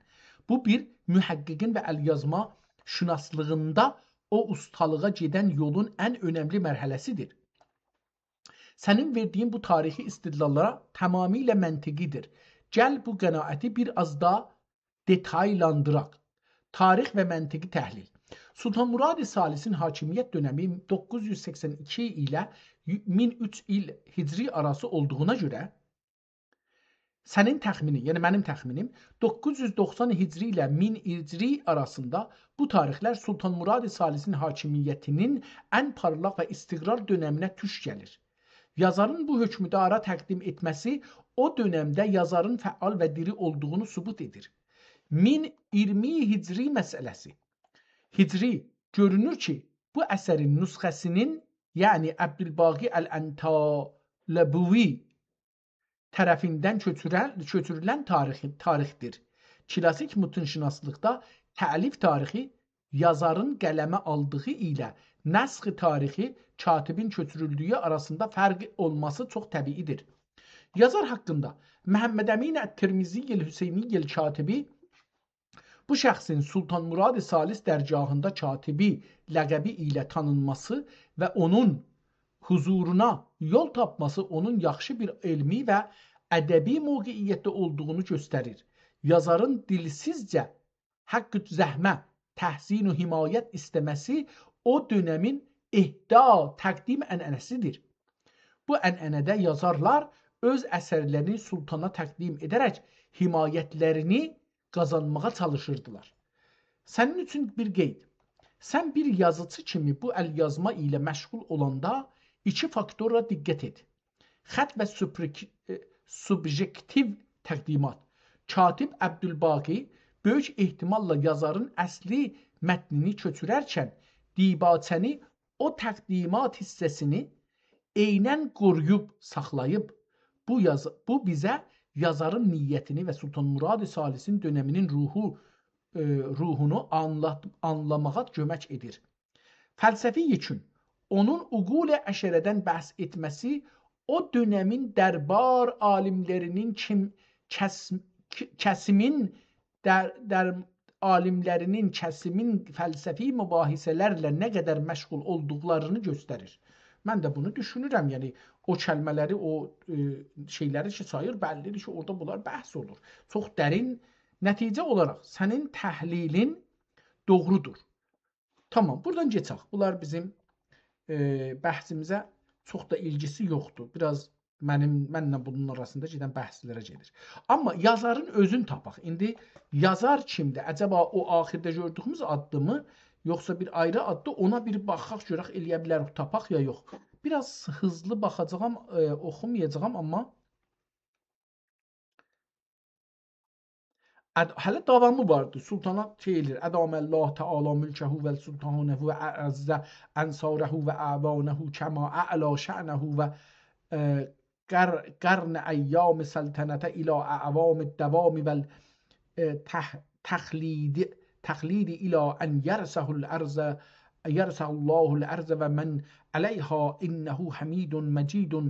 Bu bir mühəqqiqin və əlyazma şünaslığında o ustalığa gedən yolun ən önəmli mərhələsidir. Sənin verdiyin bu tarixi istidlallara tamamilə məntiqidir. Gəl bu qənaəti bir az da detaylandıraq. Tarix və məntiqi təhlil. Sultan Salisin hakimiyyət dönəmi 982 ilə 1003 il hicri arası olduğuna görə sənin təxminin, yəni mənim təxminim 990 hicri ilə 1000 hicri arasında bu tarixlər Sultan Salisin hakimiyyətinin ən parlaq və istiqrar dönəminə tuş gəlir. Yazarın bu hökmdara təqdim etməsi o dönəmdə yazarın fəal və diri olduğunu sübut edir. 1020 hicri məsələsi. Hicri görünür ki, bu əsərin nüsxəsinin, yəni Əbdülbaqi Əl-Əntaləbuvi tərəfindən köçürülən tarixdir. Klasik mütünşünaslıqda təlif tarixi yazarın qələmə aldığı ilə nəsx tarixi katibin köçürüldüyü arasında fərq olması çox təbiidir. Yazar haqqında Məhəmməd Əmin Ət-Tirmiziyyəl Hüseyniyyəl katibi bu şəxsin Sultan Salis dərgahında katibi ləqəbi ilə tanınması və onun huzuruna yol tapması onun yaxşı bir elmi və ədəbi mövqeyiyyətdə olduğunu göstərir. Yazarın dilsizcə haqqı zəhmə, təhsin və himayət istəməsi o dönəmin ehda təqdim ənənəsidir. Bu ənənədə yazarlar öz əsərlərini sultana təqdim edərək himayətlərini qazanmağa çalışırdılar. Sənin üçün bir qeyd. Sən bir yazıcı kimi bu əlyazma ilə məşğul olanda iki faktora diqqət et. Xət və subjektiv təqdimat. Katib Əbdülbaqi böyük ehtimalla yazarın əsli mətnini köçürərkən dibaçəni o təqdimat hissəsini eynən qoruyub saxlayıb. Bu bizə yazarın niyyətini və Sultan Salisin dönəminin ruhunu anlamağa kömək edir. Fəlsəfi yekun onun uqul-i əşərədən bəhs etməsi o dönəmin dərbar alimlərinin kəsimin fəlsəfi mübahisələrlə nə qədər məşğul olduqlarını göstərir. Mən də bunu düşünürəm. Yəni o kəlmələri, o şeyləri ki sayır, bəllidir ki, orada bunlar bəhs olur. Çox dərin nəticə olaraq sənin təhlilin doğrudur. Tamam, buradan keçək. Bunlar bizim bəhsimizə çox da ilgisi yoxdur. Biraz mənlə bunun arasında gedən bəhslərə gedir. Amma yazarın özünü tapaq. İndi yazar kimdir? Əcəba o axirdə gördüyümüz addımı, yoxsa bir ayrı addı, ona bir baxaq, görək eləyə bilərik, tapaq ya yox. Biraz hızlı baxacağam, oxumayacağam, amma hələ davamı vardır. Sultana deyilir: Ədaməllah Teala mülkəhu və sultanəhu və əzzə ənsarəhu və əvanəhu kəma ə'la şə'nəhu və qarn əyyam səltənətə ilə əvam dəvami və təxlidi ilə ən yərsəhul ərzə və mən əleyha innəhu həmidun məcidun.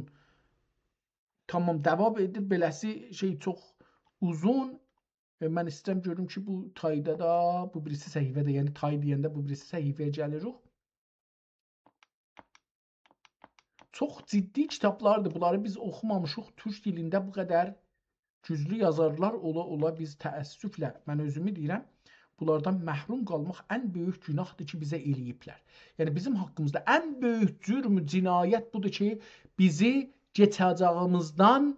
Tamam, devam edir. Beləsi şey çox uzun. Mən istəyirəm görüm ki, bu tayda da, bu birisi səhifədə, yəni tay deyəndə bu birisi səhifəyə gəlirik. Çox ciddi kitablardır. Bunları biz oxumamışıq. Türk dilində bu qədər güclü yazarlar ola biz təəssüflə, mən özümü deyirəm, bunlardan məhrum qalmaq ən böyük günahdır ki, bizə eləyiblər. Yəni bizim haqqımızda ən böyük cürm, cinayət budur ki, bizi keçəcəyimizdən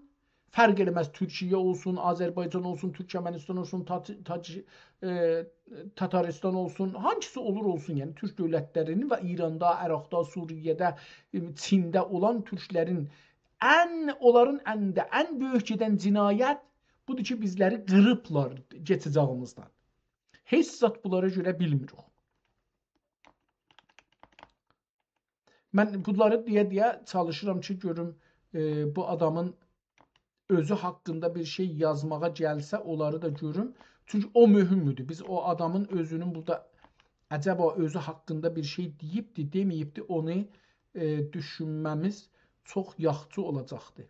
fərq eləməz. Türkiyə olsun, Azərbaycan olsun, Türkmənistan olsun, Tataristan olsun, hangisi olur olsun, yəni Türk dövlətlərinin və İranda, Əraqda, Suriyədə, Çində olan türklərin onların ən böyük gedən cinayət budur ki, bizləri qırıblar keçəcəyimizdən. Heç zat bunlara görə bilmirik. Mən bunları deyə çalışıram ki, görüm bu adamın özü haqqında bir şey yazmağa gəlsə, onları da görüm. Çünki o mühümdür. Biz o adamın özünün burada əcəba özü haqqında bir şey deyibdi, deməyibdi, onu düşünməmiz çox yaxşı olacaqdır.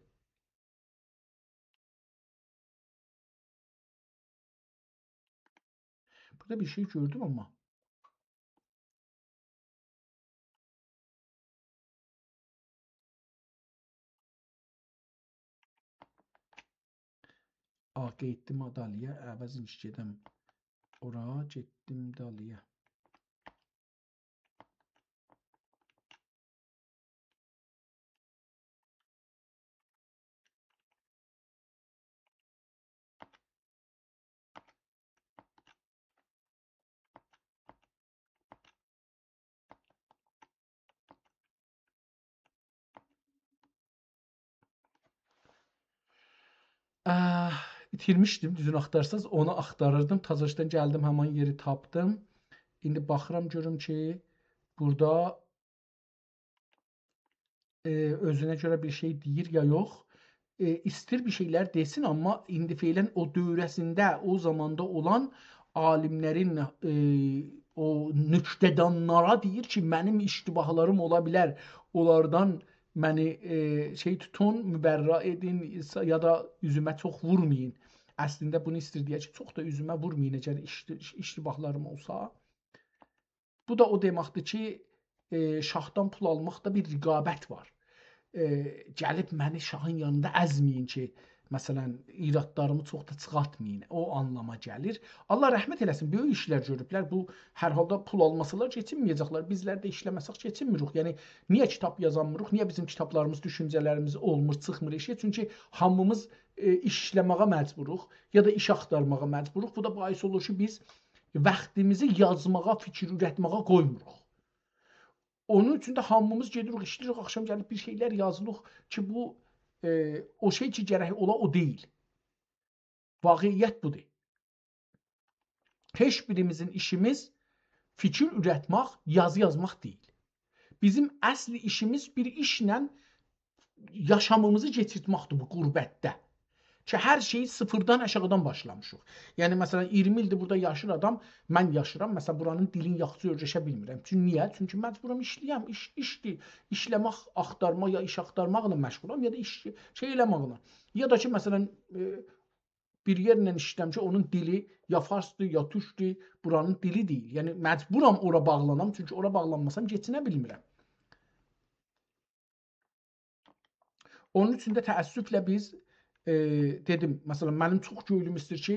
Burada bir şey gördüm ama. Getdim Daliyə, əvəzin gedəm ora, getdim Daliyə. İtirmişdim, düzünü axtarsanız, onu axtarırdım. Tazajdan gəldim, həman yeri tapdım. İndi baxıram, görüm ki, burada özünə görə bir şey deyir ya yox. İstir bir şeylər desin, amma indi feylən o dövrəsində, o zamanda olan alimlərin o nüktədanlara deyir ki, mənim iştibahlarım ola bilər. Onlardan məni şey tutun, mübərra edin ya da üzümə çox vurmayın. Əslində bunu istir deyə ki, çox da üzümə vurmayın əgər iştibahlarım olsa. Bu da o deməkdir ki, şahdan pul almaqda bir riqabət var. Gəlib məni şahın yanında əzməyin ki, məsələn, iradlarımı çox da çıxartmayın. O anlama gəlir. Allah rəhmət eləsin, böyük işlər görüblər. Bu hər halda pul almasalar keçinməyəcəklər. Bizlər də işləməsək keçinmirik. Yəni niyə kitab yazanmırıq? Niyə bizim kitablarımız, düşüncələrimiz olmur, çıxmır eşiyə? Çünki hamımız işləməyə məcburuq ya da iş axtarmağa məcburuq. Bu da bais olur ki, biz vaxtimizi yazmağa, fikir ürətməyə qoymuruq. Onun üçün də hamımız gedirik, işləyirik, axşam gəlib bir şeylər yazılıq ki, bu o şey ki, gərək ola o deyil. Vaqiyyət budur. Heç birimizin işimiz fikir ürətmək, yazı yazmaq deyil. Bizim əsli işimiz bir işlə yaşamımızı keçirtməkdir bu qürbətdə. Ki, hər şeyi sıfırdan, aşağıdan başlamışıq. Yəni, məsələn, 20 ildir burada yaşır adam, mən yaşıram, məsələn, buranın dilin yaxşı öyrəşə bilmirəm. Çünki niyə? Çünki məcburam işləyəm, işdir. İşləmək, axtarmaq, ya iş axtarmaqla məşğulam, ya da iş şey eləmaqla. Ya da ki, məsələn, bir yerlə işləyəm ki, onun dili ya farsdır, ya türkdür, buranın dili deyil. Yəni, məcburam ora bağlanam, çünki ora bağlanmasam keçinə bilmirəm. Onun üçün də təəssüflə biz dedim, məsələn, mənim çox göylüm istir ki,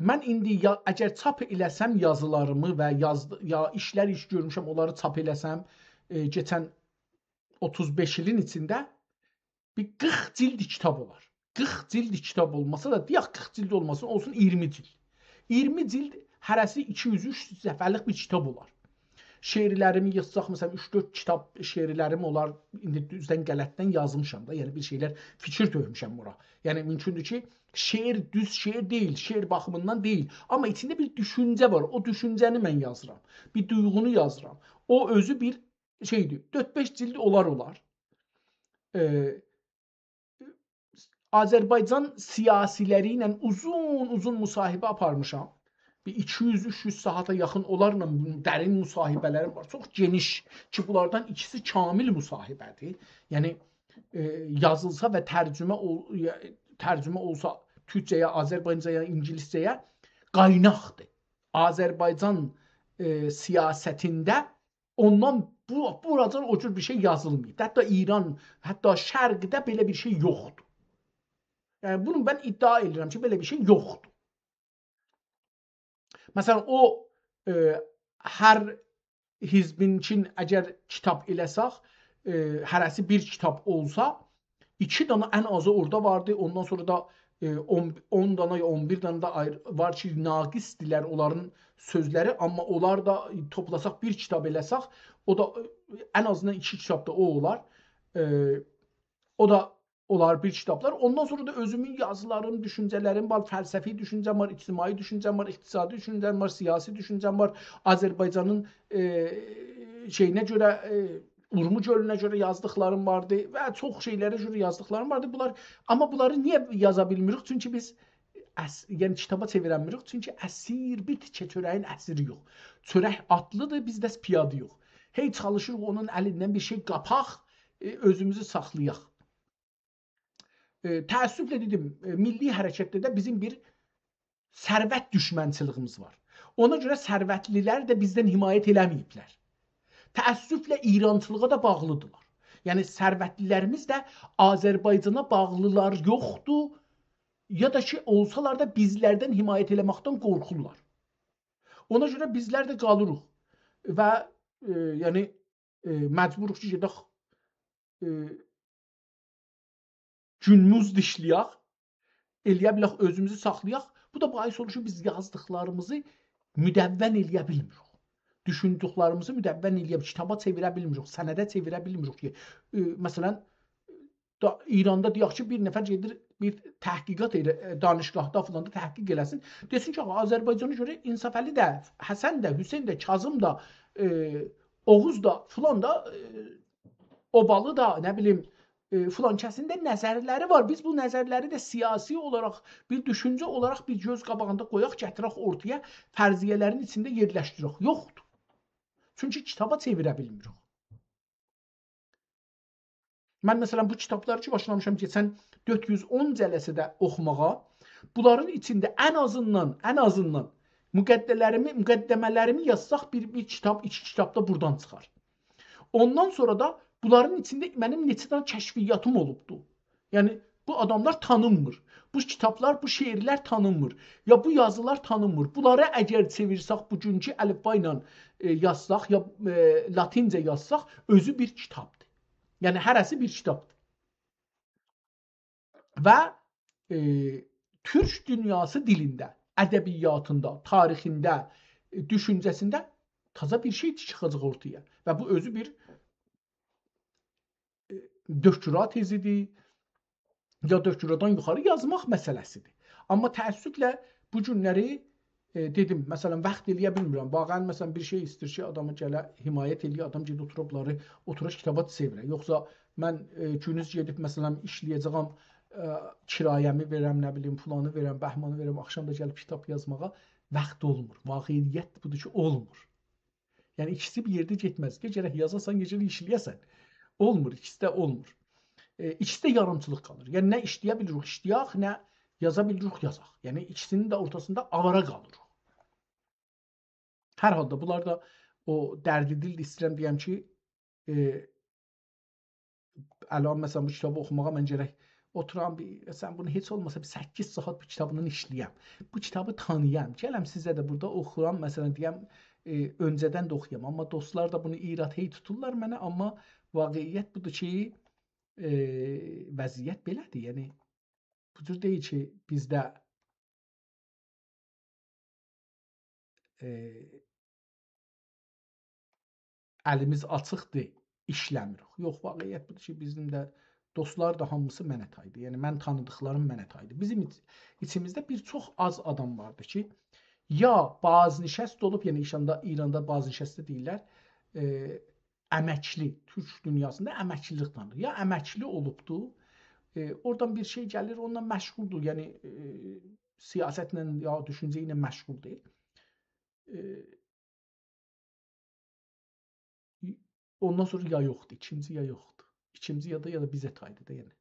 mən indi əgər çap eləsəm yazılarımı və ya işlər iş görmüşəm, onları çap eləsəm, keçən 35 ilin içində bir 40 cild kitab olar. 40 cild kitab olmasa da, deyək 40 cild olmasın, olsun 20 cild. 20 cild hərəsi 200-300 səfərlik bir kitab olar. Şeirlərimi yazsaq, məsələn, 3-4 kitab şeirlərim olar, indi düzdən qələtdən yazmışam da, yəni bir şeylər fikir tökmüşəm bura. Yəni, mümkündür ki, şeir düz şeir deyil, şeir baxımından deyil, amma içində bir düşüncə var, o düşüncəni mən yazıram, bir duyğunu yazıram. O özü bir şeydir, 4-5 cild olar. Azərbaycan siyasiləri ilə uzun müsahibə aparmışam. Bir 200-300 saata yaxın onlarla dərin müsahibələrim var. Çox geniş ki, bunlardan ikisi kamil müsahibədir. Yəni, yazılsa və tərcümə olsa türkcəyə, azərbaycancaya, ingiliscəyə qaynaqdır. Azərbaycan siyasətində ondan buracan o cür bir şey yazılmayıb. Hətta İran, hətta Şərqdə belə bir şey yoxdur. Yəni, bunu mən iddia edirəm ki, belə bir şey yoxdur. Məsələn, o hər hizbin üçün əgər kitab eləsək, hərəsi bir kitab olsa, 2 dana ən azı orada vardı. Ondan sonra da 10 dana ya 11 dana da var ki, naqisdirlər onların sözləri. Amma onlar da toplasaq bir kitab eləsək, o da ən azından 2 kitab da o olar. O da olar bir kitablar. Ondan sonra da özümün yazılarım, düşüncələrim var, fəlsəfi düşüncəm var, ictimai düşüncəm var, iqtisadi düşüncəm var, siyasi düşüncəm var. Azərbaycanın şeyinə görə, Urmu gölünə görə yazdıqlarım vardı və çox şeylərə görə yazdıqlarım vardı. Amma bunları niyə yaza bilmirik? Çünki biz yəni kitaba çevirəmirik. Çünki əsir bir tikə çörəyin əsiri yox. Çörək atlıdır, bizdə piyadı yox. Hey çalışırıq onun əlindən bir şey qapaq, özümüzü saxlayaq. Təəssüflə dedim, milli hərəkətdə də bizim bir sərvət düşmənçiliyimiz var. Ona görə sərvətlilər də bizdən himayət eləməyiblər. Təəssüflə İrançılığa da bağlıdırlar. Yəni sərvətlilərimiz də Azərbaycana bağlılar yoxdur, ya da ki olsalar da bizlərdən himayət eləməkdən qorxurlar. Ona görə bizlər də qalırıq və yəni məcburuq ki, gedək günümüz dişləyək, eləyə bilək, özümüzü saxlayaq. Bu da bahis olur ki, biz yazdıqlarımızı müdəvvən eləyə bilmirik. Düşündüklərimizi müdəvvən eləyə bilmirik. Kitaba çevirə bilmirik, sənədə çevirə bilmirik ki, məsələn, İranda deyək ki, bir nəfər gedir, bir təhqiqat edir, danışqahda falan da təhqiq eləsin. Desin ki, Azərbaycana görə İnsafəli də, Həsən də, Hüseyn də, Kazım da, Oğuz da, filan da, Obalı da, nə bilim, filan kəsində nəzərləri var. Biz bu nəzərləri də siyasi olaraq, bir düşüncə olaraq bir göz qabağında qoyaq, gətirək ortaya, fərziyyələrin içində yerləşdirək. Yoxdur. Çünki kitaba çevirə bilmirik. Mən məsələn bu kitabları ki, başlamışam keçən 410 cəlsədə oxumağa, bunların içində ən azından müqəddəmələrimi yazsaq bir kitab, iki kitab da buradan çıxar. Ondan sonra da bunların içində mənim neçə dənə kəşfiyyatım olubdu. Yəni bu adamlar tanınmır. Bu kitablar, bu şeirlər tanınmır. Ya bu yazılar tanınmır. Bunları əgər çevirsək, bugünkü əlifba ilə yazsaq, ya latincə yazsaq, özü bir kitabdır. Yəni hərəsi bir kitabdır. Və türk dünyası dilində, ədəbiyyatında, tarixində, düşüncəsində taza bir şey çıxacaq ortaya. Və bu özü bir döktüra tezidir, ya döktüradan yuxarı yazmaq məsələsidir. Amma təəssüflə bu günləri dedim, məsələn, vaxt eləyə bilmirəm. Vaqəən məsələn bir şey istəyir ki, adamı gələ himayət eləyə, adam gedib oturubları, oturur kitaba çevirə. Yoxsa mən günüz gedib məsələn işləyəcəyəm, kirayəmi verəm, nə bilim, pulanı verəm, bəhmanı verəm, axşam da gəlib kitab yazmağa vaxt olmur. Vaqi'iyyət budur ki, olmur. Yəni ikisi bir yerdə getməz. Gərək yazasan, gecəli işləyəsən. Olmur, ikisi də olmur. İkisi də yarımçılıq qalır. Yəni nə işləyə bilirik, işləyək, nə yaza bilirik, yazaq. Yəni ikisinin də ortasında avara qalırıq. Hər halda bunlar da o dərdi dil istəyirəm deyəm ki, əlan məsələn bu kitabı oxumağa mən gərək oturam, sən bunu heç olmasa bir 8 saat bu kitabından işləyəm. Bu kitabı tanıyam. Gələm sizə də burada oxuram, məsələn deyəm, öncədən də oxuyam. Amma dostlar da bunu irad hey tuturlar mənə, amma vaqi'iyyət budur ki, vəziyyət belədir. Yəni bu cür deyil ki, bizdə əlimiz açıqdır, işləmirik. Yox, vaqi'iyyət budur ki, bizim də dostlar da hamısı mənə taydı. Yəni mən tanıdıqlarım mənə taydı. Bizim içimizdə bir çox az adam vardı ki, ya baznişəst olub, yəni İranda baznişəstdə deyirlər, əməkli, türk dünyasında əməklilik tanır. Ya əməkli olubdu, oradan bir şey gəlir, onunla məşğuldur. Yəni siyasətlə ya düşüncə ilə məşğul deyil. Ondan sonra ya yoxdur, ikinci ya yoxdur. İkinci ya da bizə taydı da yəni.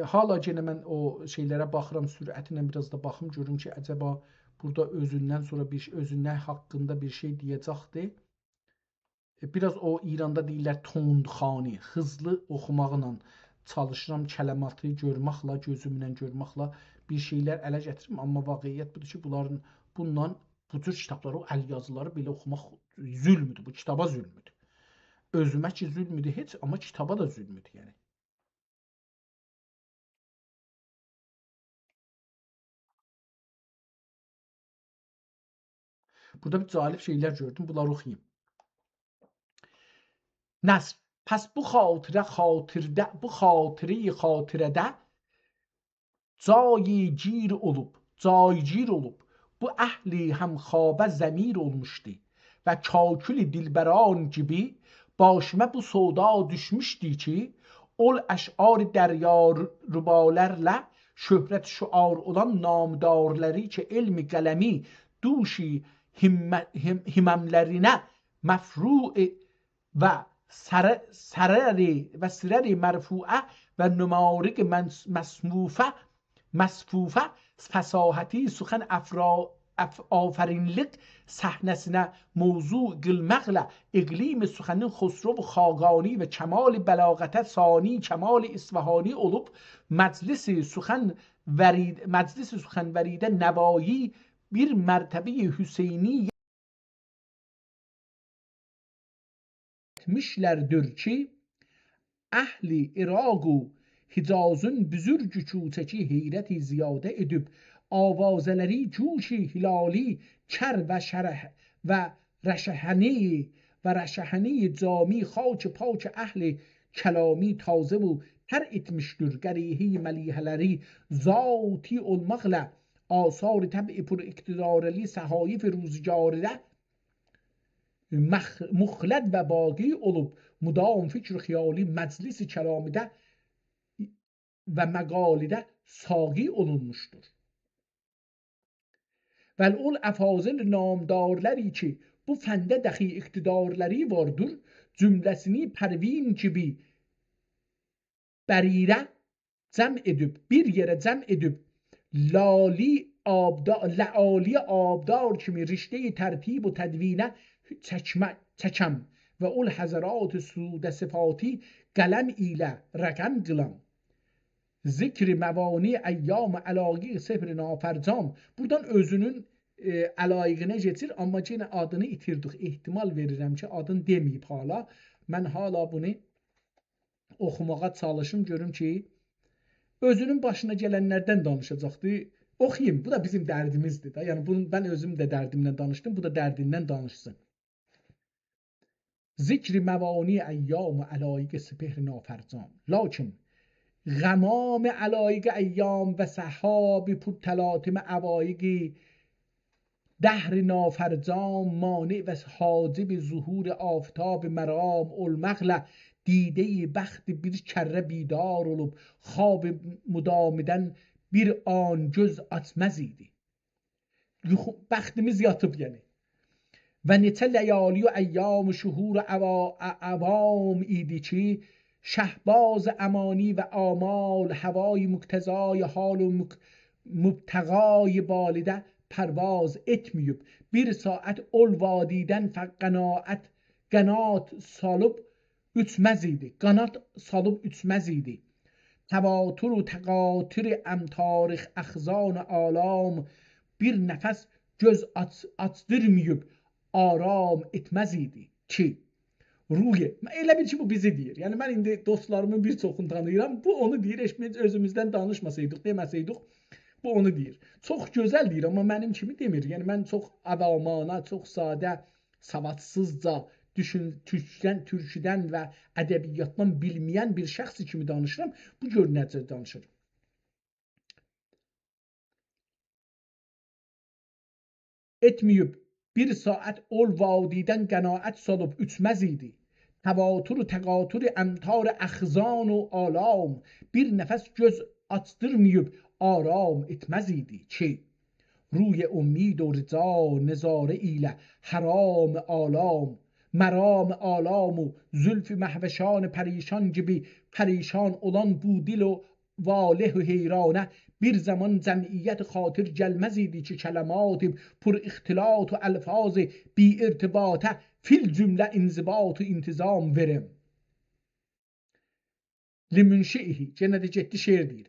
Hala yenə mən o şeylərə baxıram, sürətinlə biraz da baxım, görüm ki, əcəba burada özündən sonra özündən haqqında bir şey deyəcəkdi. Biraz o İranda deyirlər tondxani, hızlı oxumaqla çalışıram, kələmatı görməklə, gözümlə görməklə bir şeylər ələ gətirim. Amma vaqi'iyyət budur ki, bundan bu cür kitabları, o əl yazıları belə oxumaq zülmüdür. Bu kitaba zülmüdür. Özümə ki zülmüdür heç, amma kitaba da zülmüdür yəni. Burada bir cəlib şeylər gördüm, bunları oxuyayım. Nəsr. Pəs bu xatirədə caygir olub. Bu əhli həmxabə zəmir olmuşdu və kakül dilbəran gibi başıma bu soda düşmüşdü ki, ol əş'ar dəryarübalərlə şöhrət şuar olan namdarları ki, elmi qələmi duşi himəmlərinə məfru'e və sirəri mərfu'ə və nümarik məsfufə fəsahəti suxən afərinlik səhnəsinə mövzu qılmaqla iqlim suxənin xosrov xaqani və kəmal bəlağətə sani kəmal isfahani olub məclisi suxənvəridə nəvayi bir mərtəbə Hüseyni etmişlərdir ki, əhli İraq و Hicazın büzürgü küçəki heyrəti ziyadə edib avazələri cuşi hilali kər və rəşəhəni cami xaç paç əhli kəlami tazə و tər etmişdir qərihi məlihələri zati olmaqla asar təb'i پر iqtidarəli səhaif روزگارdə مخلد və baqi olub mudam fikr xiyali məclis kəlamidə və məqalidə saqi olunmuşdur. Vəl'ul əfazil namdarları ki, bu fəndə dəxi iqtidarları vardır, cümləsini pərvin gibi bərirə cəm edib, bir yerə cəm edib, ləali abdar kimi riştəyi tərtib و tədvinə çəkəm və ol həzərat sudə sifati qələm ilə rəqəm qılam. Zikri məvani əyyam əlaqi sefr nafərcam. Buradan özünün əlaqinə geçir, amma yenə adını itirdik. İhtimal verirəm ki, adını deməyib hala. Mən hala bunu oxumağa çalışım, görüm ki, özünün başına gələnlərdən danışacaqdı. Oxuyayım, bu da bizim dərdimizdir. Yəni, mən özüm də dərdimlə danışdım, bu da dərdindən danışsın. Zikri məvani əyyam əlaqi sefr nafərcam. Lakin غمام علایق ایام و سحاب پرتلاطم عوایق دهر نافرجام مانع و حاجب ظهور آفتاب مرام المغل دیده بخت bir kərrə bidar olub خواب mudamidən bir an göz açmaz idi. Bəxtimiz yatıb yəni. Və neçə ləyali و əyyam şuhur avam idi ki, şəhbaz əmani və amal havai muktezai hal و mubtəqai balidə pərvaz etməyib. Bir saat ol vadidən qanat salıb üçməz idi. Qanat salıb üçməz idi. Təvatür و təqatür əmtarix əxzan alam bir nəfəs göz açdırmayıb aram etməz idi ki, ruye. Elə bil ki, bu bizi deyir. Yəni, mən indi dostlarımın bir çoxunu tanıyıram. Bu onu deyir. Biz özümüzdən danışmasaydıq, deməsəydıq, bu onu deyir. Çox gözəl deyir, amma mənim kimi demir. Yəni, mən çox avamana, çox sadə, savadsızca, türküdən və ədəbiyyatdan bilməyən bir şəxsi kimi danışıram. Bu gör necə danışır. Etməyib bir saat ol vadidən qənaət salıb üçməz idi. Təvatür و təqatür əmtar əxzan و alam bir nəfəs göz açdırmayıb aram etməz idi ki, ruy ummid و rıza nizare ilə haram alam مرام آلام و زلف محوشان پریشان gibi پریشان olan bu dil و واله و حیرانه bir zaman cəmiyyət xatir gəlməz idi ki, kələmat pur ixtilat و الفاظ bi irtibatə fil cümlə inzibat و intizam verim. Limünşihi, yenə də getdi şeir deyir.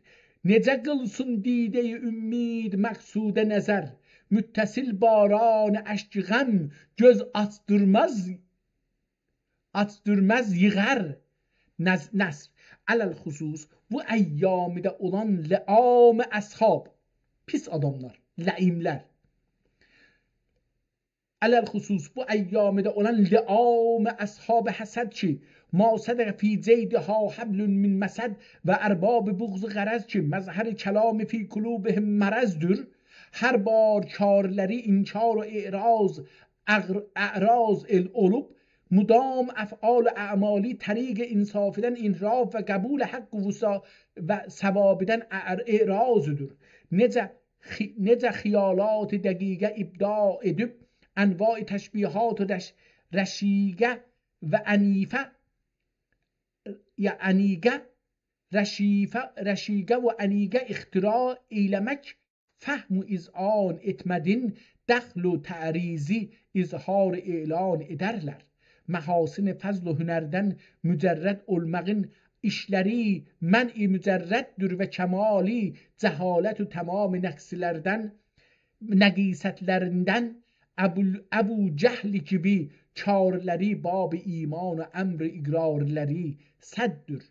Necə qılsın didə-i ümmid məqsudə nəzər, müttəsil baran əşq qəm göz açdırmaz yığar nəsr. Ələl xüsus bu əyyamidə olan ləam əshab, pis adamlar, ləimlər. علل خصوص bu eyyamide olan li'am ashab hasad ki ما صدق في زيدها حبل من مسد و ارباب بغض غرض ki مظهر کلام فی قلوبهم مرضdır. Her bar karları inkar ve اعراض olup mudam افعال اعمالی طریق insafiden inraf ve قبول حق و ثوابden اعراضdır. Necə xiyalات dəqiqə ibda edib envai təşbihat و رشیگه و انیفه رشیگه و انیگه اختراع eylemek فهم و izan etmedin dəxl و تعریزی izhar elan ederler. Məhasin fəzl و hünərdən mücərrəd olmağın işləri mən-i mücərrəddür və kəmali cəhalət و tamam nəqisətlərindən Əbu Cəhli gibi karları bab-ı iman və əmr-i iqrarları səddür.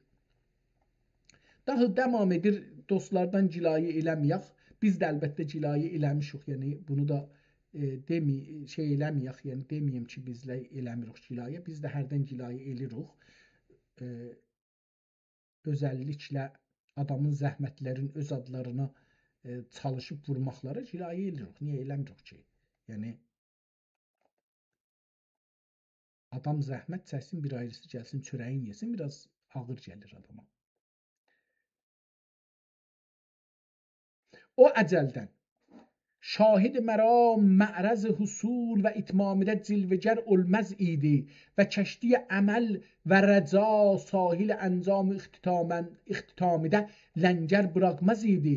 Daha devam edir, dostlardan cilayə eləməyək. Biz də əlbəttə cilayə eləmişik, yəni bunu da eləməyək, yəni deməyim ki, bizlə eləmirik cilayə. Biz də hərdən cilayə eləyirik. Özəlliklə adamın zəhmətlərin öz adlarına çalışıb vurmaqları cilayə eləyirik. Niyə eləmirik ki? Yəni adam zəhmət çəksin, bir ayrısı gəlsin, çörəyin yesin, biraz ağır gəlir adama. O əcəldən şahid məram mərəz husul və itmamidə cilvəgər olmaz idi və kəşdiyə əməl və rəca sahil əncam ixtitamidə ləngər bırakmaz idi.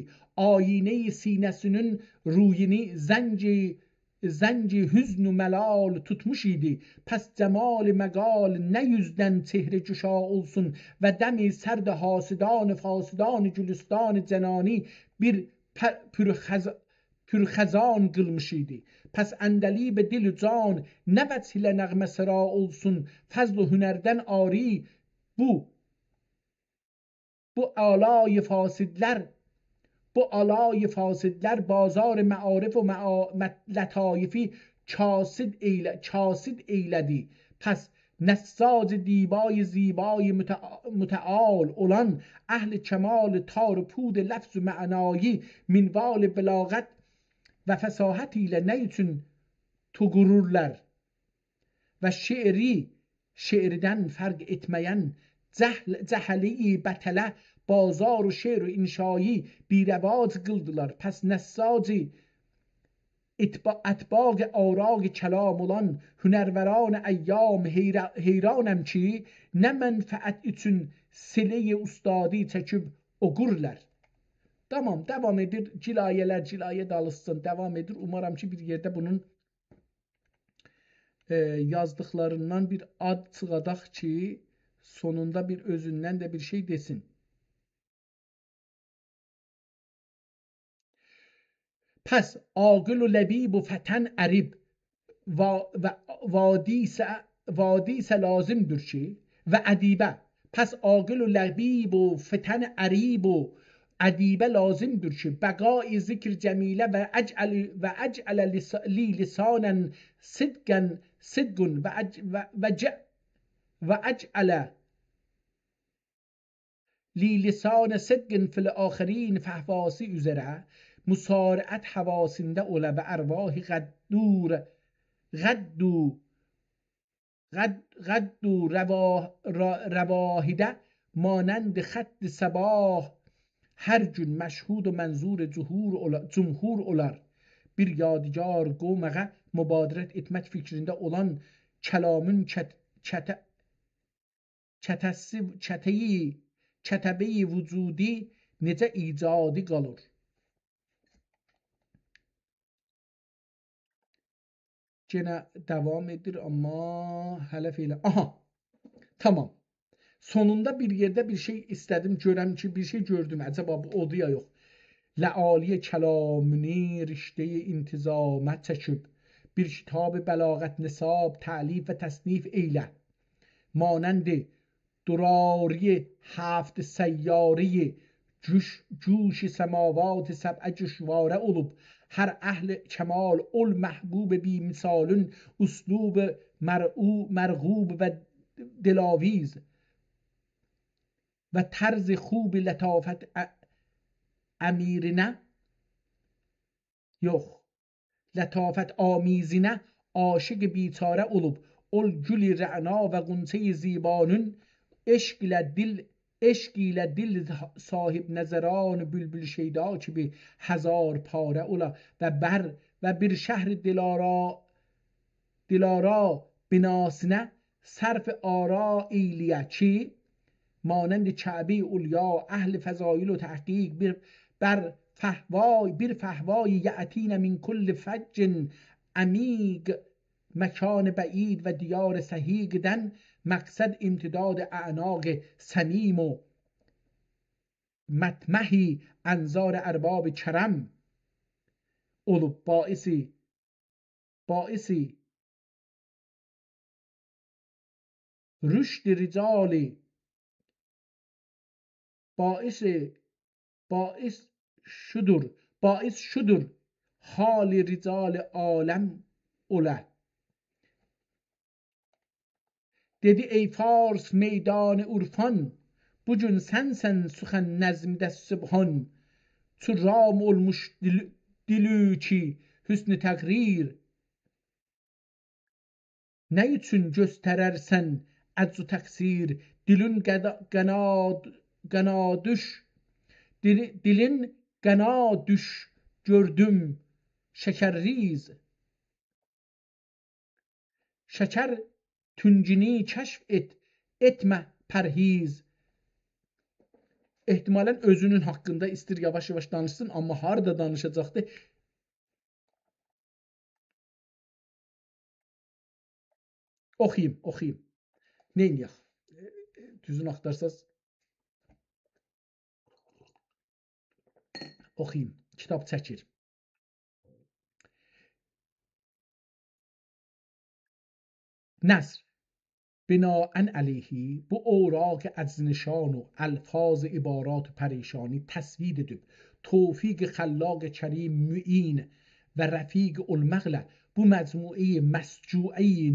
Ayine-i sinəsinin ruyini zənci hüzn و məlal tutmuş idi. Pəs cəmal məqal nə yüzdən çehre cüşa olsun və dəmi sərd hasidan fasidan gülüstan cənani bir pürxəzan qılmış idi. Pəs əndəlib dil و can nə vəchilə nəğmə sıra olsun fəzl و hünərdən ari bu alay fasidlər bazar məarif و lətaifi kasid eylədi. Pəs نساج دیبای زیبای متعال olan اهل کمال تار پود لفظ و معنایی minval belagat ve fesahat ile ne için tugururlar ve şiirden fark etmeyen cehali betele bazar و şiir و inşayı bir revaç kıldılar. Pes nessacı اتباق آراق کلام olan hünerveran eyyam heyranəm ki ne menfaat için sile-i ustadi çekip okurlar. Tamam, devam edir. Cilaye dalışsın. Devam edir. Umarım ki bir yerde bunun yazdıklarından bir ad çıgadaq ki sonunda bir özündən de bir şey desin. پس عاقل و لبیب و فتن عریب وادیس لازمدür ki ve adibe. Pes عاقل و لبیب و فتن عریب و adibe lazımdır ki beqai zikr cemile ve ec'ale li lisanen sidgun ve ec'ale li lisan sidgin fil ahirin fehvasi üzere musari'at havasinde ola ve ervahi gaddu revahide manend xatt sabah her gün meşhud و منظور cumhur olar. Bir yadigar qovmağa mübadiret etmek fikrinde olan kelamın çətəbeyi vücudi necə icadi qalır. Gene devam edir ama hələ fiilə. Aha, tamam. Sonunda bir yerde bir şey istedim, görəm ki bir şey gördüm. Acaba bu odu ya yok. Lealiye kelamını rişte-i intizamət çəkib bir kitab-ı bəlağət nisab ta'lif ve tasnif eyle. Manəndi durari hafت سیاره جوش سماوات سبع جشواره olub هر اهل کمال اول محبوب بی مثالون اسلوب مرغوب و دلاویز و طرز خوب لطافت امیرینه yok لطافت آمیزینه عاشق بیچاره olup ol gül-i rəna və qunçe-i zibanın eşq ilə dil sahib nəzəran bülbül şeyda kimi hazar pare ola və bir şəhri dilara binasına sərf ara eyliyə ki مانند کعبه اولیا اهل فضایل و تحقیق bir فهوای یأتین من کل فج عمیق مکان بعید و دیار سهیگدن مقصد امتداد اعناق صمیم و مطمحی انظار ارباب کرم olup باعثی رشد رجالی باعث şudur hali rical alem ola. Dedi ey Fars meydan urfan bugün sensen suxan nezmde sübhan çu ram olmuş dilü ki hüsnü təqrir ne üçün göstərərsən əczu təqsir dilin qana düş gördüm şekerriz şeker tüncini keşf etme perhiz. Ehtimalen özünün hakkında istir yavaş yavaş danışsın ama harda danışacaktı. Oxuyayım. Neyin ya? Düzünü axtarsaz oxuyayım. Kitab çəkir. Nəsr binaen علیه bu اوراق ازنشان و الفاظ عبارات پریشانی تصوید edib توفیق خلاق کریم معین و رفیق المغل bu məcmuəyi məscuəyi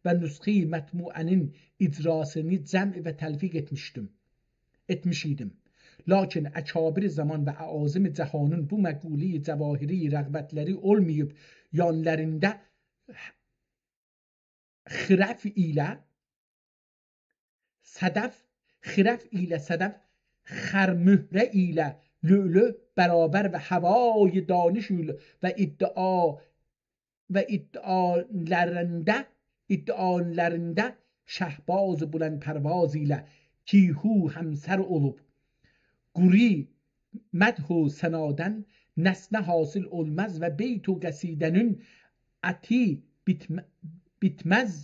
və nüsxi mətmuənin icrasını cəm və təlfiq etmiş idim. Lakin əkabir zaman və əazim cəhanın bu məquli cəvahiri rəğbətləri olmayıb yanlarında xirəf ilə sədəf, xərmührə ilə lülü bərabər və havai danış və iddialarında şəhbaz bulən pərvaz ilə kihu həmsər olub quri mədhu sənadən nəsnə hasil olmaz və beyt-u qəsidənin əti bitməz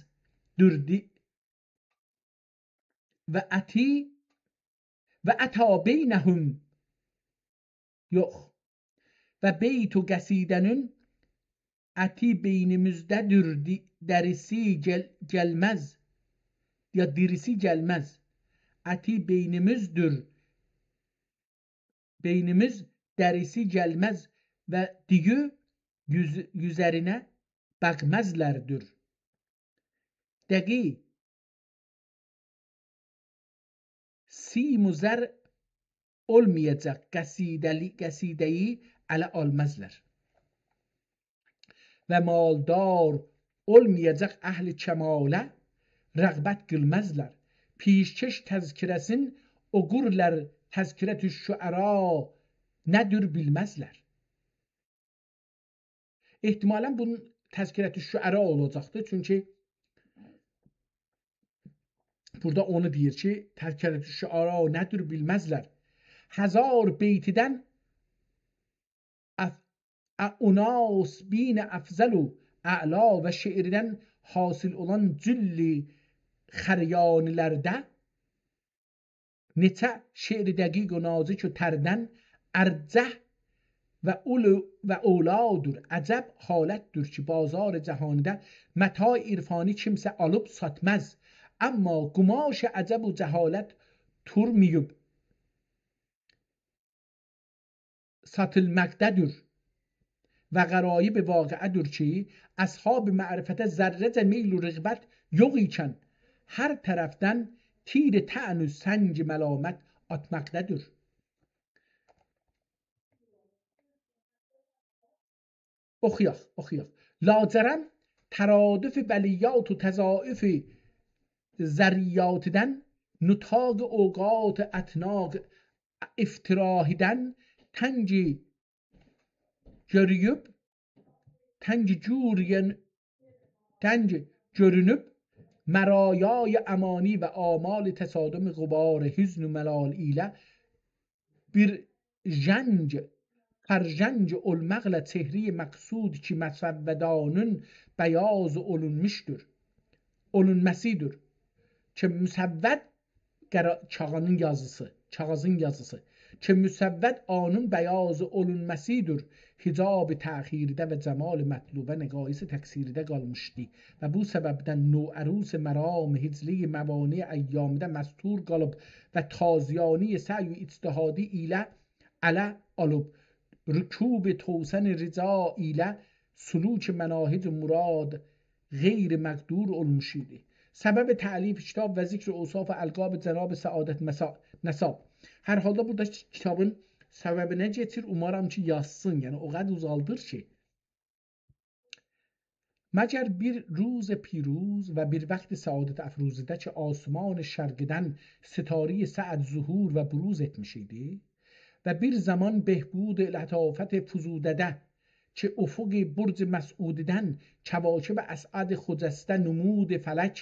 dürdi və əta beynəhum yox və beyt-u qəsidənin əti beynimizdə dərisi gəlməz ya dirisi gəlməz əti beynimiz dərisi gəlməz və digü yüzərinə bəqməzlərdir. Dəqi sim-u zər olmayacaq qəsidəyi ələ almazlar və maldar olmayacaq əhli kəmalə rəğbət qılmazlar. Pişkeş təzkirəsin oqurlar təzkirətü şüəra nədir bilməzlər. İhtimalən bunun təzkirətü şüəra olacaqdır. Çünki burada onu deyir ki, təzkirətü şüəra nədir bilməzlər. Həzar beytidən unas bin əfzəlu ə'la və şeirdən hasil olan cülli xəryanilərdə neçə şeir dəqiq və nazik və tərdən ərcəh və oğladır. Əcəb halətdir ki, bazar cəhanidə məta irfani kimsə alıb satmaz. Amma qumaş əcəb و cəhalət turmayıb satılmaqdadır. və qərayib vaqiədir ki, əshab mərifətə zərrəcə meyl و rəğbət yox ikən, hər tərəfdən tir tə'n و sənc məlamət atmaqdadır. Oxuyaq. Lacərəm təradüf bəliyyat و təzaüf zəriyyatdən nutaq اوقات اتناق افتراهیدن تنج görünüp مرایای امانی و آمال تصادم غبار حزن و ملال ile bir پرژنج المغل تهری مقصود ki مسودانın beyaz olunmesidir. Ki müsevved kağızın yazısı. Ki müsevved anın beyaz olunmesidir. Hicab təxirdə və cemal mətlubə nəqais təksirdə qalmışdı. Və bu səbəbdən no'ərus məram hicli məvani əyyamdə məstur qalıb və taziyani səy ictihadi ilə ələ alıb. Rükub توسن rica ilə suluk mənahid murad غیر مقدور olmuşydı. Səbəb təlif kitab və zikr usaf əlqab cənab Səadət Nəsab. Hər halda burada kitabın səbəbinə getir. Umaram ki yazsın. Yəni o qədər uzaldır ki. Məgər bir روز پیروز و bir وقت سعادت افروزیده که آسمان şərqdən ستاره سعد ظهور و بروز etmiş idi و bir zaman بهبود لطافت فزودده که افق برج مسعودdən کواکب اسعد خجسته نمود فلک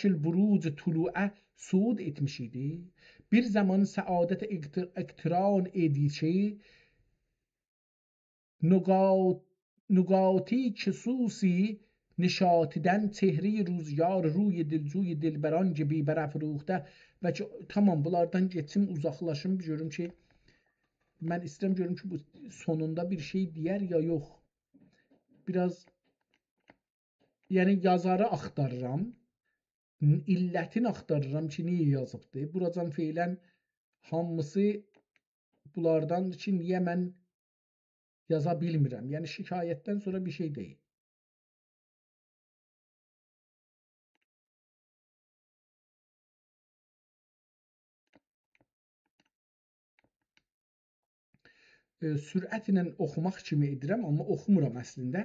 البروج طلوعه صعود etmiş idi. Bir zaman سعادت اقتران idi ki نگاتی خصوصی نشاتیدن çehre روزگار روی dilcuy dilberan gibi bərəfruxdə və ki, tamam bunlardan geçim uzaqlaşım görüm ki mən istəyirəm görüm ki bu sonunda bir şey deyər ya yox. Biraz yəni yazarı axtarıram. İllətini axtarıram ki niyə yazıbdı. Buradan feylən hamısı bunlardandır ki niyə mən yaza bilmirəm. Yəni şikayətdən sonra bir şey deyil. Sürətlə oxumaq kimi edirəm, amma oxumuram əslində.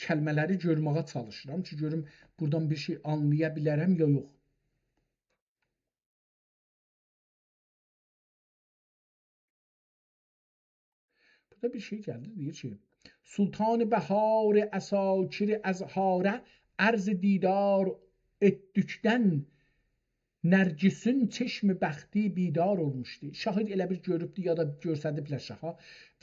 Kəlmələri görməyə çalışıram ki, görüm buradan bir şey anlaya bilərəm ya yox. Burada bir şey gəldi, deyir ki, Sultan Bəhar əsakir əzharə ərz didar etdükdən Nərgisin çeşmi bəxti bidar olmuşdu. Şahid elə bir görübdü ya da görsədiblər şaha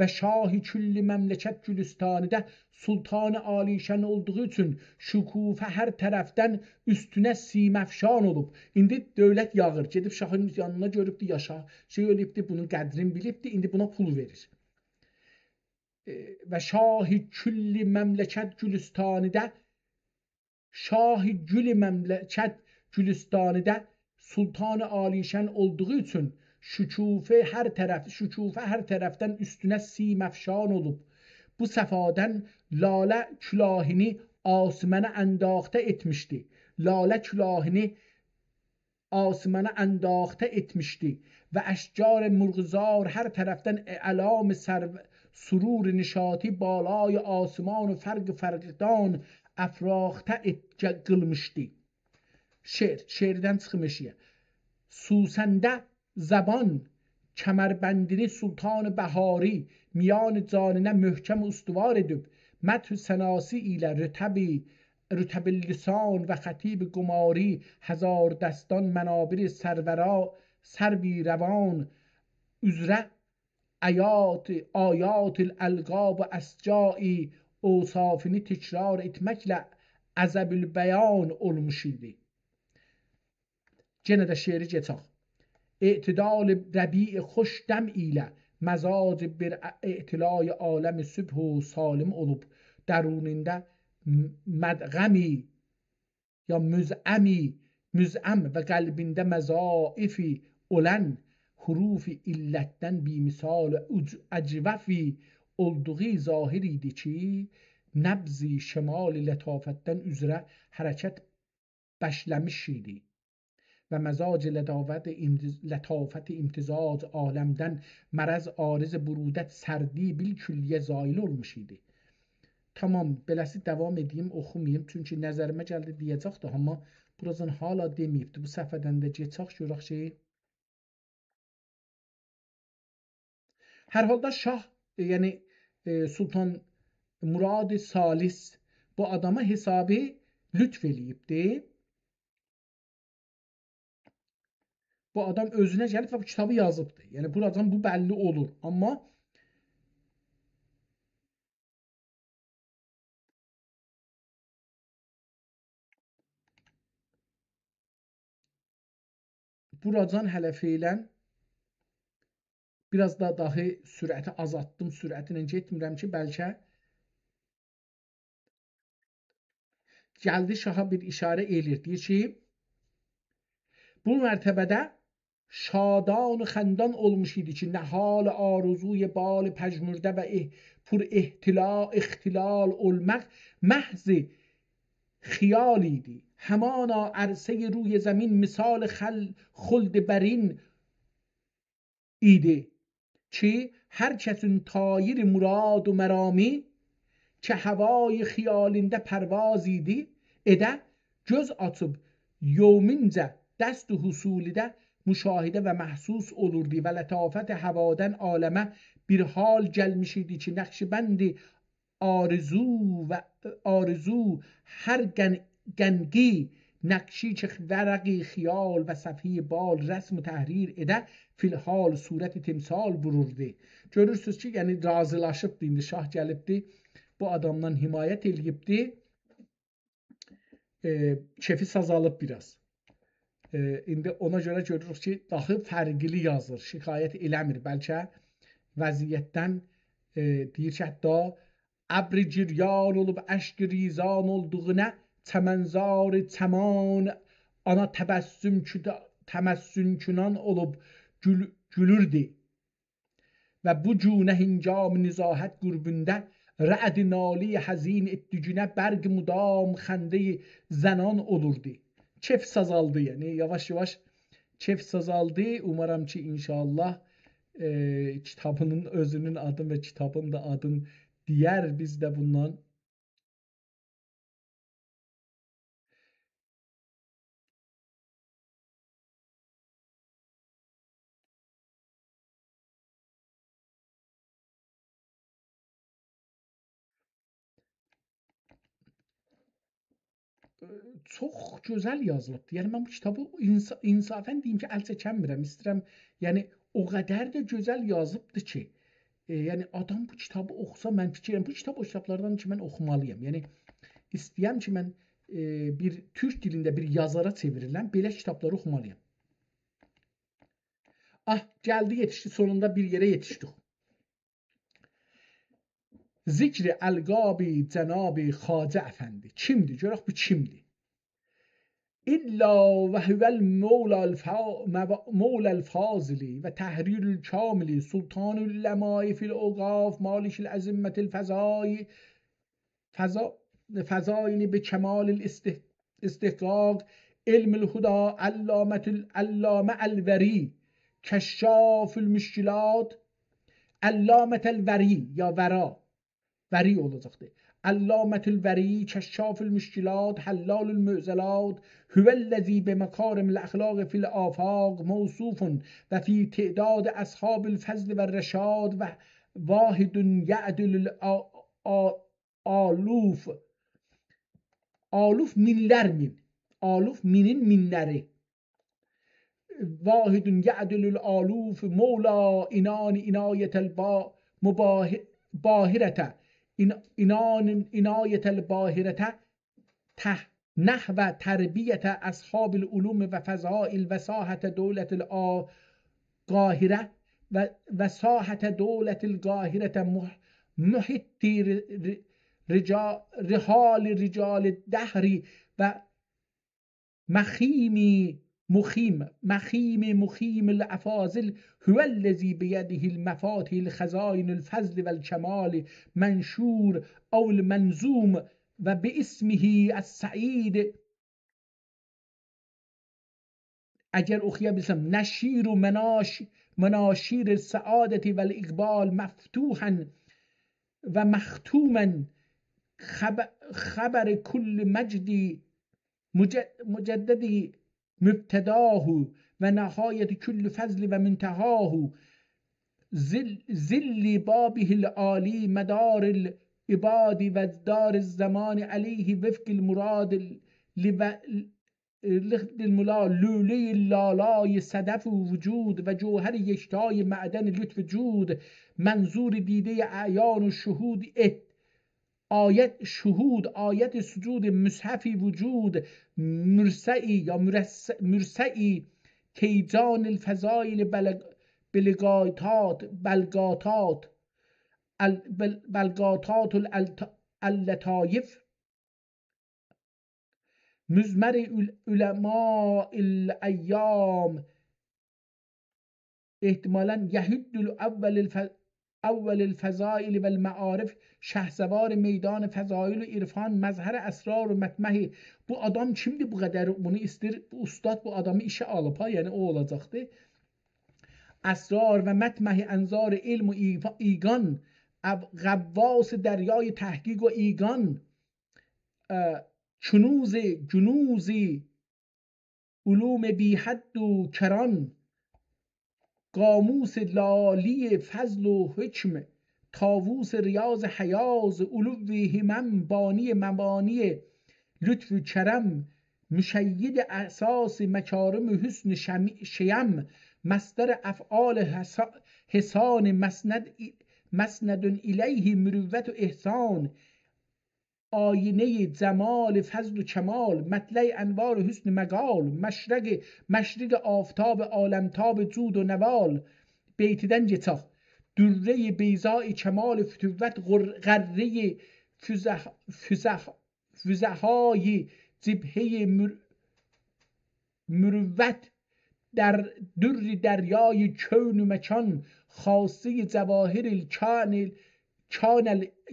və şahi külli məmləkət Gülüstanidə sultanı alişən olduğu üçün şükufə hər tərəfdən üstünə siməfşan olub. İndi dövlət yağır. Gedib şahın yanına görübdü ya şah. Şey ölübdü, bunun qədrini bilibdi, indi buna pul verir. Və şahi külli məmləkət Gülüstanidə şahi külli məmləkət Gülüstanidə Sultan-ı Alişən olduğu üçün şükufə hər tərəfdən üstünə siməfşan olub. Bu səfadən lalə külahini asmana əndaqdə etmişdi. Lalə külahini asmana əndaqdə etmişdi və əşcar murğuzar hər tərəfdən əlam surur nişati balay asman و fərqdən əfraxtə qılmışdı. Şeirdən çıxmışıq. Susəndə زبان کمربندی سلطان بهاری میان جانینه محکم استوار edib مدح سناسی ilə رتب اللسان و خطیب گماری هزار دستان منابر سروی روان üzrə ayat الالقاب و اسجائی اوصافini təkrar etməklə əzəbül bəyan olmuş idi. Yenə də şeiri geçək. اعتدال ربیع خوش دم ilə مزاج bir اعتلای عالم صبح و سالم olub درونində مدغمی یا müzəm və qəlbində məzaifi olan huruf illətdən bimisal əcvəfi olduğu zahir idi ki, nəbzi şemali lətafətdən üzrə hərəkət bəşləmiş idi və məzac lətafət imtizac aləmdən mərəz ariz burudət sərdi bil külliyə zail olmuş idi. Tamam, beləsi davam edeyim, oxumayım, çünki nəzərimə gəldi deyəcəkdir, amma buradan hala deməyibdir. Bu səhvədən də geçək görək ki, hər halda şah, yəni Sultan Murad Salis bu adama hesabı lütf eləyibdi. Bu adam özünə gəlib və bu kitabı yazıbdır. Yəni buradan bu bəlli olur. Amma buradan hələ feylən biraz da dahi sürəti azaltdım. Sürətinə getmirəm ki, bəlkə gəldi şaha bir işarə eləyir. Deyir ki, bu mərtəbədə şadan و خندان olmuş idi ki, nəhal arzuy bal pəjmürdə və pur اختلال olmaq محض خیال idi. همانا عرصه روی زمین مثال خلد برین idi ki, hər kəsin tayir murad و mərami ki, havayı xiyalində pərvaz idi, edə göz açıb yevmincə dəst husulidə müşahidə və məhsus olurdu və lətafət havadən aləmə bir hal gəlmiş idi ki, Nəqşbəndi arzu hər gəngi nəqşi ki, vərəqi xiyal və səfi bal rəsm təhrir edə filhal surət timsal vururdu. Görürsünüz ki, yəni razılaşıbdı, indi şah gəlibdi, bu adamdan himayət eləyibdi, kefi sazalıb biraz. İndi ona görə görürük ki, daxı fərqli yazır, şikayət eləmir. Bəlkə vəziyyətdən deyir ki, hətta əbri ciryan olub, əşq rizan olduğuna çəmənzar çəman ana təməssünkunan olub gülürdü. Və bu cünə hingam nizahət qürbündə rəd nali həzin etdücünə bərq mudam xəndə zənan olurdu. Kef sazaldı, yani yavaş yavaş kef sazaldı. Umarım ki inşallah kitabının özünün adı ve kitabın da adın diğer biz de bundan çox gözəl yazılıbdır. Yəni mən bu kitabı insafən deyim ki, əl çəkənmirəm, istəyirəm. Yəni o qədər də gözəl yazıbdır ki, yəni adam bu kitabı oxusa mən fikirəm, bu kitab o kitablardan ki mən oxumalıyam. Yəni istəyəm ki mən bir türk dilində bir yazara çevrilən belə kitabları oxumalıyam. Ah, gəldi, yetişdi, sonunda bir yerə yetişdik. Zikri əlqabi cənabi Xacə Əfəndi. Kimdir? Görək bu kimdir? İlla və hüvəl mevla'l fazili və təhrirül kamili sultanül ləmai fil oqaf malikil əzimmətil fəzaini bi kəmalil istihqaq ilmil huda allamə əlvəri kəşşafül müşkilat allamətəl vəri ya vəra vəri olacaqdır. Allamətül vəri, kəşşafül müşkilat, həllalül mü'zəlat, hüvəl-ləzi bi məkariməl əxlaq fil afaq, mevsufun və fi tə'dad əshabil fəzl və rəşad və vahidun ya'dilul aluf. Aluf minlər min. Aluf minin minləri. Vahidun ya'dilul aluf, mevla inayətəl bahirətə. İnayət el-bahirətə nəhvə tərbiyətə əshabil ulum və fəzail və sahətə dövlətil qahirə və sahətə dövlətil qahirətə mühitti rihali ricali dəhri və məximi مخيم الأفاضل هو الذي بيده المفاتيح الخزائن الفضل والكمال منشور أو المنظوم و باسمه السعید. اگر اخیه بسم نشیر و مناشیر السعادت و الاقبال مفتوحا و مختوما خبر کل مجدی مجددی مبتداه و نهایت کل فضل و منتهاه زل بابه العالی مدار العباد و دار الزمان علیه وفق المراد الملا لولی لالای صدف وجود و جوهر یکتای معدن لطف جود منظور دیده اعیان و شهود آیت سجود مصحفی وجود مرسعی تیجان الفضائل بلگاتات اللطایف مزمر علماء الایام احتمالا یهد اول الفضائل و المعارف شهسوار میدان فضائل و عرفان مظهر اسرار و مطمح. Bu adam kimdir bu qədər bunu istir ustad bu adamı işe alıp ha yani o olacaqdı. اسرار و مطمح انظار علم و ایگان غواص دریای تحقیق و ایگان جنوزی علوم بی حد و کران قاموس لالی فضل و حکم طاووس ریاض حیاز علو همم بانی مبانی لطف و کرم مشید اساس مکارم حسن شیم مصدر افعال حسان مسند الیه مروت و احسان آینه جمال فضل و کمال مطلع انوار و حسن مقال مشرق آفتاب عالمتاب جود و نوال. بیتیدن geçaq. Dürre-i beyza-i kemal fütüvvet غره füzehay cibhe-i mürüvvet در در دریای کون و مکان خاصه جواهر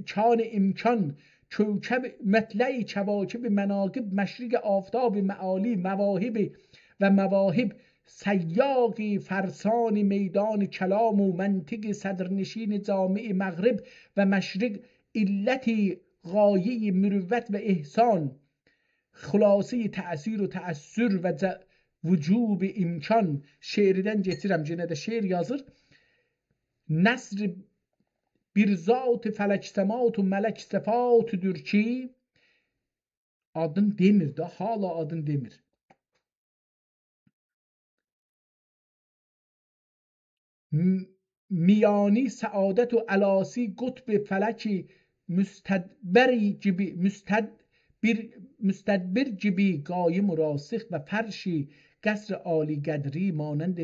کان امکان کوکب مطلع کواکب مناقب مشرق آفتاب معالی مواهب و مواهب سیاق فرسان میدان کلام و منطق صدرنشین جامع مغرب و مشرق علت غایه مروت و احسان خلاصه تأثیر و تأثر و vücub imkan. Şeirden getirəm yenə də şeir yazır. Nəsr bir zat fələk səmat və mələk səfatıdır ki adın demir də hala adın demir. Miyani səadət və əlasi qutb fələki müstədbir gibi قایم و راسخ و فرشی قصر عالی قدری مانند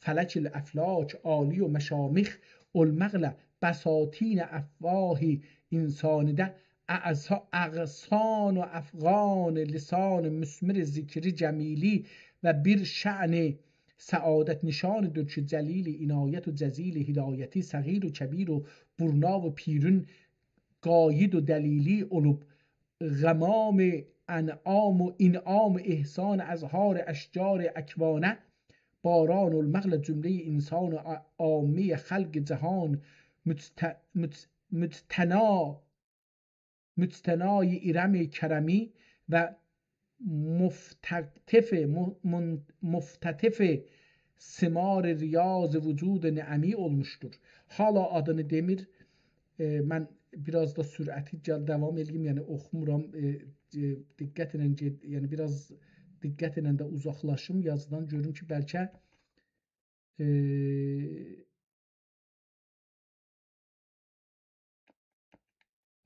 فلک الافلاک عالی و مشامخ المغل بساتین افواه انسان ده اغسان و افغان لسان مسمر ذکری جمیلی و bir شأن سعادت نشانıdır ki celil inayet و جزیل hidayeti صغیر و کبیر و برنا و پیرون قاید و دلیلی olup غمام انعام و انعام احسان ازهار اشجار اکوانه باران المغل جمله انسان و عامه خلق جهان مجتنای ارم کرمی و مفتتف سمار ریاض vücud نعمی olmuştur. Hala adını demir. Mən biraz da sürəti devam edeyim, yəni oxumuram, diqqətlə, yəni biraz diqqətlə də uzaqlaşım yazıdan, görüm ki, bəlkə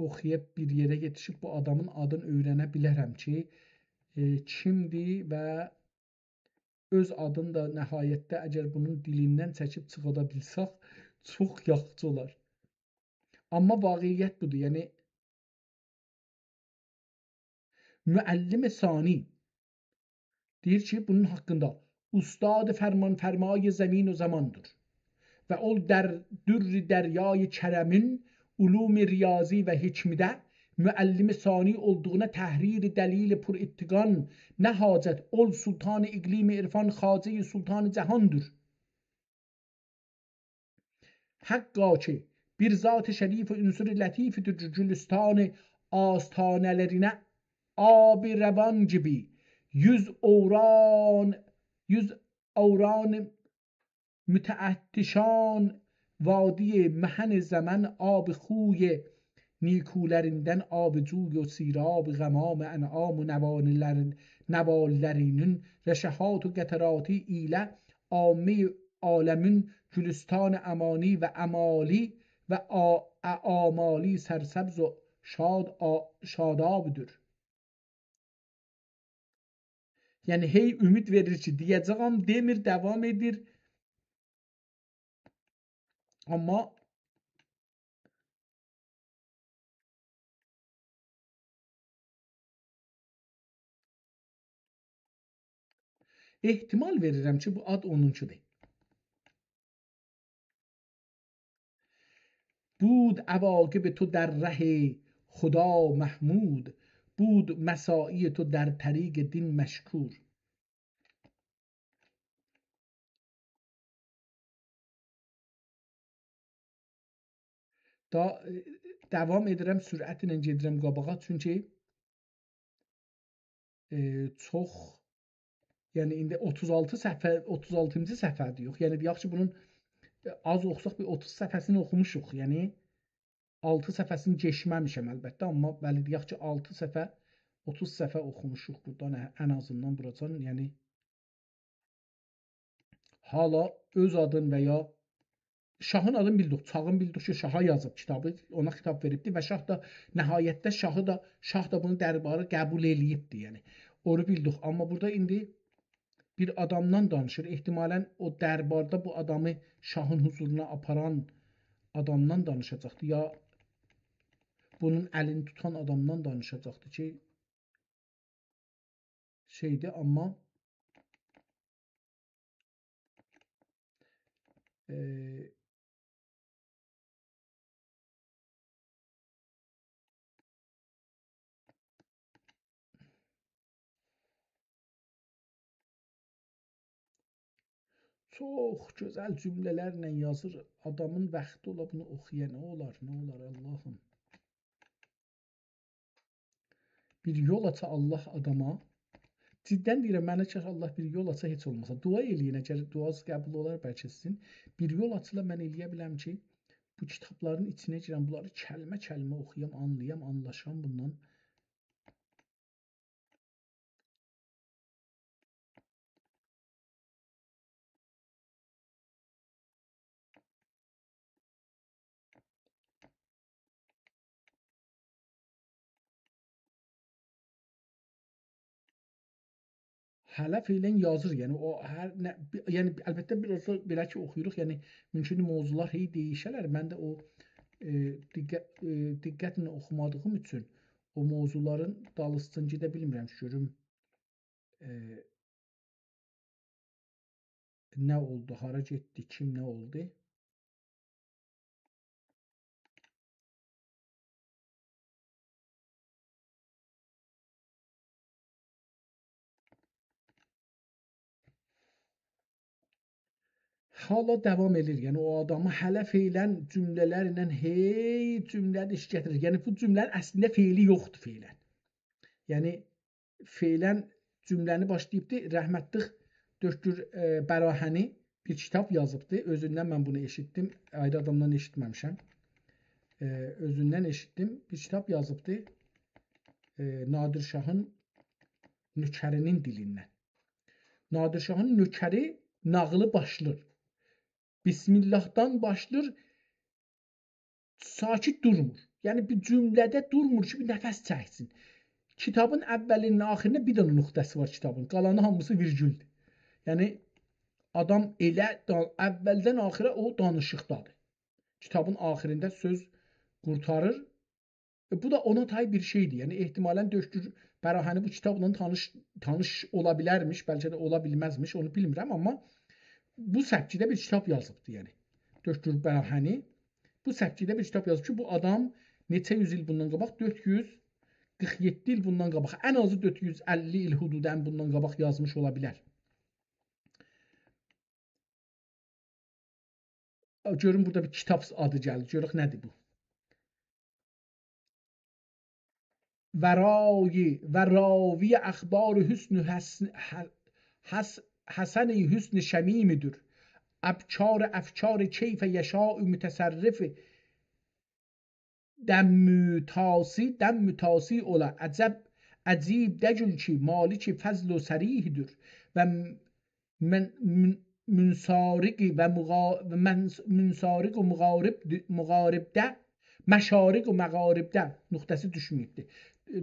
oxuyub bir yerə yetişib bu adamın adını öyrənə bilərəm ki, kimdir və öz adını da nəhayətdə əgər bunun dilindən çəkib çıxada bilsək, çox yaxşı olar. Amma vaqiyyət budur. Yəni müəllim sani deyir ki, bunun haqqında استاد فرمان فرمای زمین و زمانdır. Ve ol dürr deryayı keremin ulum riyazi ve hikmide müellimi sani olduğuna tehrir delil pur ittigan ne hacet ol sultan iklimi irfan haze sultan cehandır. Hakka ki bir zat-ı şerif ünsür latifidir cülüstan astanelerine abi revan gibi yüz اوran müteattişan vadi mehen zaman ab خوی نیکولerinden آبجوی و سیراب غمام انعام و نوالlerinin reşehat و قطراتی ile عامه عالمین گلستان امانی و امالی و آمالی سرسبز و şadabdır. Yani hey ümit verici diyeceğim demir devam edir. Ama ehtimal verirəm ki, bu ad onunkudur. بود عواقب تو در ره خدا محمود بود مساعی تو در طریق دین مشکور. Davam edirəm, sürətlə gedirəm qabağa, çünki çox, yəni indi 36-cı səhifədir yox. Yəni yaxşı bunun az oxusaq bir 30 səhifəsini oxumuşuq. Yəni 6 səhifəsini keçməmişəm əlbəttə, amma bəli deyək ki 6 səhifə 30 səhifə oxumuşuq burdan ən azından buracan. Yəni hala öz adın və ya şahın adını bildik, çağın bildik ki, şaha yazıb kitabı, ona xitab veribdi və şah da nəhayətdə şah da bunu dərbarı qəbul eləyibdi. Yəni onu bildik, amma burada indi bir adamdan danışır. Ehtimalən o dərbarda bu adamı şahın huzuruna aparan adamdan danışacaqdı, ya bunun əlini tutan adamdan danışacaqdı ki, şeydi, amma çox gözəl cümlələrlə yazır. Adamın vaxtı ola bunu oxuya nə olar, nə olar Allahım. Bir yol aça Allah adama. Ciddən deyirəm, mənə ki Allah bir yol aça heç olmasa. Dua eləyin, əgər duaz qəbul olar bəlkə sizin. Bir yol açıla mən eləyə biləm ki, bu kitabların içinə girəm, bunları kəlmə-kəlmə oxuyam, anlayam, anlaşam bundan. Hələ feilən yazır, yəni o hər nə, yəni əlbəttə biraz da belə ki oxuyuruq, yəni mümkün mövzular hey dəyişələr. Mən də o diqqətlə oxumadığım üçün o mövzuların dalısıcan gedə bilmirəm, görüm nə oldu, hara getdi, kim nə oldu. Hala davam edir. Yəni o adamı hələ feilən cümlələrlə hey cümlədə iş gətirir. Yəni bu cümlənin əslində feili yoxdur feilən. Yəni feilən cümləni başlayıbdı. Rəhmətli Döşgür Bərahəni bir kitab yazıbdı. Özündən mən bunu eşitdim. Ayrı adamdan eşitməmişəm. Özündən eşitdim. Bir kitab yazıbdı. Nadir Şahın nökərinin dilindən. Nadir Şahın nökəri nağılı başlayır. Bismillahdan başlayır, sakit durmur. Yəni bir cümlədə durmur ki, bir nəfəs çəksin. Kitabın əvvəlinin axirində bir dənə nöqtəsi var kitabın. Qalanı hamısı virgüldür. Yəni adam elə əvvəldən axirə o danışıqdadır. Kitabın axirində söz qurtarır Bu da ona tay bir şeydir. Yəni ehtimalən Döşgür Bərahəni bu kitabla tanış ola bilərmiş, bəlkə də ola bilməzmiş, onu bilmirəm, amma bu səpkidə bir kitab yazıbdı, yəni. Döşgür Bərahəni bu səpkidə bir kitab yazıb ki, bu adam neçə yüz il bundan qabaq 447 il bundan qabaq, ən azı 450 il hududən bundan qabaq yazmış ola bilər. Görün burada bir kitab adı gəlir. Görək nədir bu? و راوی اخبار حسن حسن شمیمدür. افچار کیف یشاء متصرف دم تاسی ola عجیب دجل کی مالک فضل و سریحدür و منصارق و مغارب ده مشارق و مغارب ده نقطesi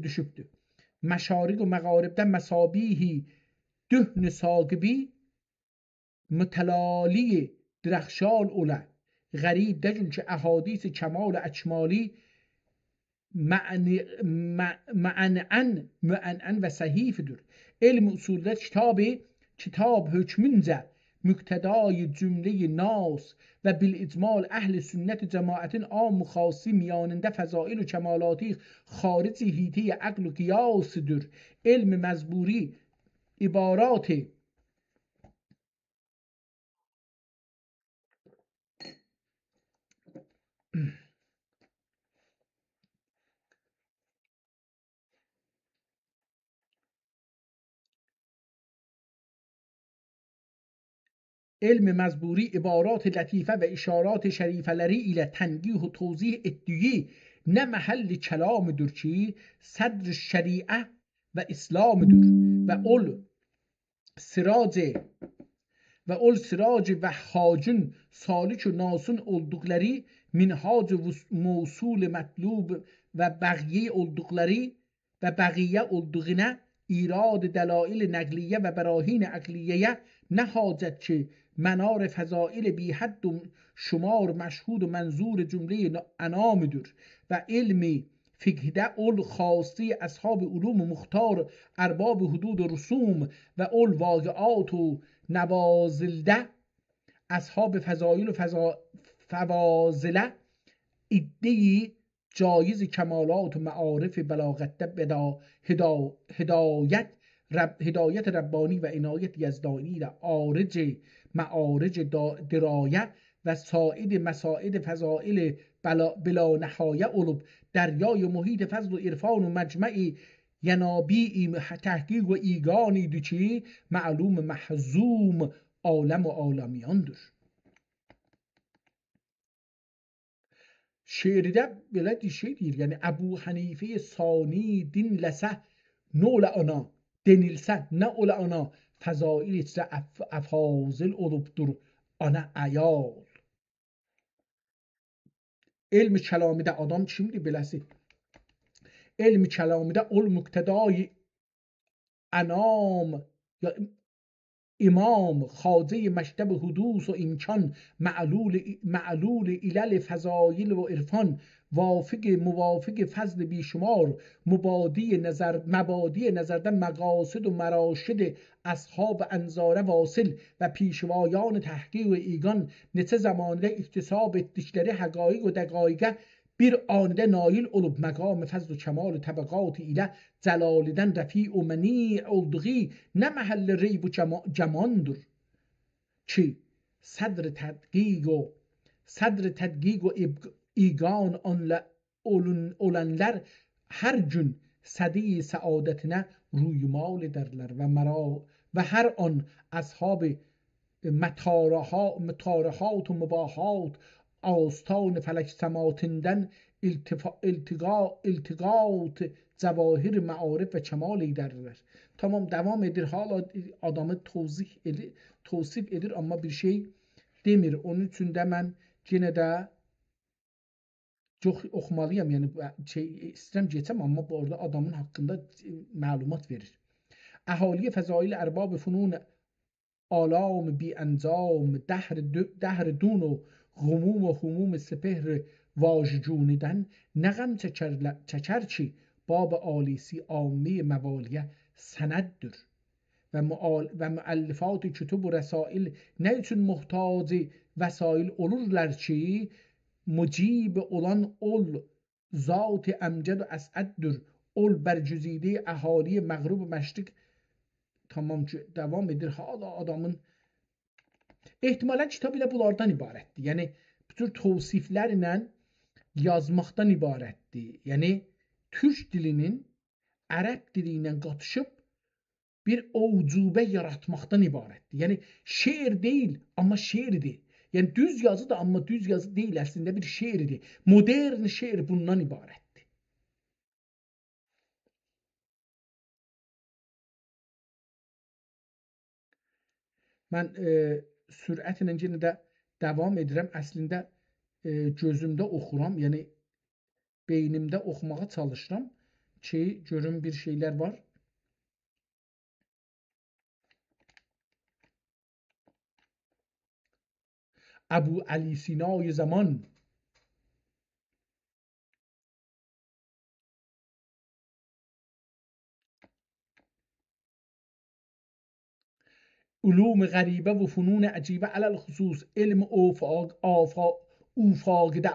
düşübdür. Məşariq və məğaribdə məsabihi dühn saqbi mütəlali dirəxşal ola غریب دجل ki əhadis kəmal əkmali müənən və səhifdir. Elm usuldə kitab hökmüncə müqtədai cümle nas və bil icmal əhl-i sünnət cəmaətin am xasi miyanında fəzail و kəmalati xarici hiti əql و qiyasıdır. Elm məzburi ibarat علم مزبوری عبارات لطیفه و اشارات شریفلری ilə تنقیح و توضیح ادعی نه محل کلامدür ki صدر شریعه و اسلامدür ve ol sirac ve hacın salik و nasun oldukları minhac mevsul matlub ve bagiye oldukları ve bagiye olduğuna irad delail نقلیه و براهین عقلیه نه حاجت که منار فضائل بی حد و شمار مشهود و منظور جمله انامدür و علم فقهده اول خاصی اصحاب علوم و مختار ارباب حدود و رسوم و اول واقعات و نوازلده اصحاب فضائل و فوازله ادهی جایز کمالات و معارف بلاغت هدایت ربانی و عنایت یزدانی را آرج معارج درایه و ساید مساید فضائل بلا نهایه علوب دریای محیط فضل و عرفان و مجمعی ینابی تحقیق و ایگانی دوچی معلوم محزوم عالم و عالمیاندür. Şeirdə belə şey deyir, yəni Əbu Hənifə sani dinləsə nə ola ona, denilsə nə ola ona, fəzail içrə əfazil olubdur ana əyal. Elm-i kəlamidə adam kimdir beləsi? Elm-i kəlamidə ol müqtədai انام یا امام خاضه مکتب حدوث و امکان معلول علل فضایل و عرفان موافق فضل بیشمار مبادی نظردن مقاصد و مراشد اصحاب انظاره واصل و پیشوایان تحقیق و ایگان نچه زمانده اکتساب ettikleri حقایق و دقایق bir anide nail olup məqam fəzl و kəmal təbəqat ilə cəlalidən rəfi و məni olduğu nə məhəlli reyb و cəmandır ki sədr tədqiq و ایگان olanlar hər gün sədi səadətinə ruymal edərlər və hər an əshab مطارحات و مباحات آستان فلک سماتندن التقاط cevahir معارف ve kemal eylerler. Tamam devam edir. Hala adamı tavsif edir ama bir şey demir. Onun için de mən yenə də çox oxumalıyam. Yəni istəyirəm geçəm amma bu arada adamın haqqında məlumat verir. Əhaliyə fəzail ərbab fünun آلام بی انجام دهر دون و Humum ve humum sepehri vajcuniden ne gam çeker ki bab alisi ammi mevaliye seneddir. Ve müellifat-ı kütub-u resail ne için muhtaç vesail olurlar ki mucib olan ol zat-ı emced ve es'eddir. Ol bercüzide ahali mağrub meşrik. Tamam ki devam edir. Hala adamın ehtimalən kitab elə bunlardan ibarətdir. Yəni bu tür tövsiflərlə yazmaqdan ibarətdir. Yəni türk dilinin ərəb dili ilə qatışıb bir ucubə yaratmaqdan ibarətdir. Yəni şeir deyil, amma şeirdir. Yəni düz yazı da, amma düz yazı deyil, əslində bir şeirdir. Modern şeir bundan ibarətdir. Mən sürətlə yenə də davam edirəm. Əslində gözümdə oxuram, yəni beynimdə oxumağa çalışıram ki, görüm bir şeylər var. Əbu Əli Sinay zaman علوم غریبه و فنون عجیبه علل خصوص علم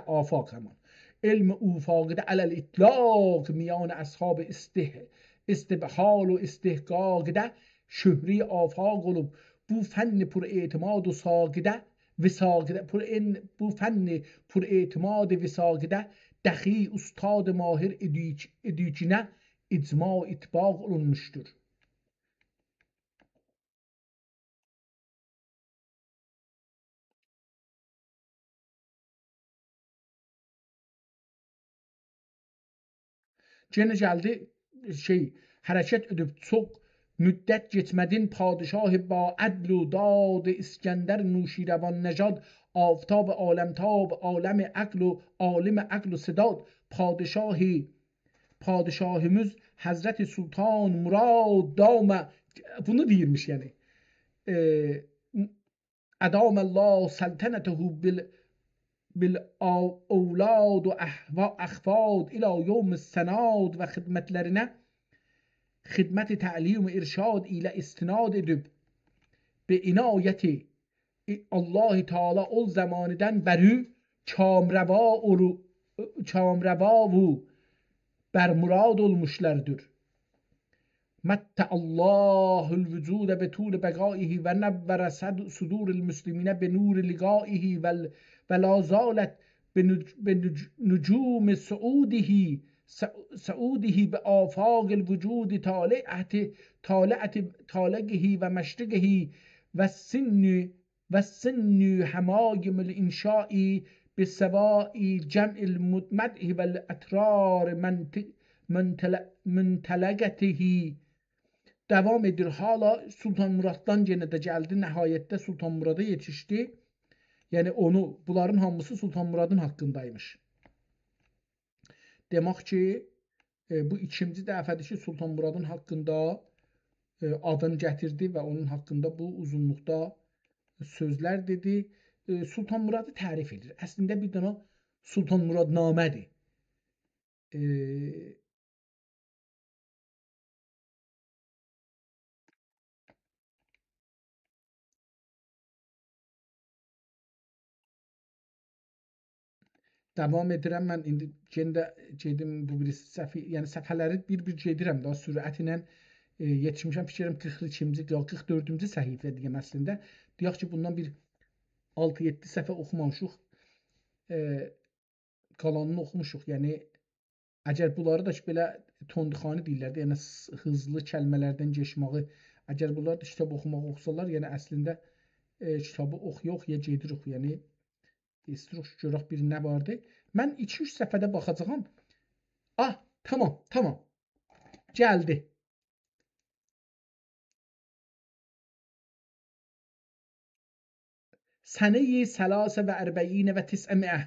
آفاق همان علم اوفاقده علل اطلاق میان اصحاب استبحال و استحقاقده شهری آفاق olup bu fenni pur etimad و ساقده bu fenni pur etimad و ساقده دخی استاد ماهر edicine icma itbaq olunmuştur. Gene gəldi hərəkət edib çox müddət geçmədin padişah ba ədl و dad İskəndər nuşirəvan nəcad آفتاب عالمتاب عالم عقل و عالم عقل و سداد padişahımız Hazreti Sultan Murad dama bunu deyirmiş yəni adamallah saltanatuhu بالأولاد و أخفاد إلى يوم السناد و xidmətlərinə xidmət təlim və irşad ilə istinad edib به inayəti Allah Teala ol zamanıdan bəri kamrava و bermurad olmuşlardır. متع الله الوجود بطول بقائه و نور صدور المسلمین بنور لقائه ولا زالت بنجوم سعوده بآفاق الوجود طالعه و مشرقه و سن حمایم الانشاء بسواء جمع المدمدح و الاترار منتلقته devam edir. Hala Sultan Murad'dan yenə də gəldi. Nəhayətdə Sultan Murad'a yetişdi. Yəni bunların hamısı Sultan Murad'ın haqqındaymış. Demək ki, bu ikinci dəfədir ki, Sultan Murad'ın haqqında adını gətirdi və onun haqqında bu uzunluqda sözlər dedi. Sultan Murad'ı tərif edir. Əslində bir dənə Sultan Murad namədir. Davam edirəm. Mən indi gedim bu bir səhifə, yəni səhifələri bir gedirəm daha sürətlə yetişmişəm. Fikirəm 42-ci, 44-cü səhifə deyəm əslində. Deyək ki, bundan bir 6-7 səhifə oxumamışıq. Qalanını oxumuşuq. Yəni əgər bunları da ki, belə tondixani deyirlər, yəni hızlı kəlmələrdən keçməyi, əgər bunlar da kitab oxumaq oxusalar, yəni əslində kitabı oxuya gedirik. Yəni İstirik görək bir nə vardı. Mən 2-3 səfədə baxacağam. Tamam. Gəldi. Sənə-i səlasə və ərbəyin və tis'əmiə.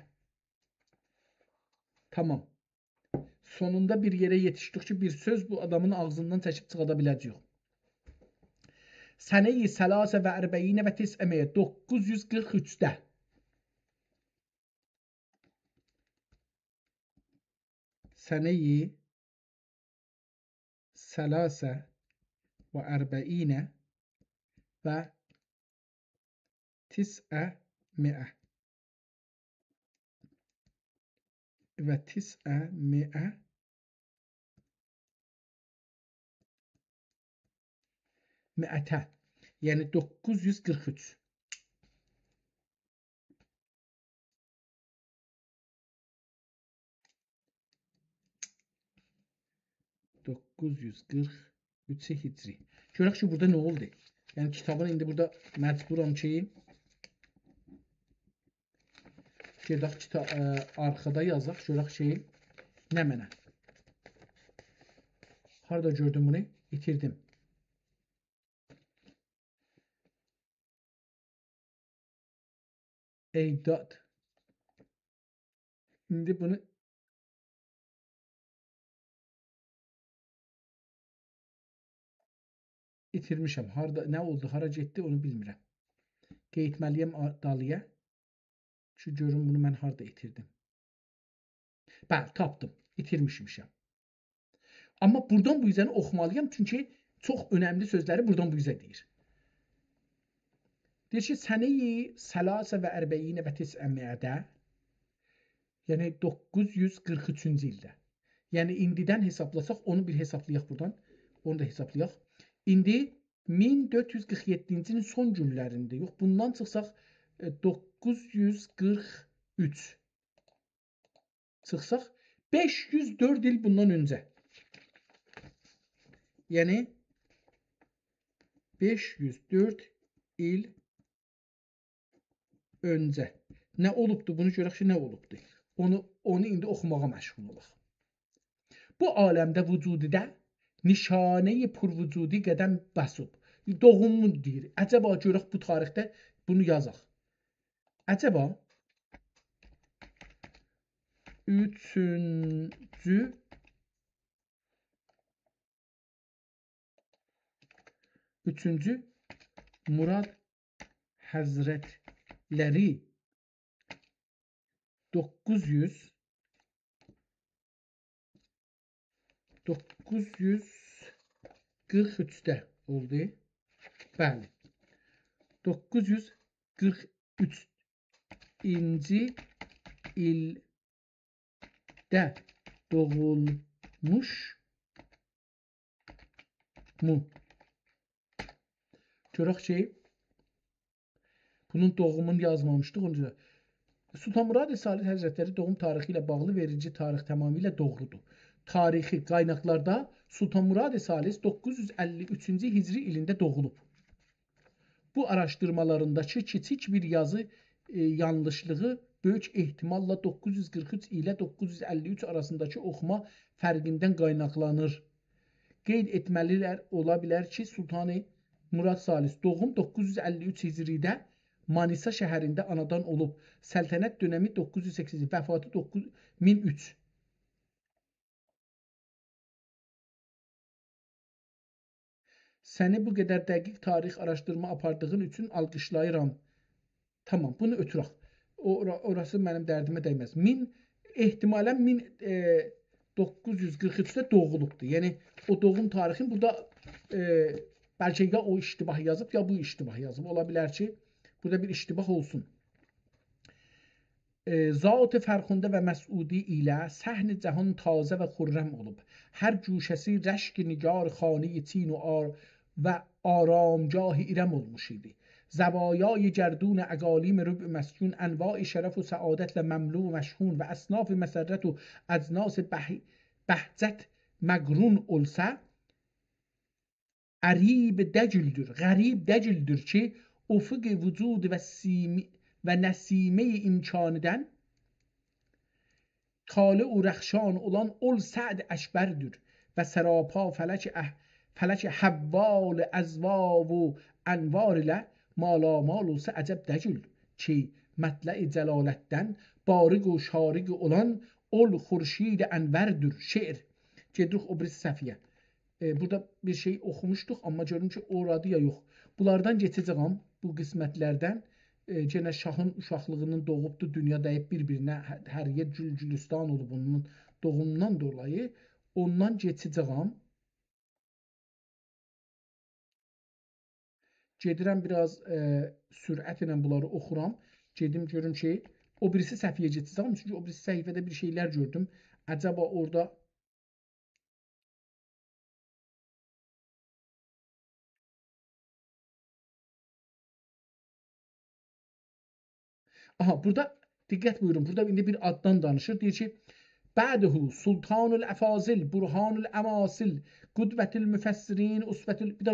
Tamam. Sonunda bir yerə yetişdik ki, bir söz bu adamın ağzından çəkib çıxada biləcəyik. Sənə-i səlasə və ərbəyin və tis'əmiə 943-də. Səneyi Səlasə və ərbəinə və tis'ə mi'ə və tis'ə mi'ə mi'ətə, yəni 943. Hicri. Görək ki, burada nə oldu? Yəni kitabın indi burada məcburam ki, gedək arxada yazaq, görək ki, nə mənə? Harada gördüm bunu? İtirdim. Eydad. İndi bunu itirmişəm. Harada, nə oldu, hara getdi onu bilmirəm. Qeydməliyəm dalıya. Şu görün bunu mən harada itirdim. Bəli, tapdım. İtirmişmişəm. Amma buradan bu yüzden oxumalıyam. Çünki çox önəmli sözləri buradan bu yüzden deyir. Deyir ki, səneyi Səlasə və ərbəinə və tis'əmiədə, yəni 943-cü ildə. Yəni indidən hesablasaq, onu bir hesablayaq buradan. Onu da hesablayaq. İndi 1447-cinin son günlərində, yox, bundan çıxsaq 943 çıxsaq 504 il bundan öncə. Yəni 504 il öncə. Nə olubdu? Bunu görək ki, nə olubdu? Onu indi oxumağa məşğul olaq. Bu aləmdə vücudidə nişanəyi purvücudi qədəm bəsib. Doğumu deyir. Əcəba görək bu tarixdə bunu yazaq. Əcəba üçüncü Murad Həzrətləri 943'də oldu. Bəli. 943-cü ildə doğulmuş mu? Görək ki, bunun doğumunu yazmamışdıq. Onca Sultan Murad Salih Həzrətləri doğum tarixi ilə bağlı verici tarix tamamilə doğrudur. Tarixi qaynaqlarda Sultan Murad Salih 953-cü Hicri ilində doğulub. Bu araşdırmalarındakı kiçik bir yazı yanlışlığı böyük ehtimalla 943 ilə 953 arasındakı oxuma fərqindən qaynaqlanır. Qeyd etməlilər ola bilər ki, Sultan Murad Salih doğum 953 Hicridə Manisa şəhərində anadan olub. Səltənət dönəmi 908, vəfatı 1003. Səni bu qədər dəqiq tarix araşdırma apardığın üçün alqışlayıram. Tamam, bunu ötürək. Orası mənim dərdimə dəymez. Ehtimalən 1943'də doğulubdur. Yəni o doğum tarixin burada bəlkə ya o iştibah yazıb, ya bu iştibah yazıb. Ola bilər ki, burada bir iştibah olsun. Zat-ı Fərxundə və Məsudi ilə səhn-i cəhan tazə və xürrəm olub. Hər cuşəsi rəşq-i nigar xani-i çin və aramgah-ı İrəm olmuş idi. زوایای گردون اقالیم ربع مسکون انواع شرف و سعادت مملو و مشحون و اصناف مسرت و اجناس بهجت مقرون olsa غریب دجلدür ki ufuk vücud ve nesime imkaniden طالع و رخشان olan ol سعد اکبردür ve سراپا فلک حوال ازوا و انوار ile مالامال olsa əcəb dəcül ki mətlə-i cəlalətdən barig و şarig olan ol xurşid ənvərdür şeir. Gedirik o birisi səhviyyə. Burada bir şey oxumuşduq, amma görürüm ki, oradı ya yox. Bunlardan geçəcəyəm, bu qismətlərdən. Yenə şahın uşaqlığının doğubdu, dünya dəyib bir-birinə hər yer gül-gülistan olub onun doğumundan dolayı ondan keçəcəyəm. Gedirəm biraz sürətlə bunları oxuram. Gedim görüm ki, o birisi səhifəyə keçəcəyəm. Çünki o birisi səhifədə bir şeylər gördüm. Acaba orada aha, burada diqqət buyurun. Burada indi bir addan danışır. Deyir ki, Bə'dehu Sultanul Əfazil, Burhanul Əmasil, Qudvətil Müfəssirin, Usvətil bir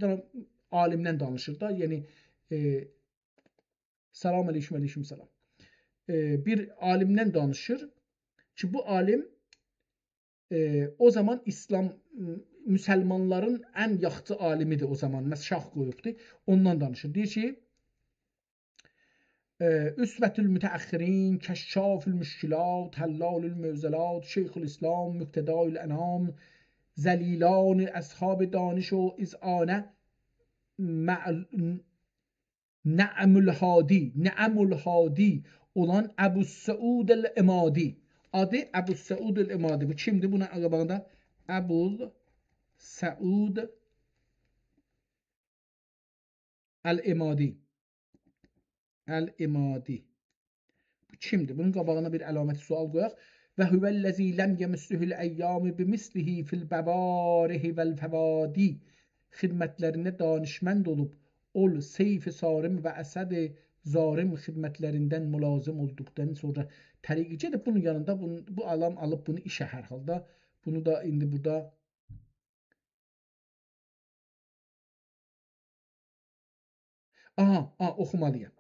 dənə alimdən danışır da. Yəni salam aleyküm, aleyküm salam. Bir alimdən danışır ki, bu alim o zaman İslam müsəlmanların ən yaxşı alimidir o zaman. Məsələn, şah qoyubdur. Ondan danışır. Deyir ki, Üsvetül müteahhirin, keşşafül müşkilat, hellalül mevzelat, şeyhül İslam, müktedâül enam, zelilan ashab daniş و iz'ane ne'amül hadi olan Ebu Saud el-İmadi. Adı Ebu Saud el-İmadi. Bu kimdir? Buna qabağında Ebu Saud el-İmadi. El-İmadi. Bu kimdir? Bunun qabağına bir əlaməti sual qoyaq. Və huvellezî lem yemissuhul eyyâmi bimislihi fil bəbarihi vel fevadi. Xidmətlərində danışmənd olub ol seyf-i sarim və əsəd-i zarim xidmətlərindən mülazim olduqdan sonra təriqi gedib bunun yanında bu alam alıb bunu işə hər halda. Bunu da indi burada oxumalıyam.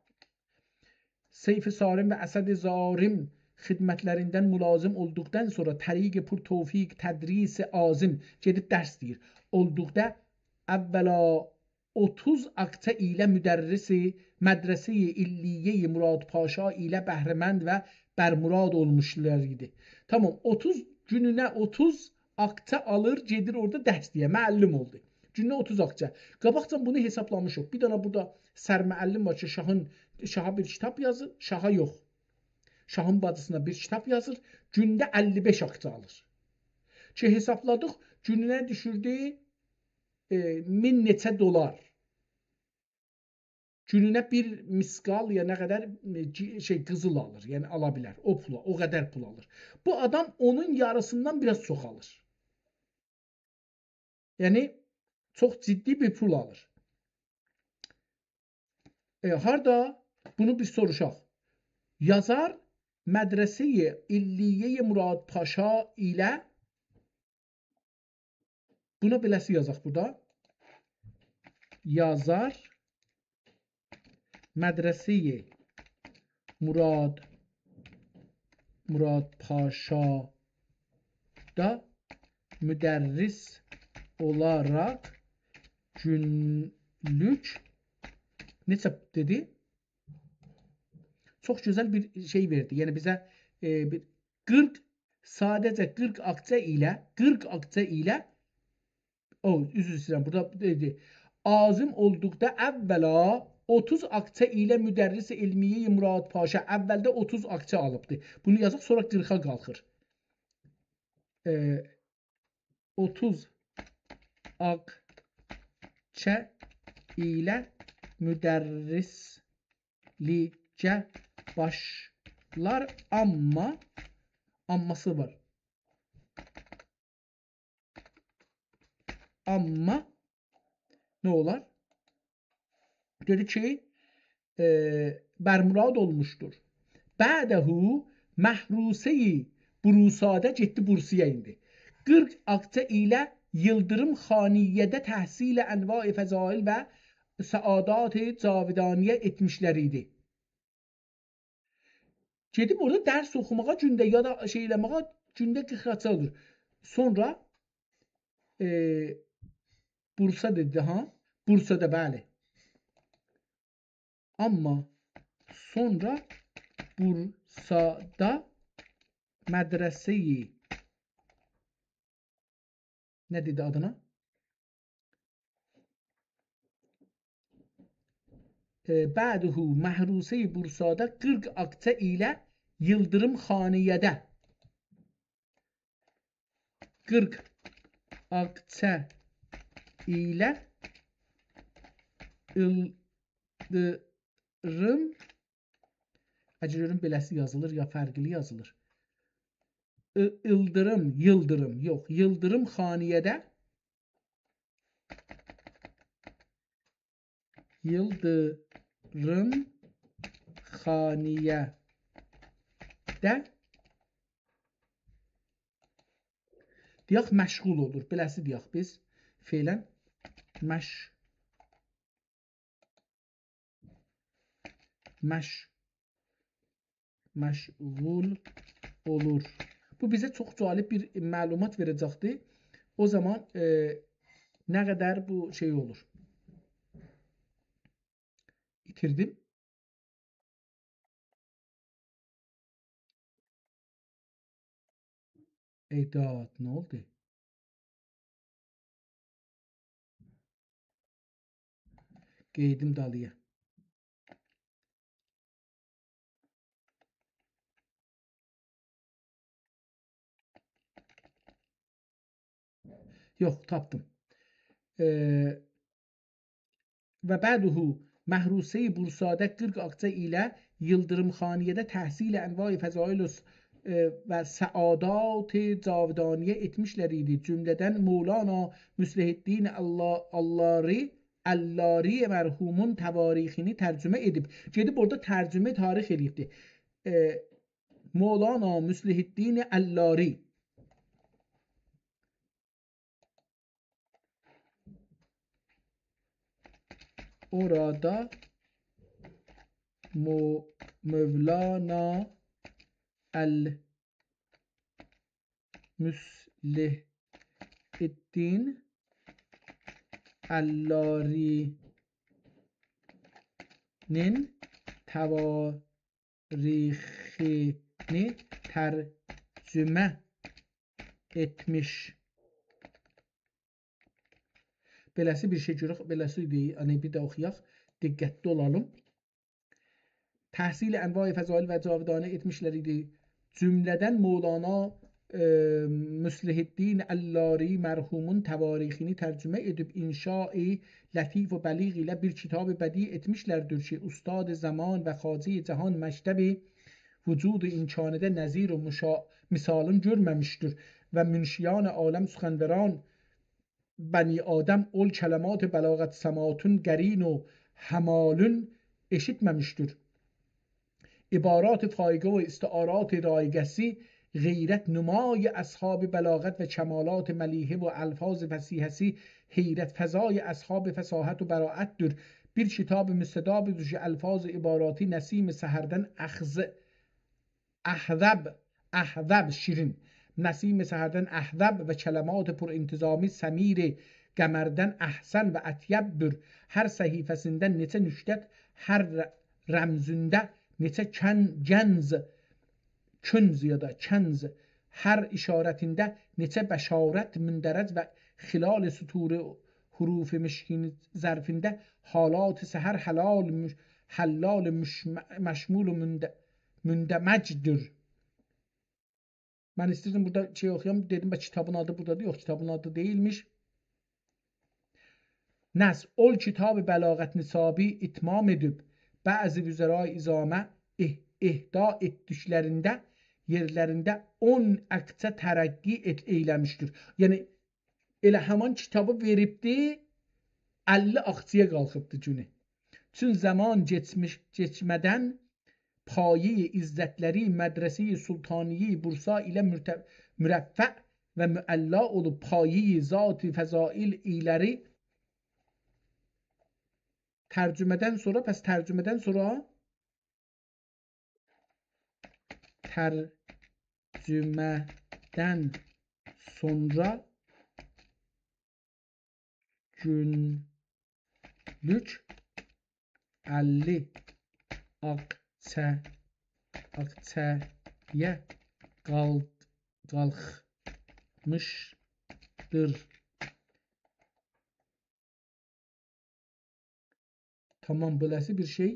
Seyf-i sarim və əsəd-i zarim xidmətlərindən mülazim olduqdan sonra təriqi pur tevfik tədris-i azim gedib dərs deyir. Olduqda əvvəla 30 akta ilə müdərrisi mədrəsə-i illiyə-i Murad Paşa ilə bəhrəmənd və bərmurad olmuşlar idi. Tamam, 30 gününə 30 akta alır, gedir orada dərs deyə, müəllim oldu. Günə 30 akta. Qabaqcan bunu hesablamışıq. Bir dənə burada sərməəllim var ki, şaha bir kitab yazır, şaha yox. Şahın bacısına bir kitab yazır, gündə 55 akta alır. Ki hesabladıq, gününə düşürdü 1000 neçə dolar. Gününə bir miskal ya nə qədər qızıl alır, yəni ala bilər. O pula, o qədər pul alır. Bu adam onun yarısından biraz çox alır. Yəni çox ciddi bir pul alır. Harda bunu bir soruşaq. Yazar Mədrəsə-i İlliyə-i Murad Paşa ilə buna beləsi yazaq burada. Yazar Mədrəsə-i Murad Paşa da müdərris olaraq günlük neçə dedi? Çox gözəl bir şey verdi. Yəni bizə bir 40 sadəcə 40 akça ilə üzr istəyirəm burada dedi. Azim olduqda əvvəla 30 akça ilə müdərris ilmiyə Murad Paşa əvvəldə 30 akça alıbdı. Bunu yazaq, sonra 40-a qalxır. 30 akça ilə müdərrislikə başlar, amması var. Amma nə olar? Dedi ki, bərmurad olmuşdur. Bə'dəhu məhruse-i burusadə getdi Bursiyə indi. 40 akça ilə Yıldırım Xaniyyədə təhsil-i ənva-i fəzail və səadat-ı cavidaniyə etmişlər idi. Gedib orada dərs oxumağa gündə ya da şey eləməyə gündə 40 akça alır. Sonra Bursa dedi, Bursada bəli. Amma sonra Bursada mədrəsə-i nə dedi adına? Bəduhu Məhruse-i Bursada 40 akçə ilə Yıldırım Xaniyədə 40 akçə ilə Yıldırım Əcürüm beləsi yazılır ya fərqli yazılır. Yıldırım yox. Yıldırım Xaniyədə Yıldırım Xaniyədə deyək məşğul olur. Beləsi deyək biz feilən məşğul olur. Bu bizə çox cəlib bir məlumat verəcəkdir. O zaman nə qədər bu şey olur. İtirdim. Eydat, nə oldu? Qeydim dalıya. Yox, tapdım. Və bəduhu Məhruse-i Bursada 40 akçə ilə Yıldırım Xaniyədə təhsil ənva-i fəzail və səadat cavidaniyə etmişlər idi. Cümlədən Mevlana Müslihiddin Allari mərhumun təvarixini tərcümə edib. Gedib orada tərcümə tarix edibdir. Mevlana Müslihiddin Allari orada Mevlana Müslihiddin Allari'nin təvarixini tərcümə etmiş. Beləsi bir şey görək, beləsi deyil. Hani bir də oxuyaq, diqqətli olalım. Təhsil ənva-i fəzail və cavidanə etmişlər idi. Cümlədən Mevlana Müslihiddin Allari mərhumun təvarixini tərcümə edib inşa-i lətif və bəliğ ilə bir kitab-ı bədii etmişlərdir ki, ustad zaman və xacə-i cahan məktəbi vücud imkanədə nəzir və misalın görməmişdir və münşiyan aləm süxənverان bəni Adəm ol kələmat bəlağət səmatun qərin و həmalun eşitməmişdir. İbarat fayqə və istiarat rayigəsi غیرت نمای اصحاب بلاغت و کمالات ملیحه و الفاظ فصیحسی حیرت فزای اصحاب فصاحت و براعت در bir kitab müstedab düşü الفاظ عباراتی نسیم سحردن احذب şirin نسیم سحردن احذب و کلمات پر انتظامی سمیر قمردن احسن و اطیبdir. Hər səhifəsində neçə nüştət, hər rəmzündə neçə künz ya da kənz, hər işarətində neçə bəşarət mündərəc və xilal süturu huruf mişkin zərfində halat səhər həlal məşmul mündəməcdir. Mən istəyirdim burada şey oxuyam, dedim kitabın adı buradadır, yox kitabın adı deyilmiş. Nəs ol kitab-ı bəlağət nisabi itmam edib bəzi vüzəra-i izamə ihda etdiklərində yerlərində 10 aqça tərəqqi eyləmişdir. Yəni elə həman kitabı veribdi 50 aqçıya qalxıbdı günü. Çün zaman keçmədən payi izzətləri mədrəsi-i sultaniyi Bursa ilə mürəffə və müəlla olub payi zat-ı fəzail iləri tərcümədən sonra günlük 50 akçeye kalkmıştır. Tamam, beləsi bir şey.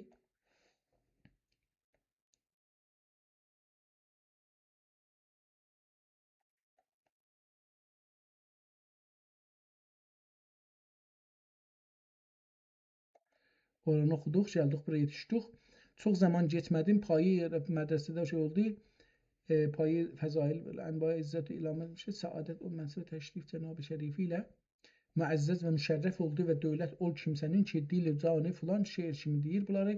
Oranı oxuduq, gəldik buraya düşdük. Çox zaman keçmədim. Payı mədrəsədə şey oldu. Payı fəzail, ənva izzət-i ilamə, səadət o mənsəb təşrif Cənab-ı Şərifi ilə müəzzəz və müşərrəf oldu və dövlət ol kimsənin ki, dil canı filan şeir kimi deyir bunları.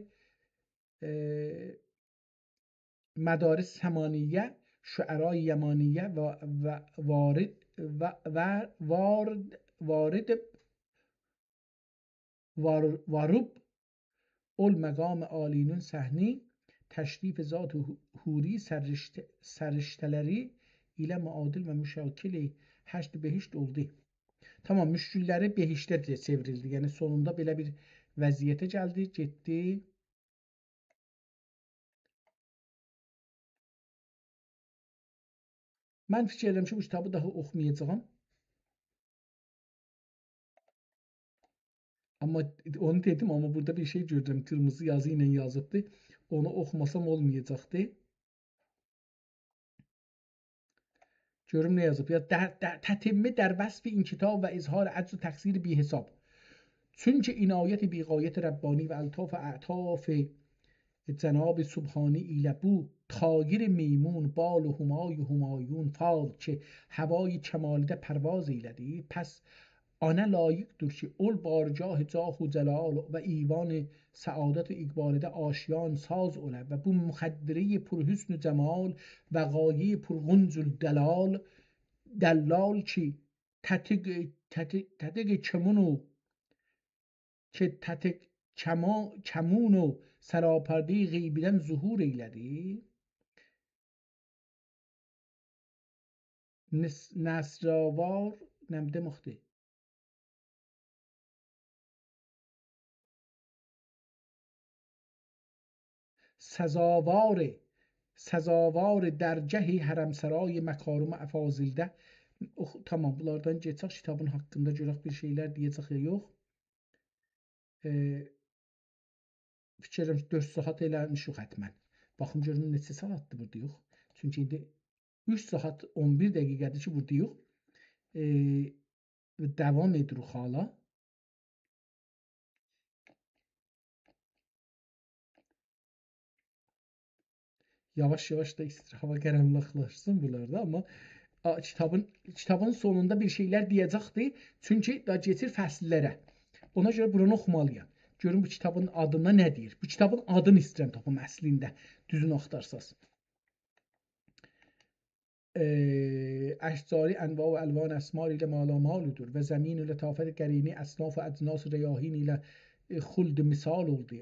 Mədaris səmaniyyə, şüərای yəmaniyyə və varıb ol məqam alinin səhni təşrif zat-ı huri sərriştələri ilə müadil və müşakili həşd behişt oldu. Tamam, müşkülləri behiştə çevrildi. Yəni sonunda belə bir vəziyyətə gəldi, getdi. Mən fikir edirəm ki, bu kitabı daha oxumayacağam. Amma onu dedim, amma burada bir şey gördüm. Kırmızı yazı ilə yazıbdı. Onu oxumasam olmayacaqdı. Görüm nə yazıb. Ya tətimmi در وصف این کتاب و اظهار عجز و تقصیر بی حساب. چونکه عنایت بیغایت ربانی و الطاف اعطاف جناب سبحانی ایله بو طایر میمون بال و همایون فال که هوای کمالده پرواز ایلدی پس آنه لایقدür ki ol bargah cah و جلال و ایوان سعادت و اقبالده آشیان ساز ola و bu مخدره پرحسن و جمال و غایه پرغنج الدلال دلال ki تتق کمون و سراپرده غیبیدن ظهور ایلدی نصراوار نمده مخته سزاوار درgah hərəmsarayı məkarım əfazildə. Tamam, bunlardan geçək, kitabın haqqında görək bir şeylər deyəcək ya yox. Fikirlərim 4 saat eləmişik hətmən. Baxım görün neçə saatdır buradayıq. Çünki indi 3 saat 11 dəqiqədir ki buradayıq. Davam edirik hala. Yavaş-yavaş da hava qaranlıqlaşsın bunlarda, amma kitabın sonunda bir şeylər deyəcəkdi. Çünki da keçir fəsillərə. Ona görə buranı oxumalıyam. Görün bu kitabın adına nə deyir? Bu kitabın adını istəyirəm tapım əslində. Düzünü axtarsaz. Əşcari ənva və əlvan əsmar ilə malamalıdır və zəmin ilə tafət qərini əsnaf və əcnas rəyahin ilə xuld misal oldu.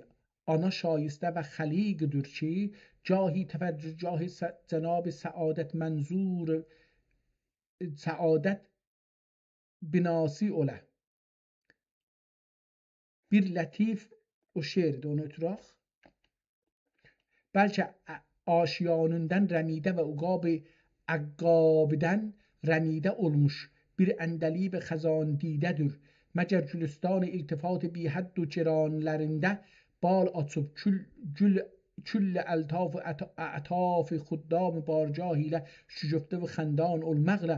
Ana şayistə və xəliqdir ki, cahi təfəccügah cənab səadət mənzur səadət binasi olə. Bir lətif o şeirdir, onu ötürək. Bəlkə aşiyanından rəmidə və uqab əqqabdən rəmidə olmuş bir əndəlib xəzan didədir. Məgər gülüstan iltifat bi hədd و ciranlərində bal açıb küll əltaf و ətaf xuddam bargah ilə şücufdə və xəndان olmaqla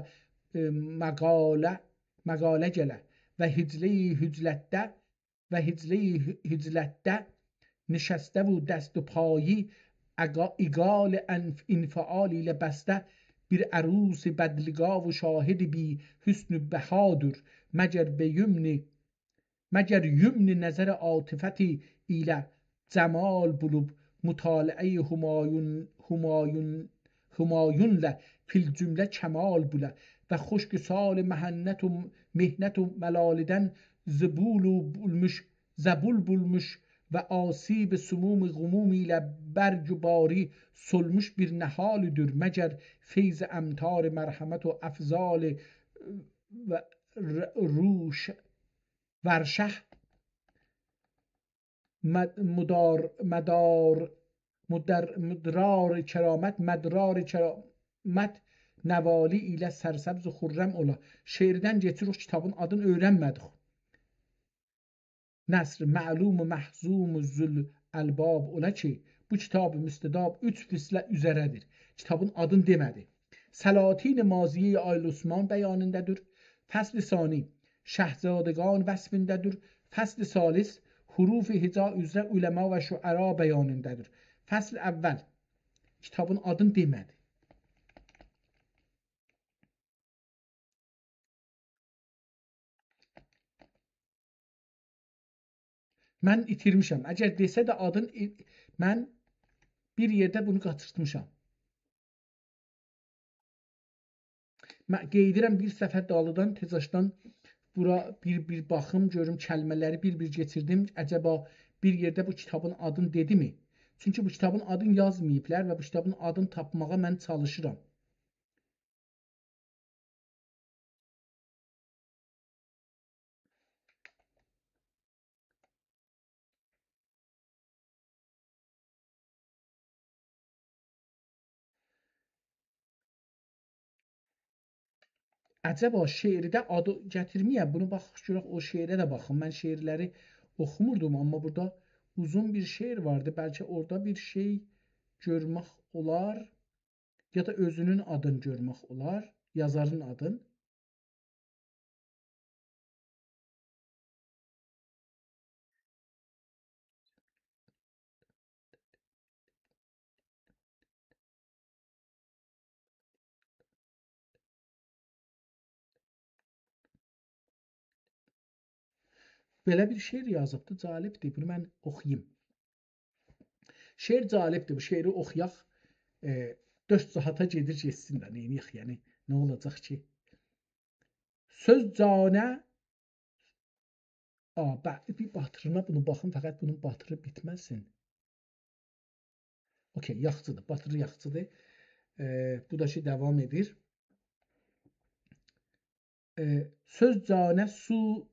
məqalə gələ və hiclətdə nişəstə و دست و پایی ایگال انفعال ilə bəstə bir ərus bədliqa و şahid bi hüsn bəhadır. مگر یمن نظر عاطفتی ilə cemal bulub mütaliə humayunlə fil cümlə kemal bula və xoşk sal mehnət و ملالیdən زبول bulmuş və asib sumum غموم ilə برگ باری solmuş bir nəhalüdür. Məgər feyz əmtar mərhəmət و əfzal روش ورشه مدرار کرامət nəvali ilə sərsəbz xürrəm ola. Şeirdən geçirik, kitabın adını öyrənmədik. Nəsr məlum məhzum zül əlbab, ola ki, bu kitab-ı müstədab 3 fıslə üzərədir. Kitabın adını demədi. Səlatin maziye Ayl Osman bəyanındadır. Fəsl sani şəhzadəgan vəsfindədir. Fəsl salis huruf hica üzrə uləma və şüəra bəyanındadır. Fəsl əvvəl kitabın adını demədi. Mən itirmişəm. Əgər desə də adın mən bir yerdə bunu qaçırtmışam. Mən qeydirəm bir səfər dalıdan tezaşdan bura bir baxım görüm kəlmələri bir keçirdim. Əcəba bir yerdə bu kitabın adını dedimi? Çünki bu kitabın adını yazmayıblar və bu kitabın adını tapmağa mən çalışıram. Əcəba şeirdə adı gətirməyəm. Bunu bax görək o şeirə də baxın. Mən şeirləri oxumurdum, amma burada uzun bir şeir vardı. Bəlkə orada bir şey görmək olar, ya da özünün adını görmək olar, yazarın adını. Belə bir şeir yazıbdı, cəlibdir. Bunu mən oxuyum. Şeir cəlibdir. Bu şeiri oxuyaq. 4 saata gedir getsin də. Neyniyək yəni? Nə olacaq ki? Söz canə bir batırına bunu baxın, fəqət bunun batırı bitməsin. Okey, yaxçıdır. Batırı yaxçıdır. Bu da ki devam edir. Söz canə su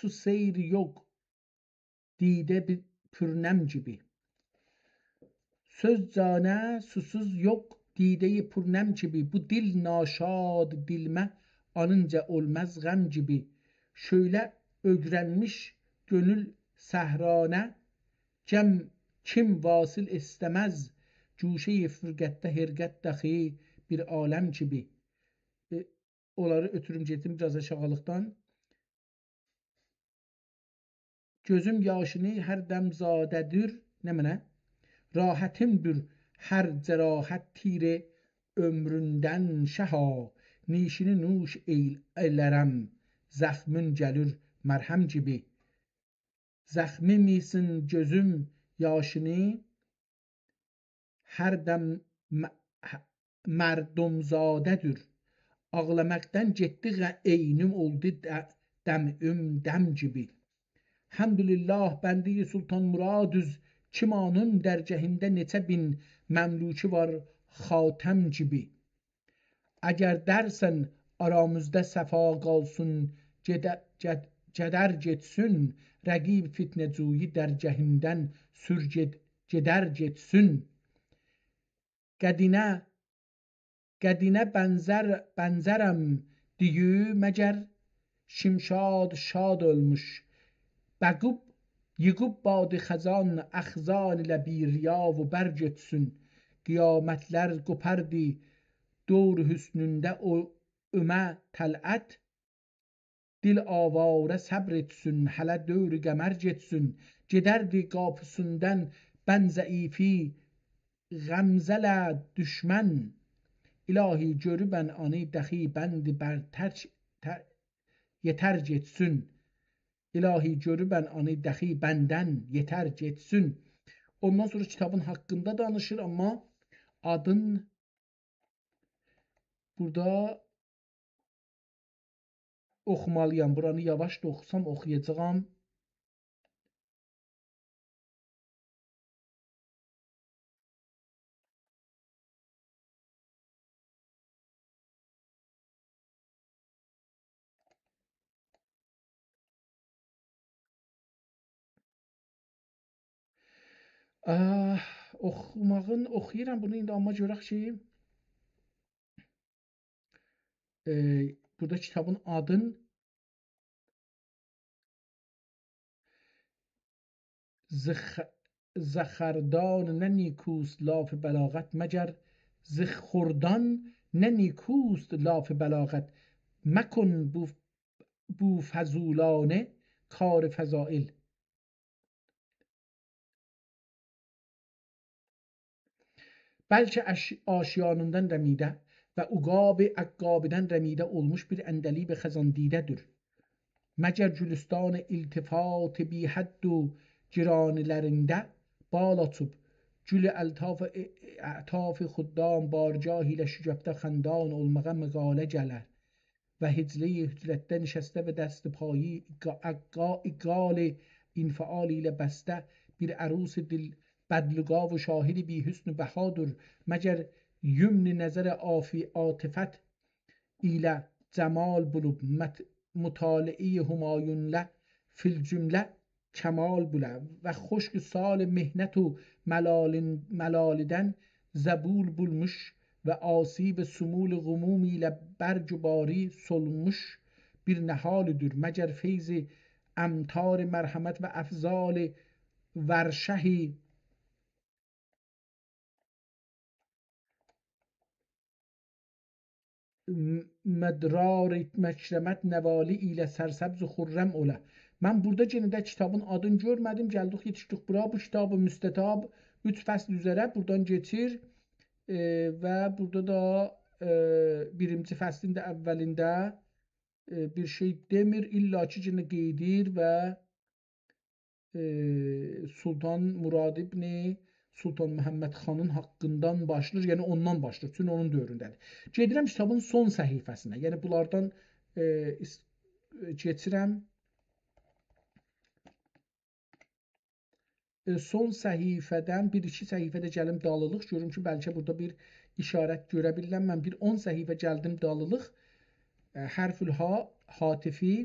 seyri yok, dide bir pürnem gibi. Söz canə susuz yok, dideyi pürnem gibi. Bu dil naşad dilmə anınca olmaz gəm gibi. Şöyle ögrənmiş gönül səhranə, kim vasıl istemez, cuşe-i fırqətdə hirqət daxi bir aləm gibi. Onları ötürüm getdim biraz aşağılıqdan. Gözüm yaşını hər dəm zadədir, nə mənə? Rahatimdir hər cərahət tire ömründən şəha. Nişini nuş eylərəm, zəxmin gəlir mərhəm gibi. Zəxmi misin gözüm yaşını hər dəm mərdumzadədir. Ağlamaqdan getdi eynim oldu dəm gibi. Hamdülillah bəndi Sultan Muradüz kimanın dərgəhində neçə bin məmluki var xatəm gibi. Əgər dərsən aramızda səfa qalsın, gedər getsin, rəqib fitnəcuyi dərgəhindən sür gedər getsin. Qədinə bənzərəm diyu məgər şimşad şad olmuş. Bəqub yığıb badı xəzan əxzan ilə bir riya və bərg etsin. Qiyamətlər qopardı dor hüsnündə ömə tələt. Dil avarə səbr etsin, hələ dör qəmər getsin. Gedərdi qapısından bən zəifi غمزله düşmən. İlahi görübən ani dəxi bəndi bər yetər getsin. İlahi görübən ani dəxi bəndən yetər getsin. Ondan sonra kitabın haqqında danışır, amma adın burada oxumalıyam. Buranı yavaş da oxusam oxuyacağam. Oxuyuram bunu indi, amma görək ki burada kitabın adın زخردان نه نیکوست لاف بلاغت مگر ز خردان نه نیکوست لاف بلاغت مکن بوفضولانه کار فضایل. Bəlkə aşiyanından rəmidə və uqab-ı əqqabdən rəmidə olmuş bir əndəlib xəzandidədir. Məgər gülüstan iltifat bi hədd و giranilərində bal açıb, gül əltaf xuddam bargah ilə şügəfdə xəndan olmağa məqalə gələr və hicli hücrətdə nişəstə və dəst payı iqal infial ilə bəstə bir ərus dil بدلگاه و شاهد بی حسن و بهادر مگر یمن نظر عاطفت ایله جمال بلوب مطالعه همایون له فی الجمله کمال بوله و خشک سال مهنت و ملالدن زبول bulmuş ve asib sumul غموم ile برج و باری solmuş bir nehalidir مگر فیض امطار مرحمت و افضال ورشهی مدرار məkrəmət nəvali ilə sərsəbz xurrəm ola. Mən burada yenə də kitabın adını görmədim. Gəldik yetişdik bura. Bu kitabı müstətab 3 fəsl üzərə buradan geçir və burada da birinci fəslin də əvvəlində bir şey demir. İlla ki yenə qeydir və Sultan Murad ibn Sultan Məhəmməd xanın haqqından başlayır, yəni ondan başlayır, çünki onun dövründədir. Gedirəm kitabın son səhifəsinə, yəni bunlardan geçirəm. Son səhifədən bir-iki səhifədə gəlim dalılıq, görüm ki, bəlkə burada bir işarət görə bilirəm. Mən bir 10 səhifə gəldim dalılıq, hərfül-ha, hatifi,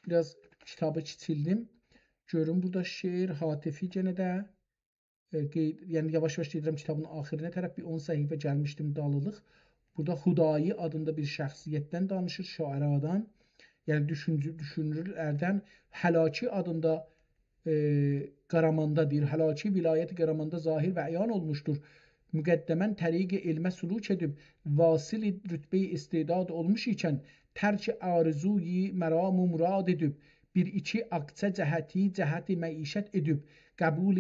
biraz kitabı kiçildim. Görüm burada şeir, hatifi yenə də yəni yavaş-yavaş gedirəm kitabın axirinə tərəf bir 10 səhifə gəlmişdim dalılıq. Burada Hudayi adında bir şəxsiyyətdən danışır, şairadan, yəni düşünürlərdən. Həlaki adında Qaramanda deyir. Həlaki vilayət Qaramanda zahir və əyan olmuşdur. Müqəddəmən təriq elmə suluk edib, vasil rütbə-i istedad olmuş ikən, tərk arzuyi məram و murad edib, bir iki aqça cəhəti məişət edib, qəbul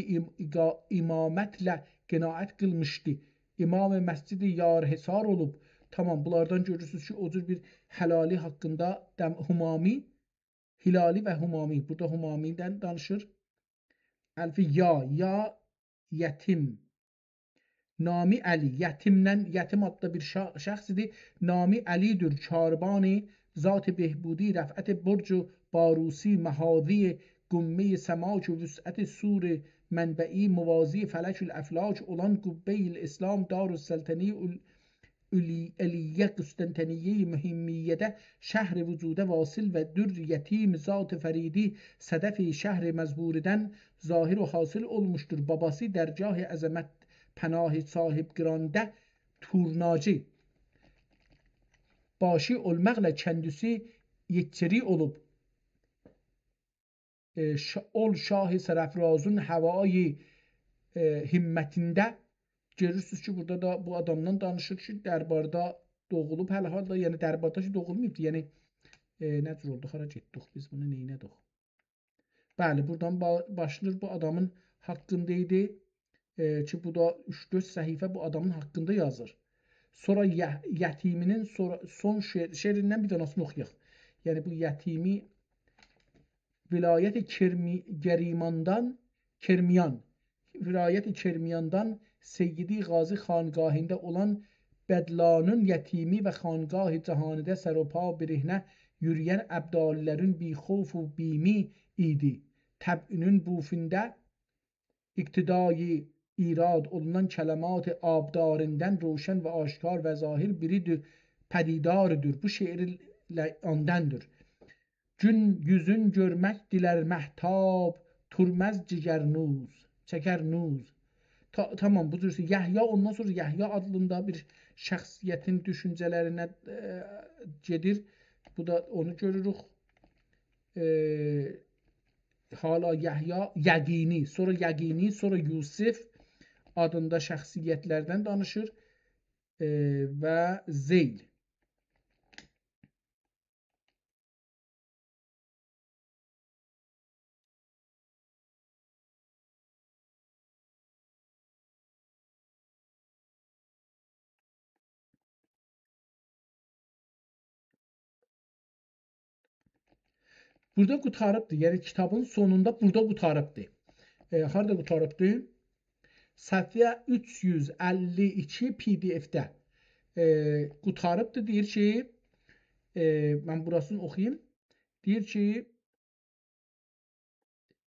imamətlə qənaət qılmışdı. İmam məscidi yar hesar olub. Tamam, bunlardan görürsünüz ki, o cür bir həlali haqqında Humami, Hilali və Humami. Burada Humami'dən danışır. Əlfi ya yetim. Nami Ali, yetim adlı bir şəxs idi. Nami Ali'dir. Çarbani zat behbudi rəfət burcu barusi məhadi قمه سماک و وسعت سور منبعی موازی فلک الافلاک olan قبه الاسلام دار السلطنی علیه قسطنطنیه مهمیده şehri vücuda vasıl ve dür yetim zat feridi sedef şehri mezburiden zahir و حاصل olmuştur. Babası dergah azamet pənah sahib grande turnacı başı olmaqla kendisi yetçeri olup ol şah-ı sərəfrazun havayı himmətində. Görürsünüz ki, burada da bu adamdan danışır ki, dərbarda doğulub, hələ-halda, yəni dərbarda ki, doğulmayıbdı. Yəni, nə cür oldu, xara getdik, biz bunu neynədik? Bəli, buradan başlayır bu adamın haqqında idi ki, bu da 3-4 səhifə bu adamın haqqında yazır. Sonra yetiminin son şeirindən bir tanesini oxuyaq. Yəni, bu yetimi vilayet Kermiyan'dan Seyyidi Gazi xangahında olan Bedlanın yetimi ve xangah cahanide seropa birihne yürüyen abdallerin bi xof و bimi idi. Təb'ünün bufinde iktidai irad olunan kelimat abdarinden roşen ve aşkar ve zahir biri pedidardır. Bu şiirle ondandır. Gün yüzün görmek diler mehtap, turmez cigernuz, çekernuz. Tamam, bu cür Yahya, ondan sonra Yahya adında bir şəxsiyyətin düşüncələrinə gedir. Bu da onu görürük. hala Yahya Yəqini, sonra Yəqini, sonra Yusif adında şəxsiyyətlərdən danışır və Zeyl. Burada qurtarıbdır. Yəni kitabın sonunda burada qurtarıbdır. Harda qurtarıbdır? Səhifə 352 PDF-də qurtarıbdır. Deyir ki, mən burasını oxuyayım. Deyir ki,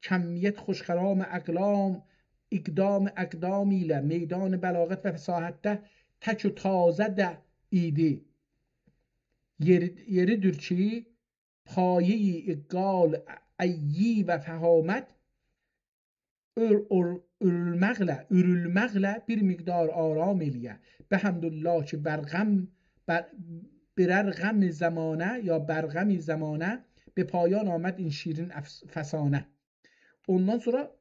kəmiyyət xoşxəram əqlam, iqdam əqdam ilə meydan bəlağət və fəsahətdə tək və tazə də idi. Yeridir ki, payeyi iqal əyyi və fəhamət ürülməqlə bir miqdar aram eləyə. Bəhəmdüllah ki, برغم زمانه یا برغم زمانه به پایان آمد این şirin fəsanə. Ondan sonra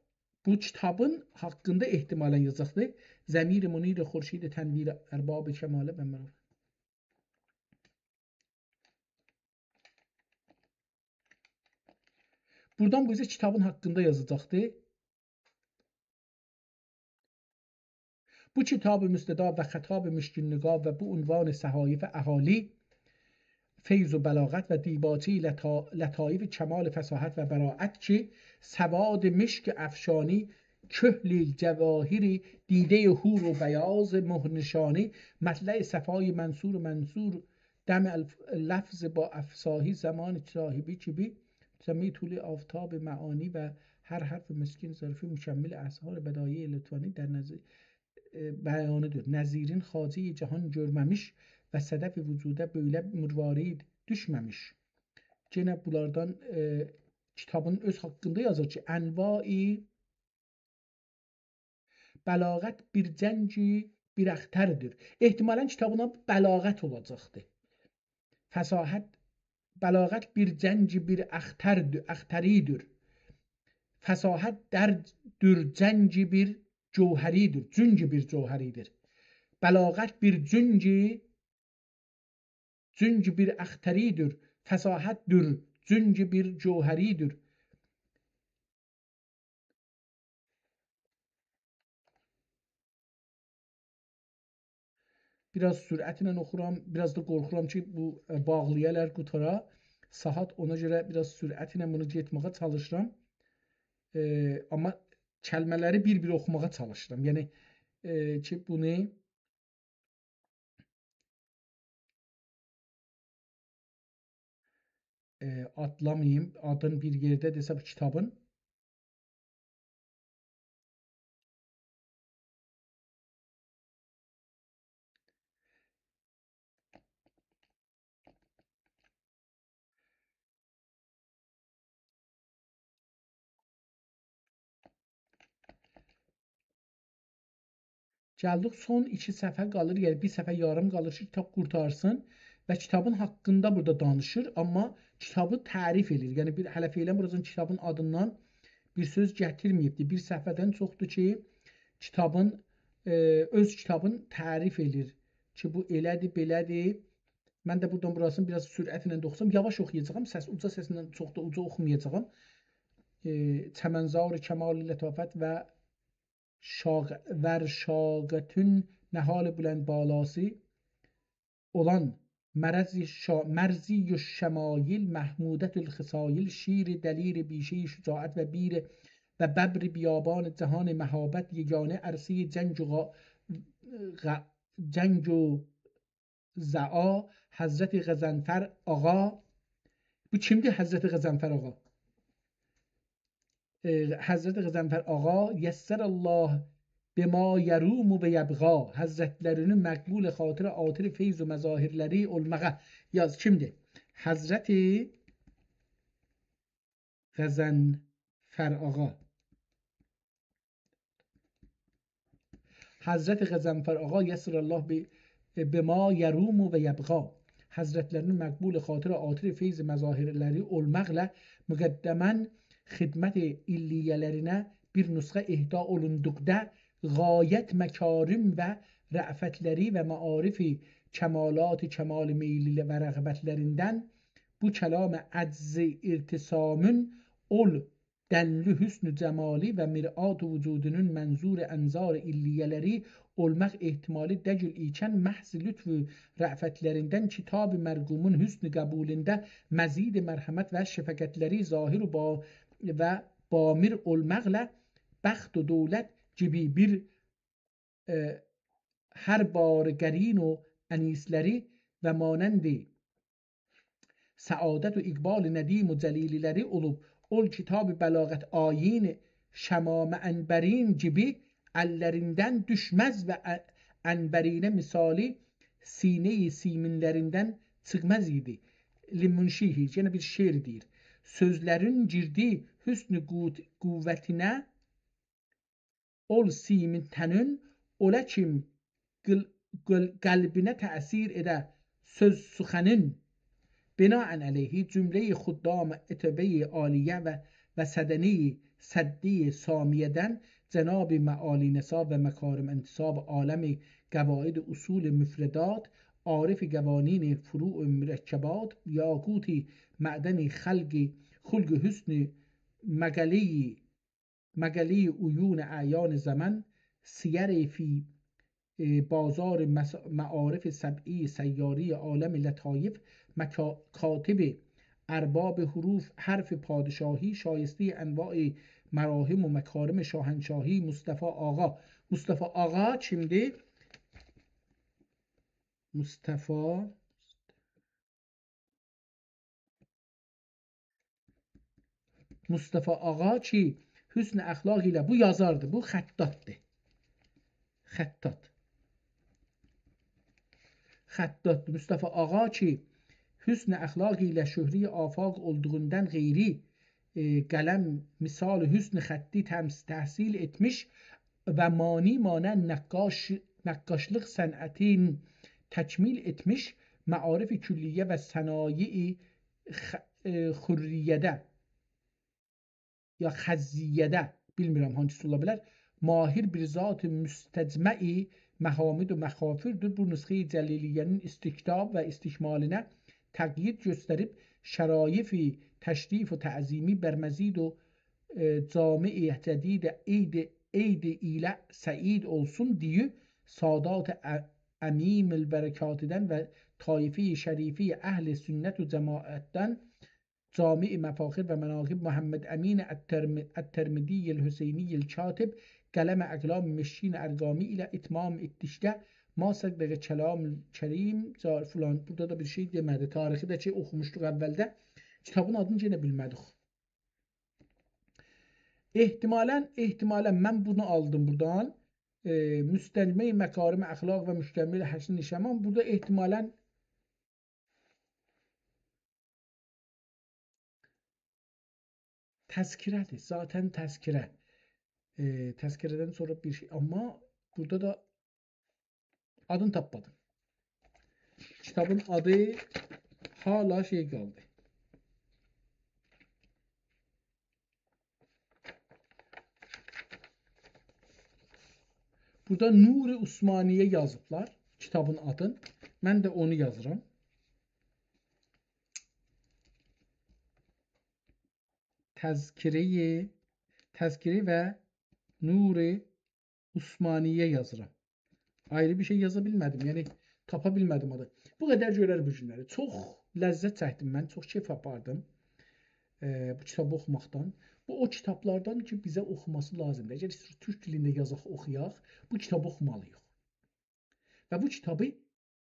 bu kitabın haqqında ehtimalən yazacaqdır. Zəmir-i munir xurşid tənvir ərbab kəmalə və mərab. Buradan bu bizə kitabın haqqında yazacaqdır. Bu kitab-ı müstəda və xətab-ı müşkün-nigah və bu unvan səhaif əhali feyz و بلاغت و دیباچه لطایف کمال فصاحت و براعت که سواد مشک افشانی کحل جواهری دیده حور و بیاض مهرنشانی مطلع صفای منصور دم لفظ با افصاحی زمان صاحبی چیبی سمی طول آفتاب معانی و هر حرف مسکین ظرفی مکمل اسرار بدایع لطفانی در beyanıdır. Nəzirin xacı cahan görməmiş və sədəf vücuda böyle mürvarid düşməmiş. Gene bunlardan kitabın öz haqqında yazır ki, ənvai bəlağət bir cənci bir əxtərdir. Ehtimalən kitabına bəlağət olacaqdır. Fəsahət, bəlağət bir cənci bir əxtəridir. Fəsahət dərdür cənci bir cevheridir. Cüncü bir cevheridir. Belagat bir cüncü bir əxtəridir. Fəsahətdir. Cüncü bir cevheridir. Biraz sürətlə oxuram. Biraz da qorxuram ki, bu bağlayalar qutara. Saat ona görə biraz sürətlə bunu getməyə çalışıram. Amma kəlmələri bir-bir oxumağa çalışıram. Yəni ki, bunu atlamayayım. Adın bir yerdə desə bu kitabın. Gəldik son 2 səhifə qalır, yəni bir səhifə yarım qalır ki, kitab qurtarsın və kitabın haqqında burada danışır, amma kitabı tərif edir. Yəni bir hələ feylən buradan kitabın adından bir söz gətirməyibdi. Bir səhifədən çoxdur ki, kitabın öz kitabın tərif edir ki, bu elədir, belədir. Mən də buradan burasını biraz sürətlə oxusam, yavaş oxuyacağam, uca səsindən çox da uca oxumayacağam. Çəmənzar kəmal lətafət və şagətün nəhal bülənd balası olan مرزی و شمایل محمودت الخصایل شیر دلیر بیشه شجاعت و بیر و ببر بیابان جهان مهابت یگانه عرصه جنگ و زعا حضرت غضنفر آقا. Bu kimdir Həzrəti Qəzənfər ağa? Həzrəti Qəzənfər ağa yəssərəllah bima yerumu və yəbğa. Həzrətlərinin məqbul xatirə atır feyz və məzahirləri olmağa. Yaz kimdir? Həzrəti Qəzənfər ağa. Həzrəti Qəzənfər ağa yəssərəllah bima yerumu və yəbğa. Həzrətlərinin məqbul xatirə atır feyz və məzahirləri olmaqla müqəddəmən xidmət illiyələrinə bir nüsxə ehda olunduqda gayet mekarim və rəfətləri və maarifi kemalat kemal meyli və rəğbətlərindən bu kəlam əcz irtisamın ol dəlli hüsnü cəmali və mir'at vücudunun mənzur ənzar illiyələri olmaq ehtimali dəcül ikən məhz lütfü rəfətlərindən kitab-ı mərqumun hüsnü qəbulində məzid mərhəmət və şəfəqətləri zahir və bamir olmaqla bəxt و dövlət gibi bir hər bargərin و ənisləri və manəndi səadət و iqbal nədim و cəlililəri olub ol kitab bəlağət ayin şəmamə ənbərin gibi əllərindən düşməz və ənbərinə misali sine-i siminlərindən çıxmaz idi. Limunşihi, yenə bir şeir deyir. Sözlərin girdi hüsnü qüvvətinə ol simin tənün ola kim qəlbinə təsir edə söz suxanın binaən əleyhi cümle-i xuddam etibe-i aliye və sədəni səddi samiyədən cenab-ı məali nesab və məkarim entisab alemi qəvaid usul müfredat عارف قوانین فروع مرکبات یاقوت معدن خلق حسن مگلی عیون اعیان زمن سیر فی بازار معارف سبعی سیاری عالم لطایف کاتب ارباب حروف حرف پادشاهی شایسته انواع مراهم و مکارم شاهنشاهی مصطفی آقا şimdi Mustafa Ağa ki hüsn əxlaq ilə bu yazardı. Bu xəttatdır. Xəttat. Mustafa Ağa ki hüsn əxlaq ilə şöhri afaq olduğundan qeyri qələm misal hüsn xətti təhsil etmiş və mani manən nəqqaşlıq sənətin təkmil etmiş məarif külliyə və sənayi xürriyyədə ya xəzziyyədə bilmirəm hangisi ola bilər mahir bir zat müstəcməi məhamid və məxafirdir. Bu nüsxə-i cəliliyyənin istiktab və istikmalinə təqyid göstərib şəraifi təşrif və təzimi bərməzid və cami-i cədid eyd ilə səid olsun diye sadat əmim el-bərəkatidən və taifi şərifi əhl-i sünnət və cəmaətdən cami-i məfaxir və mənaqib Muhammed Əmin Ət-Tərmidi el-Hüseyni el-Katib qələm əqlam meşkin ərqami ilə itmam etdikdə ma səddəqə kəlam-kərim filan. Burada da bir şey demədi. Tarixi də ki oxumuşduq əvvəldə. Kitabın adını yenə bilmədik. Ehtimalən mən bunu aldım buradan. Müstəlmə-i məkarim əxlaq və müşkəmmil həsin nişəman. Burada ehtimalən təzkirədir. Zaten təzkirə. Təzkirədən sonra bir şey. Amma burada da adını tapmadım. Kitabın adı hala şey qaldı. Burada Nur-i Osmaniye yazıblar. Kitabın adını. Mən də onu yazıram. Təzkiri və Nur-i Osmaniye yazıram. Ayrı bir şey yaza bilmədim. Yəni tapa bilmədim adı. Bu qədər görər bu günləri. Çox ləzzət çəkdim mən. Çox keyf apardım. Bu kitabı oxumaqdan. Bu o kitablardan ki bizə oxuması lazımdır. Əgər türk dilində yazaq, oxuyaq, bu kitabı oxumalıyıq. Və bu kitabı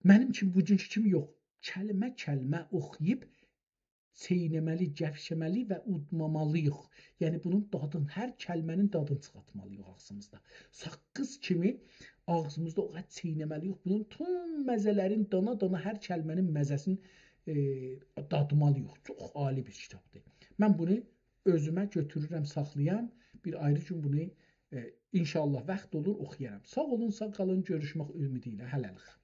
mənim kimi bugünkü kimi yox, kəlmə-kəlmə oxuyub çeynəməli, gəvşəməli və udmamalıyıq. Yəni bunun dadını, hər kəlmənin dadını çıxartmalıyıq ağzımızda. Saqqız kimi ağzımızda o qədər çeynəməliyik. Bunun tüm məzələrin dana-dana hər kəlmənin məzəsini dadmalıyıq. Çox ali bir kitabdır. Mən bunu özümə götürürəm, saxlayam. Bir ayrı gün bunu inşallah vaxt olur oxuyaram. Sağ olun, sağ qalın, görüşmək ümidi ilə. Hələlik.